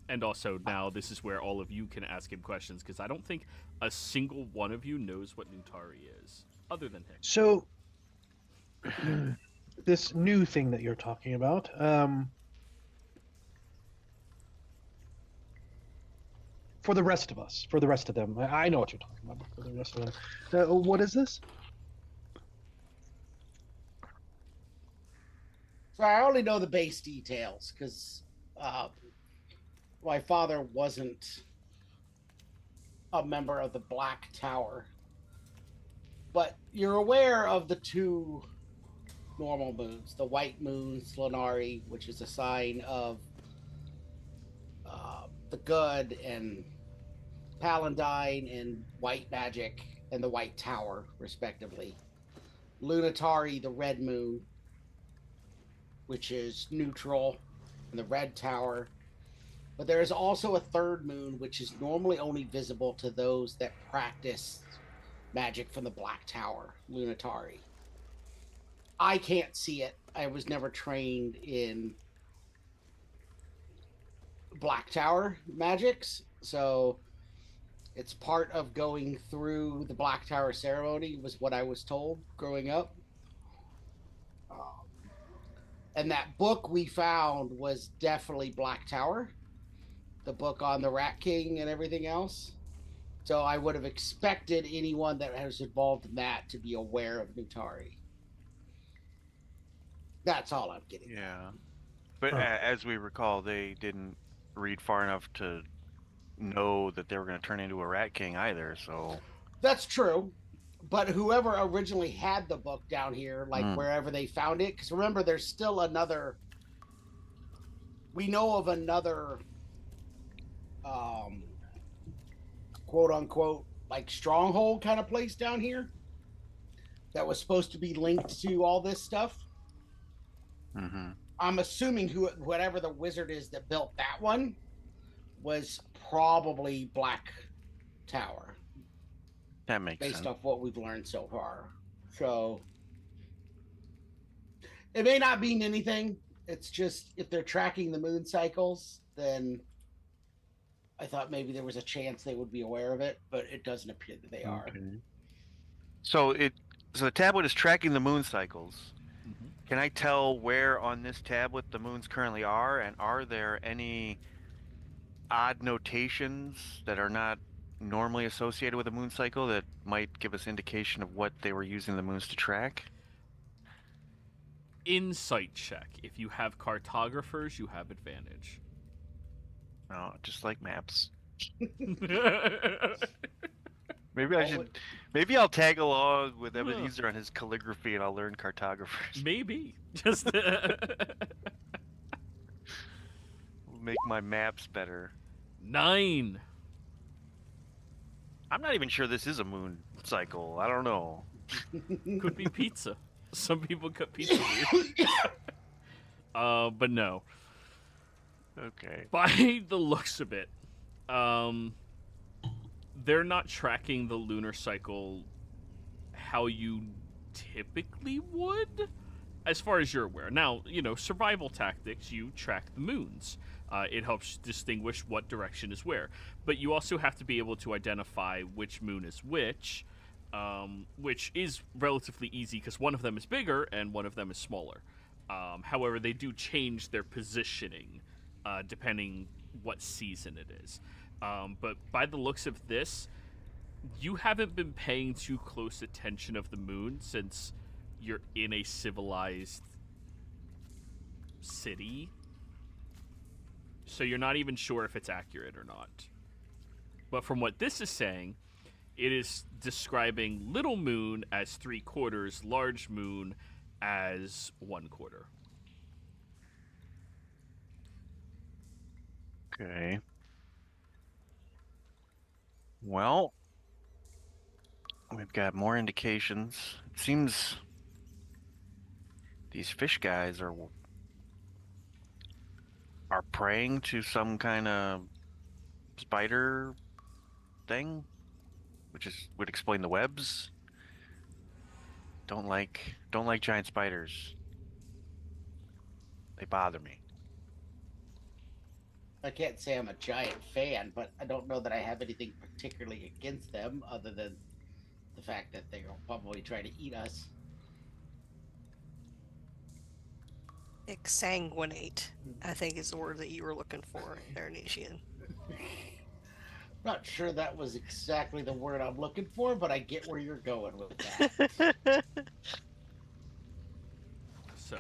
And also now this is where all of you can ask him questions because I don't think a single one of you knows what Nutari is, other than him. So, this new thing that you're talking about, for the rest of us, for the rest of them, I know what you're talking about, but for the rest of them, what is this? So I only know the base details because my father wasn't a member of the Black Tower. But you're aware of the two normal moons, the white moon, Slanari, which is a sign of the good, and Palanthas and white magic, and the white tower, respectively. Lunatari, the red moon, which is neutral, and the red tower. But there is also a third moon, which is normally only visible to those that practice magic from the Black Tower, Lunatari. I can't see it. I was never trained in Black Tower magics, so it's part of going through the Black Tower ceremony, was what I was told growing up. And that book we found was definitely Black Tower, the book on the Rat King and everything else. So I would have expected anyone that was involved in that to be aware of Nutari. That's all I'm getting. Yeah. But as we recall, they didn't read far enough to know that they were going to turn into a Rat King either, so... That's true. But whoever originally had the book down here, like wherever they found it, because remember, there's still another... We know of another... quote unquote, like stronghold kind of place down here that was supposed to be linked to all this stuff. Mm-hmm. I'm assuming whatever the wizard is that built that one was probably Black Tower. That makes sense. Based off what we've learned so far. So it may not mean anything. It's just if they're tracking the moon cycles, then I thought maybe there was a chance they would be aware of it, but it doesn't appear that they are. So the tablet is tracking the moon cycles. Mm-hmm. Can I tell where on this tablet the moons currently are, and are there any odd notations that are not normally associated with a moon cycle that might give us indication of what they were using the moons to track? Insight check. If you have cartographers, you have advantage. No, just like maps. Maybe I'll tag along with Ebenezer on his calligraphy and I'll learn cartographers. Maybe. Just make my maps better. 9. I'm not even sure this is a moon cycle. I don't know. Could be pizza. Some people cut pizza weird. But no. Okay. By the looks of it, they're not tracking the lunar cycle how you typically would, as far as you're aware. Now, survival tactics, you track the moons. It helps distinguish what direction is where. But you also have to be able to identify which moon is which is relatively easy because one of them is bigger and one of them is smaller. However, they do change their positioning depending what season it is. But by the looks of this, you haven't been paying too close attention of the moon since you're in a civilized city. So you're not even sure if it's accurate or not. But from what this is saying, it is describing little moon as 3/4, large moon as 1/4. Okay. Well, we've got more indications. It seems these fish guys are praying to some kind of spider thing, which would explain the webs. Don't like giant spiders. They bother me. I can't say I'm a giant fan, but I don't know that I have anything particularly against them other than the fact that they're probably trying to eat us. Exsanguinate, I think is the word that you were looking for there, Nishian. Not sure that was exactly the word I'm looking for, but I get where you're going with that. So,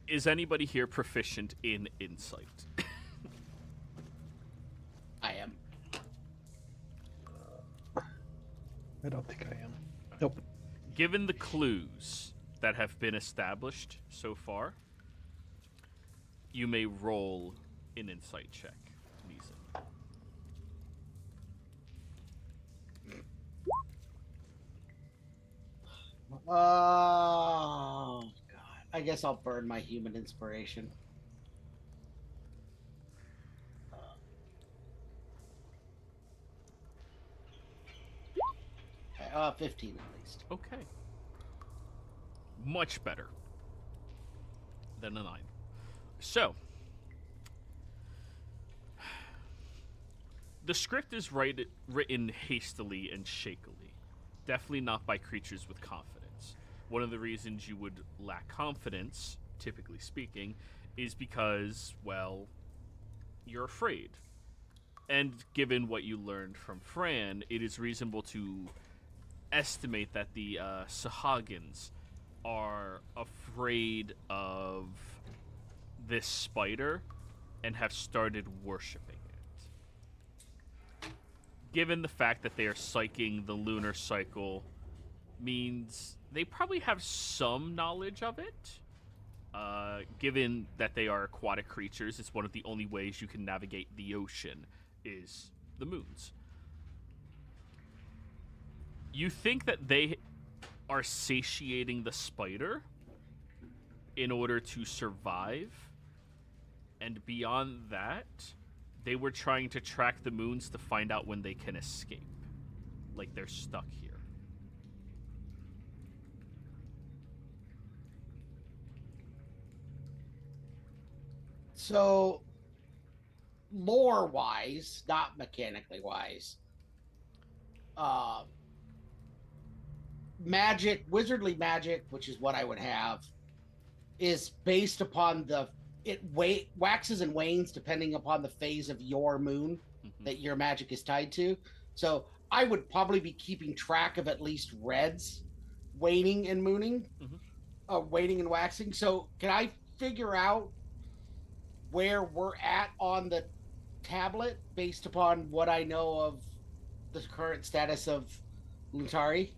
is anybody here proficient in insight? I am. I don't think I am. Nope. Given the clues that have been established so far, you may roll an insight check, Neeson. Oh, God. I guess I'll burn my human inspiration. 15 at least. Okay. Much better than a 9. So, the script is written hastily and shakily. Definitely not by creatures with confidence. One of the reasons you would lack confidence, typically speaking, is because, well, you're afraid. And given what you learned from Fran, it is reasonable to estimate that the Sahagins are afraid of this spider and have started worshipping it. Given the fact that they are psyching the lunar cycle means they probably have some knowledge of it. Given that they are aquatic creatures, it's one of the only ways you can navigate the ocean is the moons. You think that they are satiating the spider in order to survive, and beyond that, they were trying to track the moons to find out when they can escape. Like they're stuck here. So, lore wise, not mechanically wise, magic, wizardly magic, which is what I would have, is based upon it waxes and wanes depending upon the phase of your moon that your magic is tied to. So I would probably be keeping track of at least reds waning and mooning, waning and waxing. So can I figure out where we're at on the tablet based upon what I know of the current status of Luntari?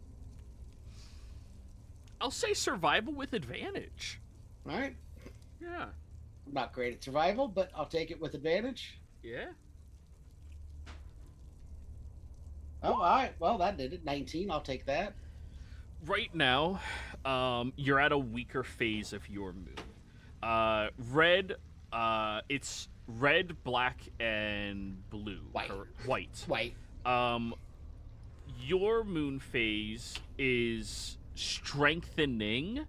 I'll say survival with advantage. All right. Yeah. I'm not great at survival, but I'll take it with advantage. Yeah. Oh, all right. Well, that did it. 19. I'll take that. Right now, you're at a weaker phase of your moon. Red, it's red, black, and blue. White. White. White. Your moon phase is strengthening,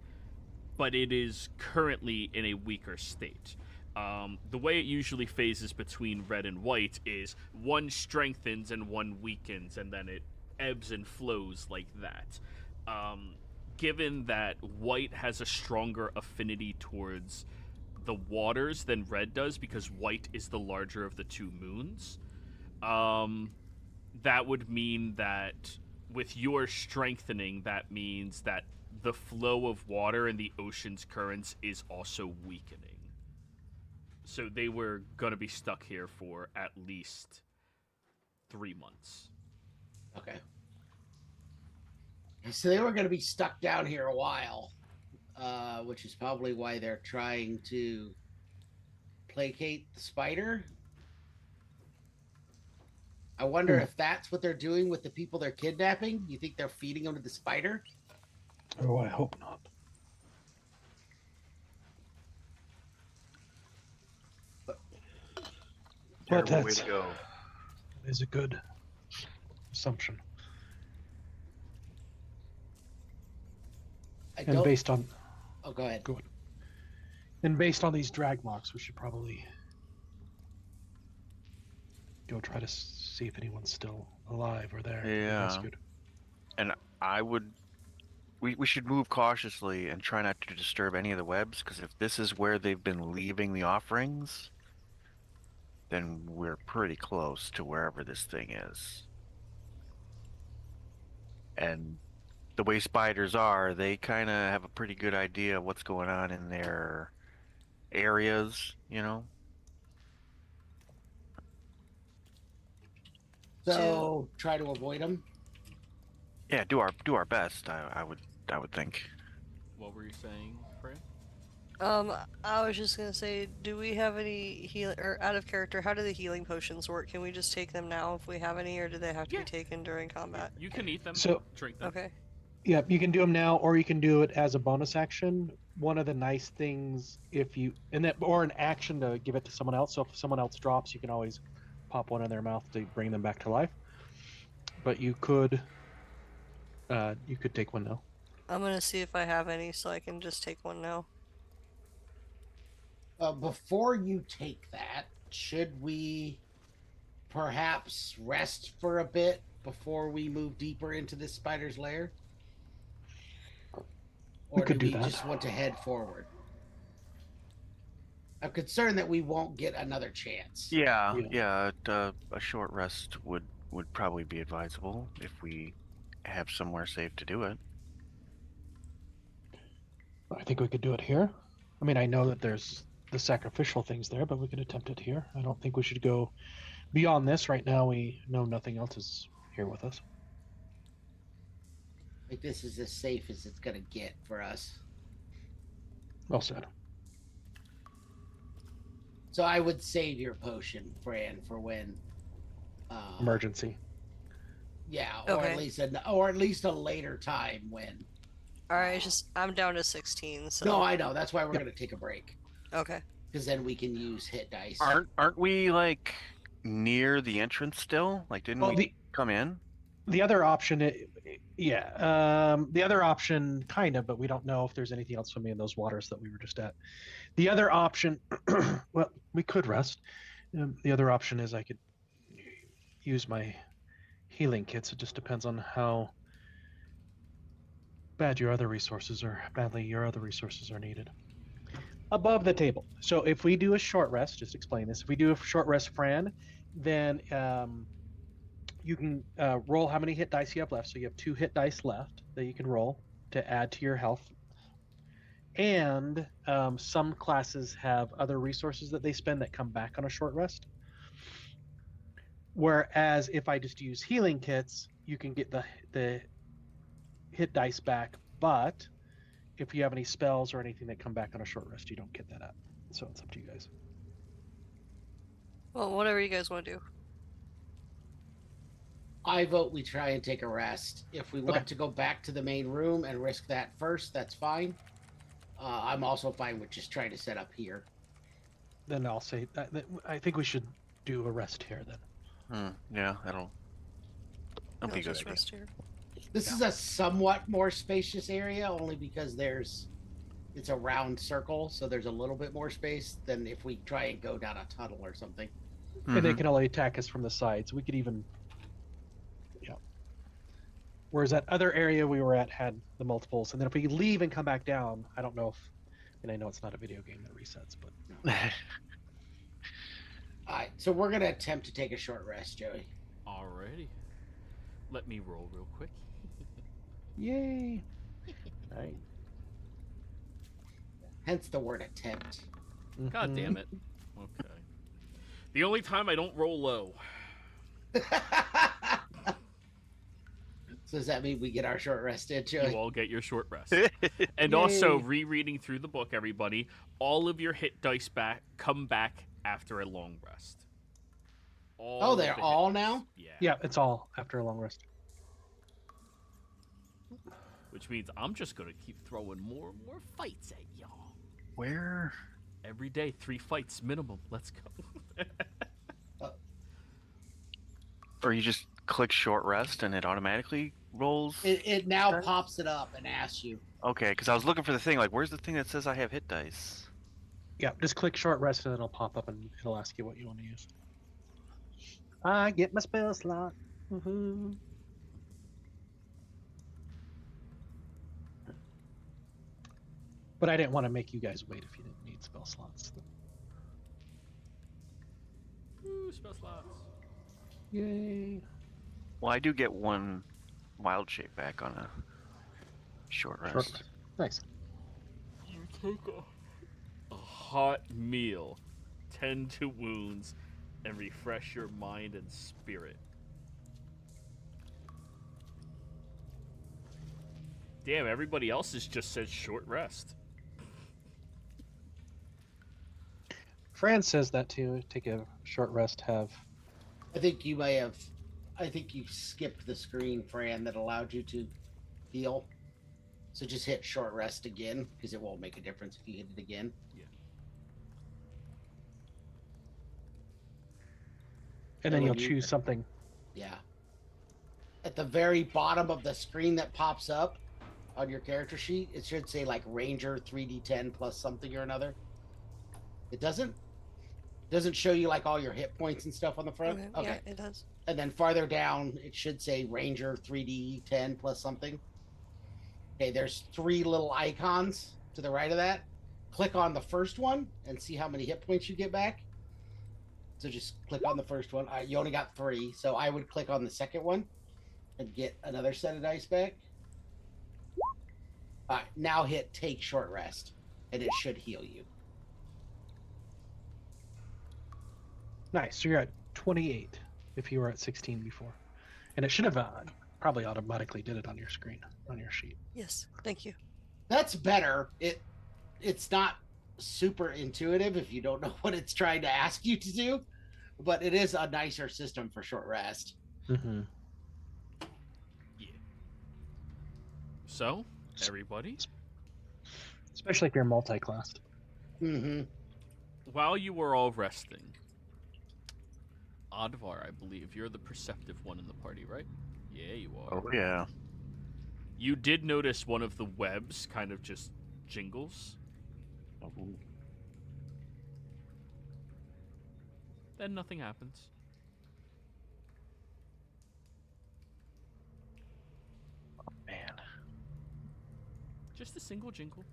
but it is currently in a weaker state. The way it usually phases between red and white is one strengthens and one weakens, and then it ebbs and flows like that. Given that white has a stronger affinity towards the waters than red does, because white is the larger of the two moons, that would mean that with your strengthening, that means that the flow of water in the ocean's currents is also weakening. So they were going to be stuck here for at least 3 months. Okay. So they were going to be stuck down here a while, which is probably why they're trying to placate the spider. I wonder if that's what they're doing with the people they're kidnapping. You think they're feeding them to the spider? Oh, I hope not. Terrible way to go. That is a good assumption. And based on... Oh, go ahead. Go on. And based on these drag marks, we should probably go try to see if anyone's still alive or there to be Yeah. rescued. And I would. We should move cautiously and try not to disturb any of the webs, because if this is where they've been leaving the offerings, then we're pretty close to wherever this thing is. And the way spiders are, they kind of have a pretty good idea of what's going on in their areas, you know? So try to avoid them. Yeah, do our best, I would think. What were you saying, Fran? I was just gonna say, do we have any heal or out of character? How do the healing potions work? Can we just take them now if we have any, or do they have to Yeah. be taken during combat? You can eat them, So- drink them. Okay. Yeah, you can do them now, or you can do it as a bonus action. One of the nice things, if you or an action to give it to someone else. So if someone else drops, you can always pop one in their mouth to bring them back to life. But you could take one now. I'm gonna see if I have any, so I can just take one now. Before you take that, should we perhaps rest for a bit before we move deeper into this spider's lair? Or could do do we that. just want to head forward? I'm concerned that we won't get another chance. Yeah, a short rest would probably be advisable if we have somewhere safe to do it. I think we could do it here. I mean, I know that there's the sacrificial things there, but we could attempt it here. I don't think we should go beyond this. Right now, we know nothing else is here with us. Like, this is as safe as it's gonna get for us. Well said. So I would save your potion, Fran, for when Emergency. Yeah, or Okay. at least a later time when. Alright, it's just I'm down to 16, so No, I know. That's why we're gonna take a break, okay. because then we can use hit dice. Aren't we like near the entrance still? Like, didn't Well, we come in? the other option, the other option, kind of, but we don't know if there's anything else swimming in those waters that we were just at. The other option, well, we could rest. The other option is I could use my healing kits. It just depends on how badly your other resources are needed. Above the table. So if we do a short rest, just explain this. If we do a short rest, Fran, then you can roll how many hit dice you have left. So you have 2 hit dice left that you can roll to add to your health. And some classes have other resources that they spend that come back on a short rest. Whereas if I just use healing kits, you can get the hit dice back, but if you have any spells or anything that come back on a short rest, you don't get that up. So it's up to you guys. Well, whatever you guys want to do. I vote we try and take a rest. If we want to go back to the main room and risk that first, that's fine. I'm also fine with just trying to set up here. Then I'll say that I think we should do a rest here then. Yeah, that'll be a good Just idea. rest here. This is a somewhat more spacious area, only because it's a round circle, so there's a little bit more space than if we try and go down a tunnel or something. And they Mhm. can only attack us from the sides. We could even, whereas that other area we were at had the multiples, and then if we leave and come back down, I don't know if, and I know it's not a video game that resets, but All right, so we're gonna attempt to take a short rest, Joey. Alrighty. Let me roll real quick. yay! All right. Hence the word attempt. God damn it. Okay. The only time I don't roll low. So does that mean we get our short rest in, Joey? You all get your short rest. And also, rereading through the book, everybody, all of your hit dice come back after a long rest. Oh, they're all now? Yeah. Yeah, it's all after a long rest. Which means I'm just going to keep throwing more and more fights at y'all. Where? Every day, 3 fights minimum. Let's go. Or you just click short rest and it automatically rolls? It now Okay. pops it up and asks you. Okay, because I was looking for the thing, like, where's the thing that says I have hit dice? Yeah, just click short rest and it'll pop up and it'll ask you what you want to use. I get my spell slot. Woohoo. But I didn't want to make you guys wait if you didn't need spell slots. Ooh, spell slots. Yay. Well, I do get one wild shape back on a short rest. Short rest. Nice. You take a hot meal, tend to wounds, and refresh your mind and spirit. Damn, everybody else has just said short rest. Fran says that too. Take a short rest. Have. I think you may have. I think you skipped the screen, Fran, that allowed you to heal. So just hit short rest again, because it won't make a difference if you hit it again. Yeah. And then when you'll you- choose something. Yeah. At the very bottom of the screen that pops up on your character sheet, it should say like Ranger 3d10 plus something or another. It doesn't show you like all your hit points and stuff on the front. Okay. Yeah, it does. And then farther down, it should say Ranger 3d10 plus something. Okay, there's 3 little icons to the right of that. Click on the first one and see how many hit points you get back. So just click on the first one. You only got 3, so I would click on the second one and get another set of dice back. All right, now hit take short rest, and it should heal you. Nice. So you're at 28 if you were at 16 before. And it should have probably automatically did it on your screen, on your sheet. Yes, thank you. That's better. It's not super intuitive if you don't know what it's trying to ask you to do, but it is a nicer system for short rest. Mm-hmm. Yeah. So, everybody, Especially if you're multi-classed. Mm-hmm. while you were all resting, Advar, I believe, you're the perceptive one in the party, right? Yeah, you are. Oh yeah. You did notice one of the webs kind of just jingles. Then nothing happens. Man, Just a single jingle.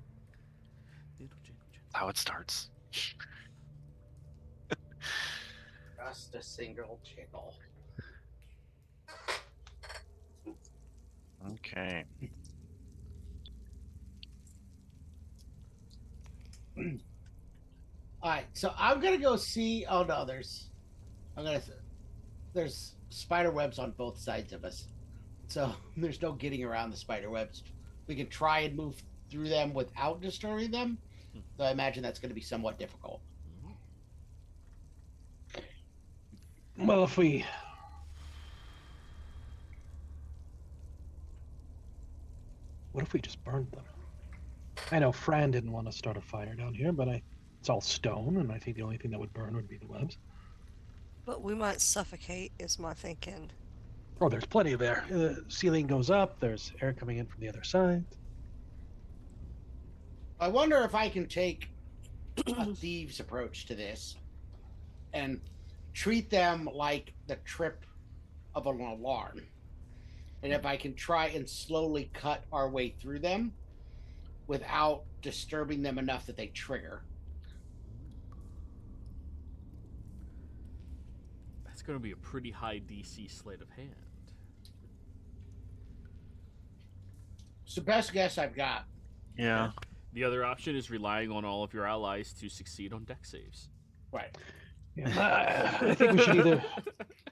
Little jingle, jingle. how it starts. Just a single jiggle. Okay. All right, so I'm gonna go see. Oh no, there's spider webs on both sides of us, so there's no getting around the spider webs. We can try and move through them without destroying them, though I imagine that's going to be somewhat difficult. Well, if we... What if we just burned them? I know Fran didn't want to start a fire down here, but it's all stone, and I think the only thing that would burn would be the webs. But we might suffocate, is my thinking. Oh, there's plenty of air. The ceiling goes up, there's air coming in from the other side. I wonder if I can take a thieves' approach to this and treat them like the trip of an alarm. And if I can try and slowly cut our way through them without disturbing them enough that they trigger. That's going to be a pretty high DC sleight of hand. It's the best guess I've got. Yeah. The other option is relying on all of your allies to succeed on deck saves. Right. Yeah. I think we should either...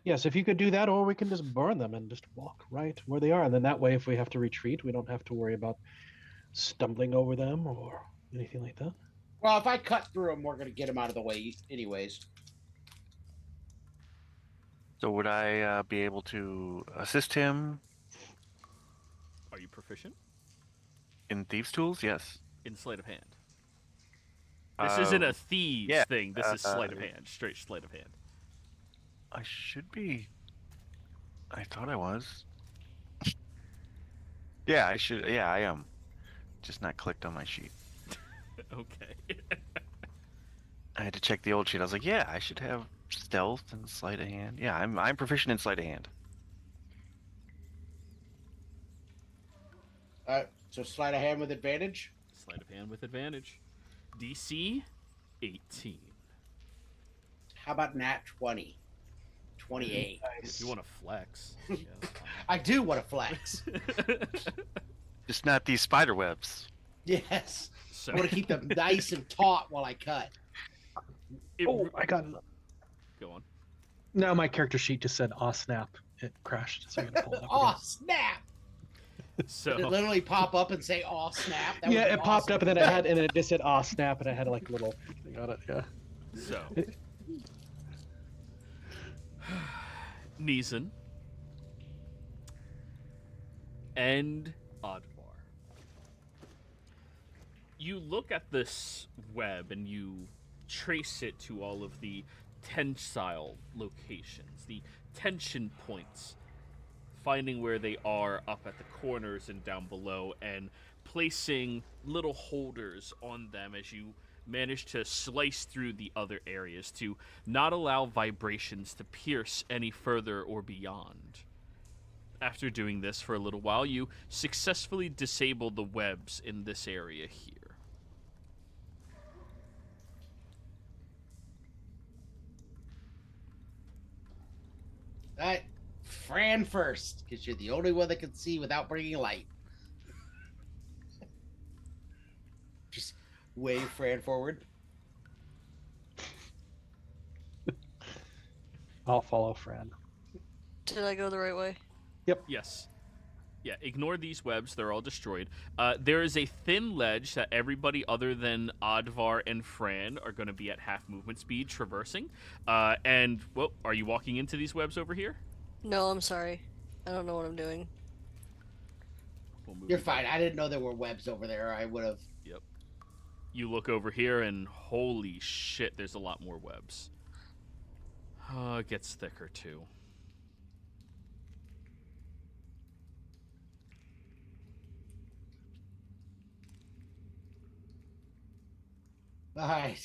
Yes, if you could do that, or we can just burn them and just walk right where they are. And then that way, if we have to retreat, we don't have to worry about stumbling over them or anything like that. Well, if I cut through them, we're going to get them out of the way anyways. So would I be able to assist him Are you proficient in thieves' tools? Yes. in sleight of hand? This isn't a thieves yeah, thing. This is sleight of hand, straight sleight of hand. I should be. I thought I was. Yeah, I should. Yeah, I am. Just not clicked on my sheet. Okay. I had to check the old sheet. I was like, yeah, I should have stealth and sleight of hand. Yeah, I'm proficient in sleight of hand. So sleight of hand with advantage. Sleight of hand with advantage. DC 18. How about nat 20? 28. If you want to flex. Yeah, that's I do want to flex. fine. Just not these spider webs. Yes. So, I want to keep them nice and taut while I cut. Oh, I got. Go on. No, my character sheet just said "aw snap." It crashed, so I gotta pull it up. Oh, again. snap! So Did it literally pop up and say, oh, snap? That Yeah, would be it popped awesome. up and then it just said "aw snap" and I had like a little thing on it. Yeah. So, Neeson and Oddvar. You look at this web and you trace it to all of the tensile locations, the tension points, finding where they are up at the corners and down below, and placing little holders on them as you manage to slice through the other areas to not allow vibrations to pierce any further or beyond. After doing this for a little while, you successfully disable the webs in this area here. All right. Fran first, because you're the only one that can see without bringing light. Just wave Fran forward. I'll follow Fran. Did I go the right way? Yes. Yeah, ignore these webs. They're all destroyed. There is a thin ledge that everybody other than Oddvar and Fran are going to be at half movement speed traversing. And, well, are you walking into these webs over here? No, I'm sorry. I don't know what I'm doing. We'll move You're you fine. back. I didn't know there were webs over there. I would have. Yep. You look over here, and holy shit, there's a lot more webs. It gets thicker, too. All right.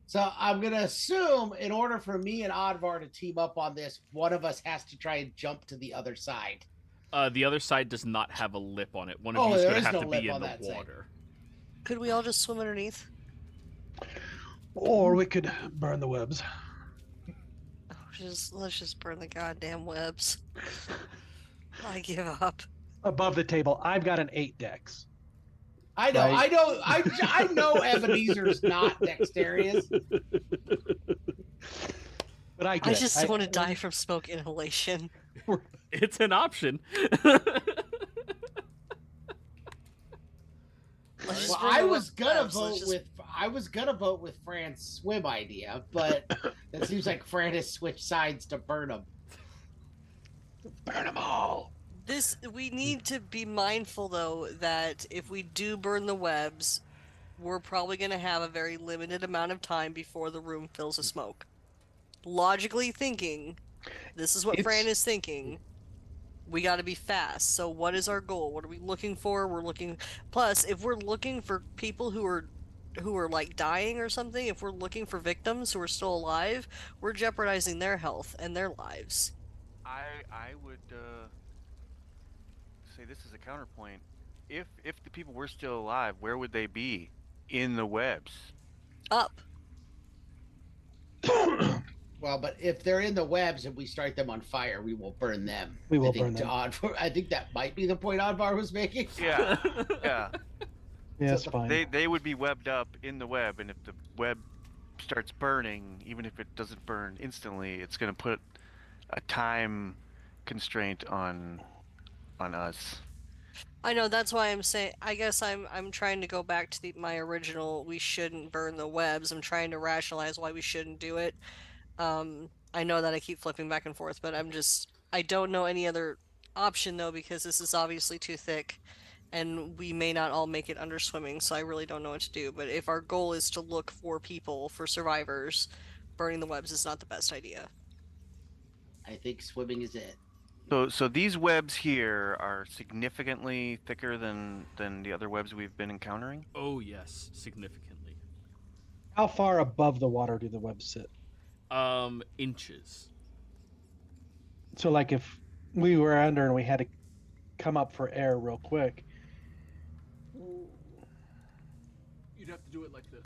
So I'm going to assume in order for me and Oddvar to team up on this, one of us has to try and jump to the other side. The other side does not have a lip on it. One of Oh, you is there going is to have no to lip be in on the that side. water. Could we all just swim underneath? Or we could burn the webs. Let's just burn the goddamn webs. I give up. Above the table, I've got an 8 dex. I know, Right. I know Ebenezer's not dexterous. But I I get just it. want to die from smoke inhalation. It's an option. Let's just Well, burn I the was gonna webs. Let's just- vote with Fran's swim idea, but it seems like Fran has switched sides to burn them. Burn them all. We need to be mindful though that if we do burn the webs, we're probably going to have a very limited amount of time before the room fills with smoke. Logically thinking, this is what Fran is thinking. We got to be fast. So what is our goal? What are we looking for? Plus, if we're looking for people who are like dying or something, if we're looking for victims who are still alive, we're jeopardizing their health and their lives. I would say this is a counterpoint. If the people were still alive, where would they be? In the webs. Up. Well, but if they're in the webs and we start them on fire, we will burn them. We will I think burn them. I think that might be the point Oddvar was making. Yeah, yeah. Yeah, it's So fine. They would be webbed up in the web, and if the web starts burning, even if it doesn't burn instantly, it's going to put a time constraint on us. I know, that's why I'm saying, I guess I'm trying to go back to my original, we shouldn't burn the webs. I'm trying to rationalize why we shouldn't do it. I know that I keep flipping back and forth, but I don't know any other option though, because this is obviously too thick and we may not all make it under swimming, so I really don't know what to do. But if our goal is to look for people, for survivors, burning the webs is not the best idea. I think swimming is it. So these webs here are significantly thicker than the other webs we've been encountering? Oh, yes, significantly. How far above the water do the webs sit? Inches. So, like, if we were under and we had to come up for air real quick. You'd have to do it like this.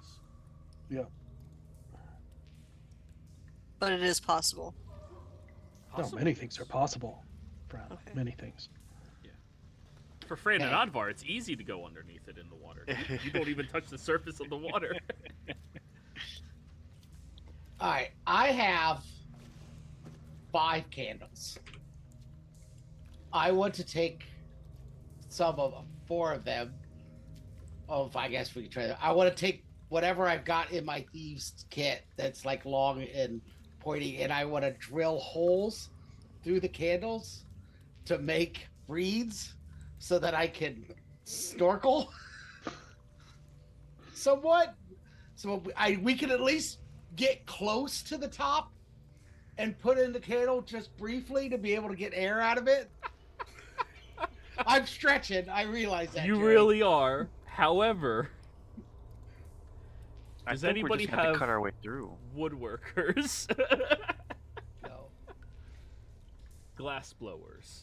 Yeah. But it is possible. No, many things are possible. Fran. Okay. Many things. For Fran and Okay. Advar, it's easy to go underneath it in the water. You don't even touch the surface of the water. All right, I have 5 candles. I want to take some of 4 of them. Oh, I guess we can try that. I want to take whatever I've got in my thieves kit that's like long and pointy, and I want to drill holes through the candles to make reeds so that I can snorkel somewhat. So we can at least get close to the top and put in the candle just briefly to be able to get air out of it. I'm stretching. I realize that. You Jerry. really are. However, I does think we're anybody just gonna have have to cut our way through. woodworkers? No. Glass blowers.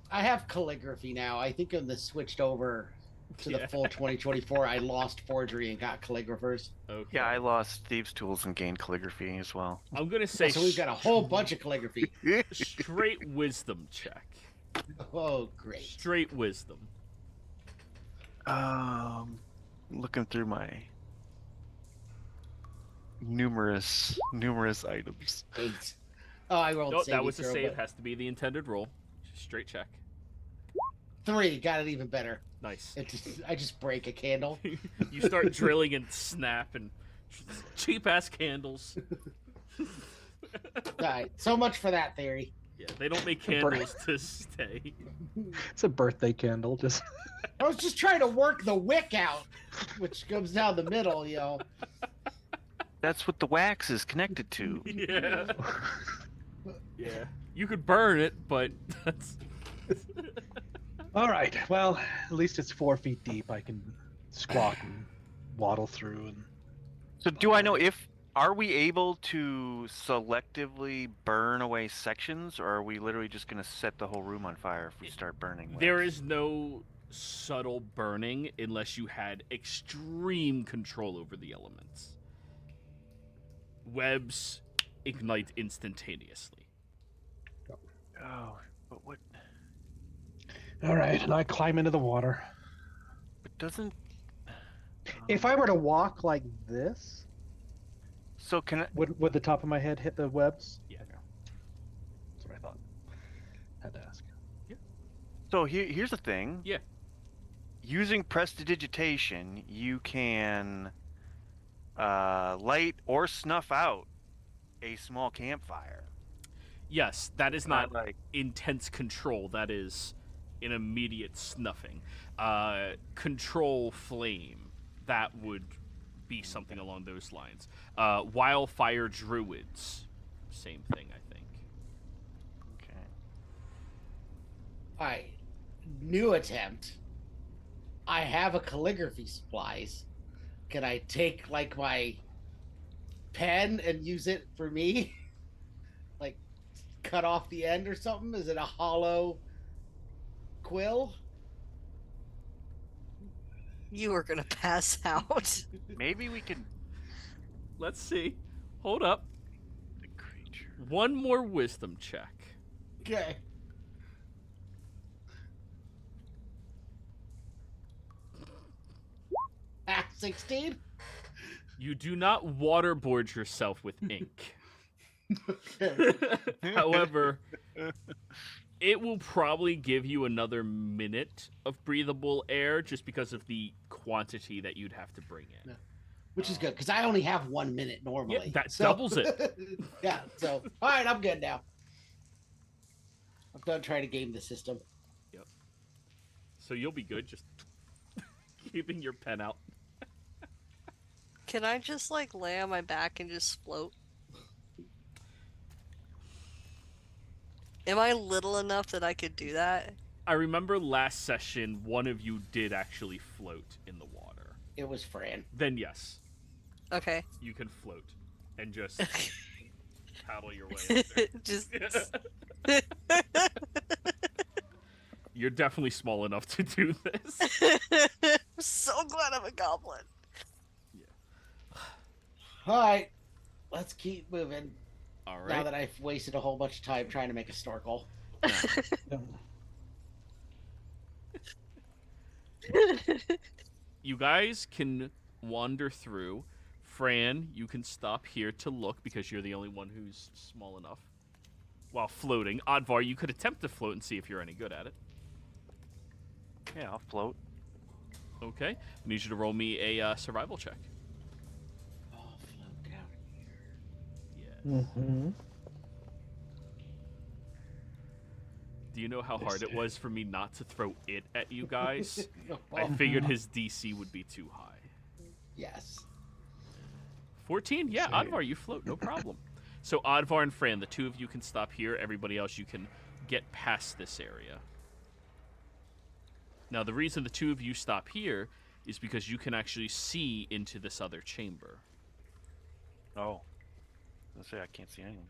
I have calligraphy now. I think when this switched over to the full 2024, I lost forgery and got calligraphers. Okay. Yeah, I lost thieves' tools and gained calligraphy as well. I'm gonna say So we've got a whole bunch of calligraphy. straight wisdom check. Oh, great. Straight wisdom. Looking through my numerous items. 8. Oh, I rolled No, saving that was a throw, save. but Has to be the intended roll. Straight check. 3 got it even better. Nice. I just break a candle. You start drilling and snap and cheap ass candles. All right, so much for that theory. Yeah, they don't make candles to stay. It's a birthday candle. Just I was just trying to work the wick out, which comes down the middle, you know. That's what the wax is connected to. Yeah. Yeah. You could burn it, but that's. all right. Well, at least it's 4 feet deep. I can squat and waddle through. And So do I know are we able to selectively burn away sections, or are we literally just going to set the whole room on fire if we start burning? There webs? is no subtle burning unless you had extreme control over the elements. Webs ignite instantaneously. Oh, but what? all right, and I climb into the water. But doesn't. If I were to walk like this, So can I? would the top of my head hit the webs? Yeah. That's what I thought. Had to ask. So here's the thing. Yeah. Using prestidigitation, you can light or snuff out a small campfire. Yes, that is not like intense control. That is an immediate snuffing. Control flame. That would be something along those lines. Wildfire druids. Same thing, I think. okay. All right, new attempt. I have a calligraphy supplies. Can I take like my pen and use it for me? Like cut off the end or something? Is it a hollow quill? You are gonna pass out. Maybe we can. Let's see. Hold up. The creature. One more wisdom check. Okay. Ah, 16? You do not waterboard yourself with ink. Okay. However, it will probably give you another minute of breathable air just because of the quantity that you'd have to bring in. Which is good, because I only have 1 minute normally. Yeah, that doubles it. Yeah, so, all right, I'm good now. I'm done trying to game the system. So you'll be good just keeping your pen out. Can I just like lay on my back and just float? Am I little enough that I could do that? I remember last session one of you did actually float in the water. It was Fran. Then yes. Okay. you can float and just paddle your way up there. Just. You're definitely small enough to do this. I'm so glad I'm a goblin. All right, let's keep moving. All right. Now that I've wasted a whole bunch of time trying to make a snorkel. You guys can wander through. Fran, you can stop here to look because you're the only one who's small enough. While floating. Advar, you could attempt to float and see if you're any good at it. Yeah, I'll float. Okay. I need you to roll me a survival check. I'll float down here. Yeah. Mm-hmm. Do you know how hard it was for me not to throw it at you guys? I figured his DC would be too high. Yes. 14? Yeah, Sweet. Advar, you float, no problem. So Advar and Fran, the two of you can stop here. Everybody else, you can get past this area. Now, the reason the two of you stop here is because you can actually see into this other chamber. Oh. Let's say I can't see anything.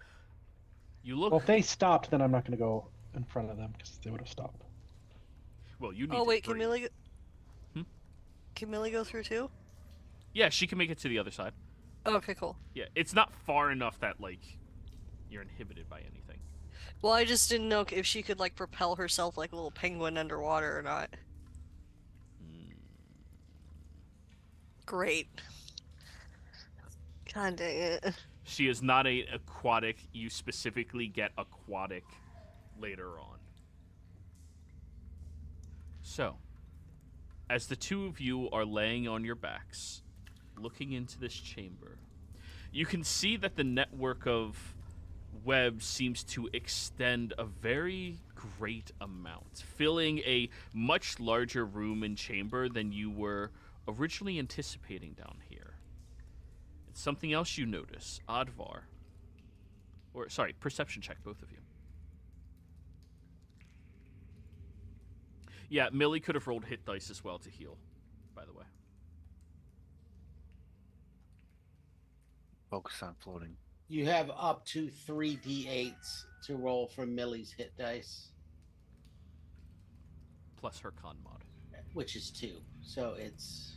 You look... Well, if they stopped, then I'm not going to go in front of them because they would have stopped. Well, you need Oh to wait, can breathe. Millie? Hmm? Can Millie go through too? Yeah, she can make it to the other side. Oh, okay, cool. Yeah, it's not far enough that, like, you're inhibited by anything. Well, I just didn't know if she could like propel herself like a little penguin underwater or not. Great. God dang it. She is not a aquatic. You specifically get aquatic later on. So, as the two of you are laying on your backs, looking into this chamber, you can see that the network of webs seems to extend a very great amount, filling a much larger room and chamber than you were originally anticipating down here. It's something else you notice, Advar. Or, sorry, perception check, both of you. Yeah, Millie could have rolled hit dice as well to heal, by the way. Focus on floating. You have up to 3 d8s to roll from Millie's hit dice, Plus her con mod. which is 2. So it's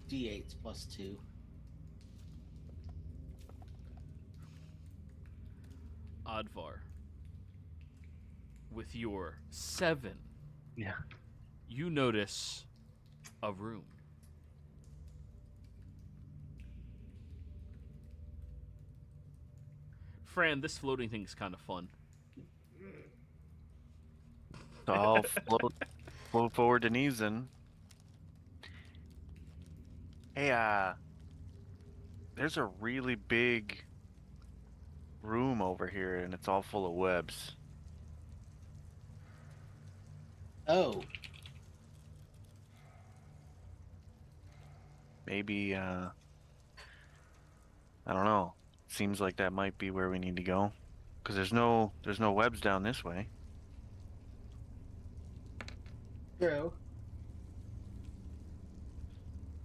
d8s plus 2. Advar, with your 7, Yeah. you notice a room. Fran, this floating thing's kind of fun. So I'll float forward to Neeson. Hey, there's a really big room over here, and it's all full of webs. Oh, Maybe, I don't know. Seems like that might be where we need to go. Because there's no webs down this way. true.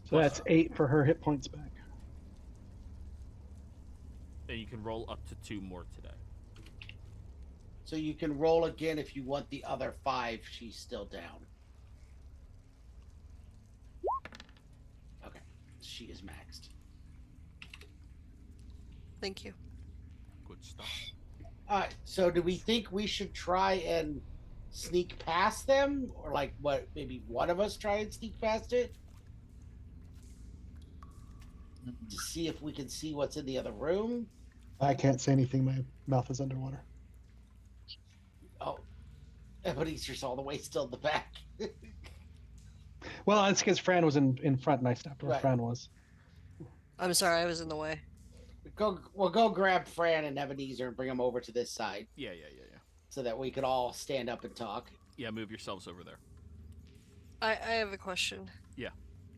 So that's 8 for her hit points back. And you can roll up to 2 more today. So you can roll again if you want the other 5. She's still down. Okay, she is maxed. Thank you. Good stuff. All right. So do we think we should try and sneak past them, or like what? Maybe one of us try and sneak past it to see if we can see what's in the other room. I can't say anything. My mouth is underwater. Oh, Ebenezer's all the way still in the back. Well, that's because Fran was in front and I stopped where Right. Fran was. I'm sorry, I was in the way. We'll go grab Fran and Ebenezer and bring them over to this side Yeah. so that we could all stand up and talk. Yeah, move yourselves over there. I have a question. Yeah.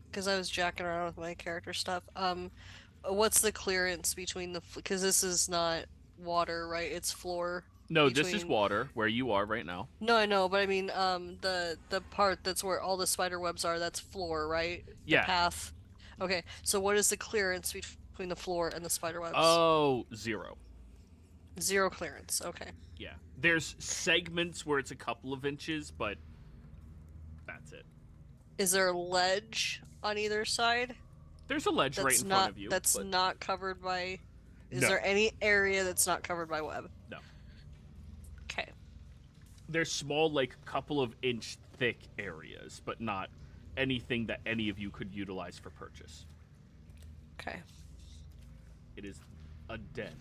Because I was jacking around with my character stuff. What's the clearance between the? Because this is not water, right? It's floor. No, this is Between- water, where you are right now. No, I know, but I mean, the part that's where all the spider webs are, that's floor, right? Yeah. The path. Okay, so what is the clearance between the floor and the spider webs? Oh, 0. 0 clearance. Okay. Yeah. There's segments where it's a couple of inches, but that's it. Is there a ledge on either side? There's a ledge right in front of you. That's but not covered by. Is No. there any area that's not covered by web? No. Okay. There's small, like, couple of inch thick areas, but not anything that any of you could utilize for purchase. Okay. It is a den.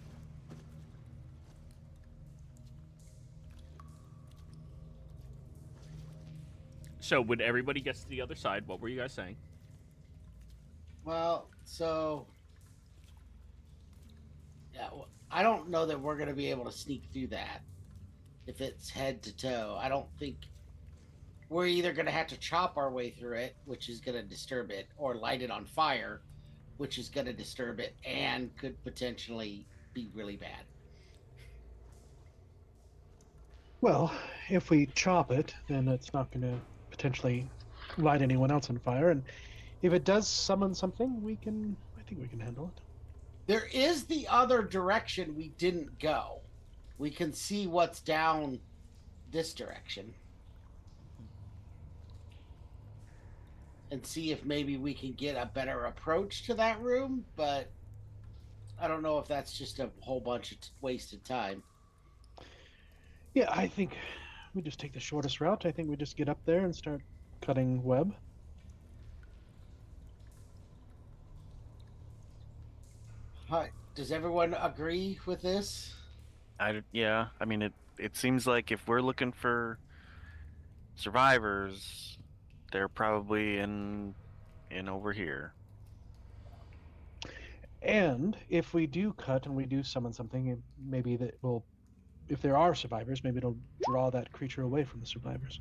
So when everybody gets to the other side, what were you guys saying? Well, so yeah, I don't know that we're going to be able to sneak through that if it's head to toe. I don't think we're either going to have to chop our way through it, which is going to disturb it, or light it on fire, which is going to disturb it and could potentially be really bad. Well, if we chop it, then it's not going to potentially light anyone else on fire, and if it does summon something, I think we can handle it. There is the other direction we didn't go. We can see what's down this direction. And see if maybe we can get a better approach to that room, but I don't know if that's just a whole bunch of wasted time. Yeah, I think we just take the shortest route. I think we just get up there and start cutting web. Hi, does everyone agree with this? Yeah, I mean, it seems like if we're looking for survivors, they're probably in over here. And if we do cut and we do summon something, maybe that will, if there are survivors, maybe it'll draw that creature away from the survivors.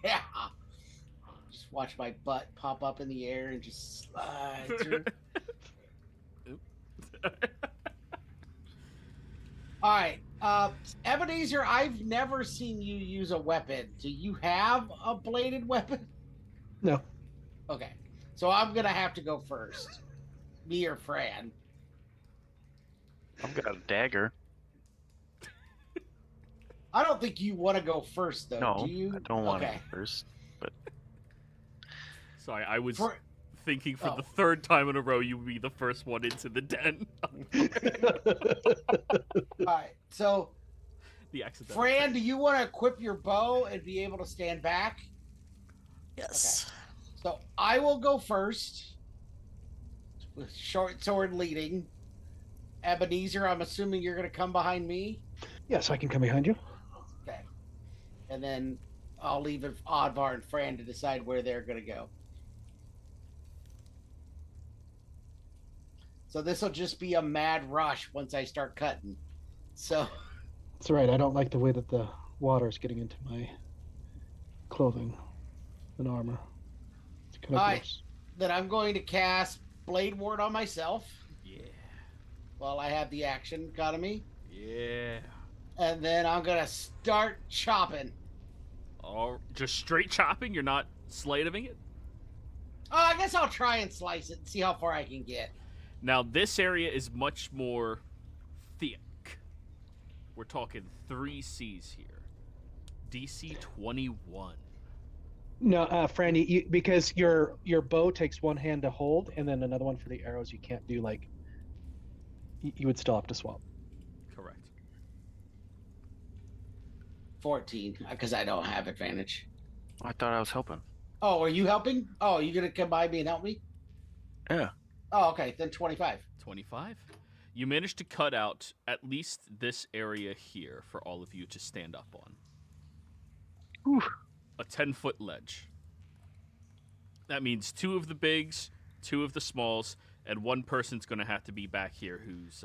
Yeah. Just watch my butt pop up in the air and just slide through. All right. Ebenezer, I've never seen you use a weapon. Do you have a bladed weapon? No. Okay. So I'm going to have to go first. Me or Fran. I've got a dagger. I don't think you want to go first, though. No, do you? I don't want Okay. to first. But Sorry, I was For- thinking for Oh. the third time in a row you would be the first one into the den. All right. So, The accidental. Fran, do you want to equip your bow and be able to stand back? Yes. So I will go first with short sword leading. Ebenezer, I'm assuming you're going to come behind me. Yes, I can come behind you. Okay. And then I'll leave it Oddvar and Fran to decide where they're going to go. So this will just be a mad rush once I start cutting. So That's right. I don't like the way that the water is getting into my clothing and armor. It's kind of All right. gross. then I'm going to cast Blade Ward on myself Yeah. while I have the action economy. Yeah. And then I'm going to start chopping. Or just straight chopping? You're not slaving it? Oh, I guess I'll try and slice it and see how far I can get. Now, this area is much more thick. We're talking 3 Cs here. DC 21. No, Fran, because your bow takes one hand to hold and then another one for the arrows. You can't do like. You would still have to swap. Correct. 14, because I don't have advantage. I thought I was helping. Oh, are you helping? Oh, you gonna come by me and help me? Yeah. Oh, okay, then 25. 25. You managed to cut out at least this area here for all of you to stand up on. Whew. A 10-foot ledge. That means 2 of the bigs, 2 of the smalls, and 1 person's going to have to be back here who's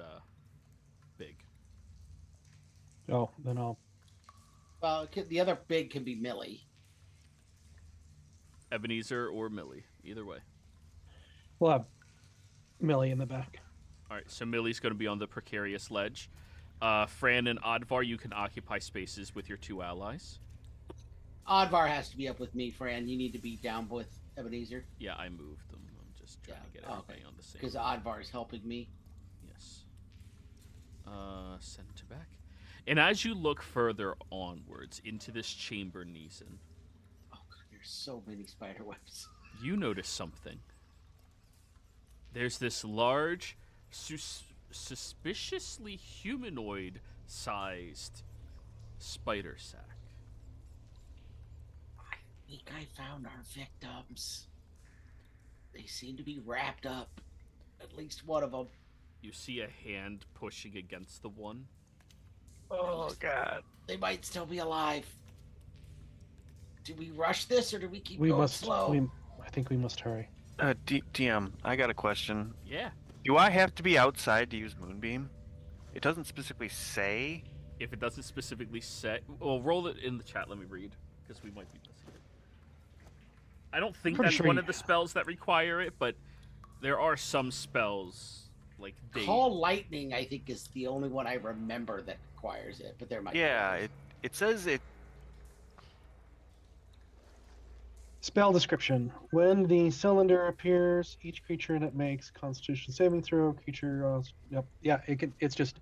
big. Oh, then I'll. Well, the other big can be Millie. Ebenezer or Millie, either way. We'll have Millie in the back. All right, so Millie's going to be on the precarious ledge. Fran and Oddvar, you can occupy spaces with your 2 allies. Oddvar has to be up with me, Fran. You need to be down with Ebenezer? Yeah, I moved them. I'm just trying to get everybody on the same. Because Advar is helping me. Yes. Center back. And as you look further onwards into this chamber, Neeson, Oh, God, there's so many spider webs. you notice something. There's this large, suspiciously humanoid-sized spider sack. I think I found our victims. They seem to be wrapped up. At least one of them. You see a hand pushing against the one. Oh God. They might still be alive. Do we rush this or do we keep We going must. slow? I think we must hurry. DM, I got a question. Yeah. Do I have to be outside to use Moonbeam? It doesn't specifically say. If it doesn't specifically say, well, roll it in the chat. Let me read, because we might be missing it. I don't think Pretty that's sure one you- of the spells that require it, but there are some spells like they. Call Lightning, I think, is the only one I remember that requires it, but there might Yeah, be. it says it. Spell description. When the cylinder appears, each creature in it makes Constitution saving throw. Creature. Yep. Yeah. It can. It's just.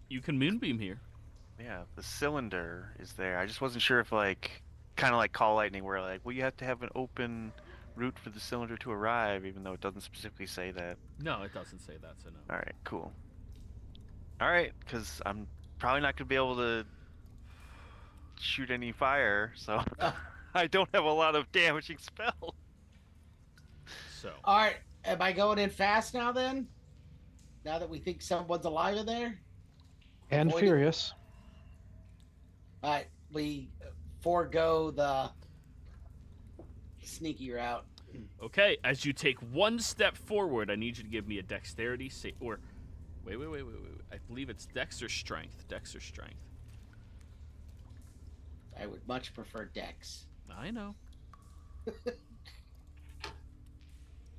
You can moonbeam here. Yeah, the cylinder is there. I just wasn't sure if kind of like Call Lightning, where well, you have to have an open route for the cylinder to arrive, even though it doesn't specifically say that. No, it doesn't say that, so no. All right, cool. All right, because I'm probably not gonna be able to shoot any fire, so I don't have a lot of damaging spell. So All right, am I going in fast now then? Now that we think someone's alive in there? And Avoid it. furious. All right, we forego the sneaky route. okay, as you take one step forward, I need you to give me a dexterity save. Or wait. I believe it's dex or strength. Dex or strength. I would much prefer Dex. I know.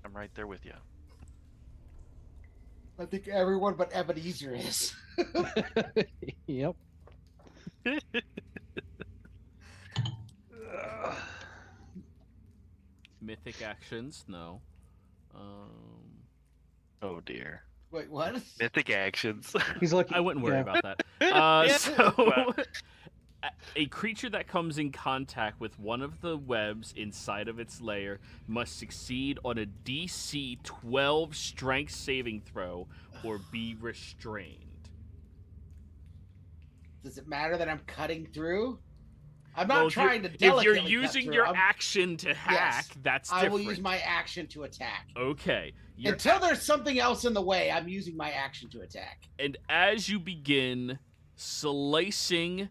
I'm right there with you. I think everyone but Ebenezer is. Yep. Mythic actions, no. Oh dear. Wait, what? Mythic actions. He's looking. I wouldn't worry yeah. about that. Yeah, So, well. a creature that comes in contact with one of the webs inside of its lair must succeed on a DC 12 strength saving throw or be restrained. Does it matter that I'm cutting through? I'm Well, not if you're- trying to If delicately you're cut using through. your I'm- action to hack, that's I different. will use my action to attack. Okay. Your Until there's something else in the way, I'm using my action to attack. And as you begin slicing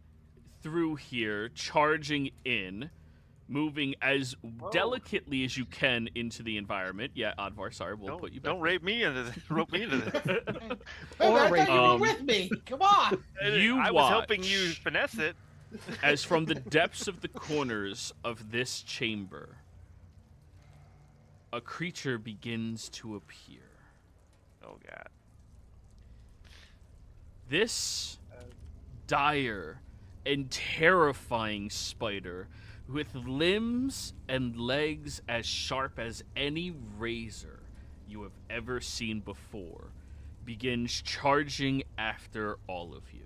through here, charging in, moving as delicately as you can into the environment. Yeah, Advar, sorry, we'll put you back. Don't rape me into this. Rope me into this. Hey, Or man, I thought you um, were with me. Come on. You I was helping you watch. finesse it. As from the depths of the corners of this chamber, a creature begins to appear. Oh God. This dire and terrifying spider, with limbs and legs as sharp as any razor you have ever seen before, begins charging after all of you.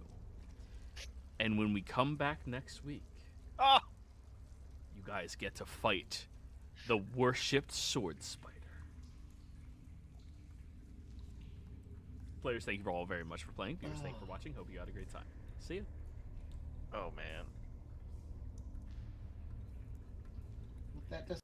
And when we come back next week, Oh. you guys get to fight the worshipped sword spider. Players, thank you all very much for playing. Viewers, thank you for watching. Hope you had a great time. See you. Oh man. That does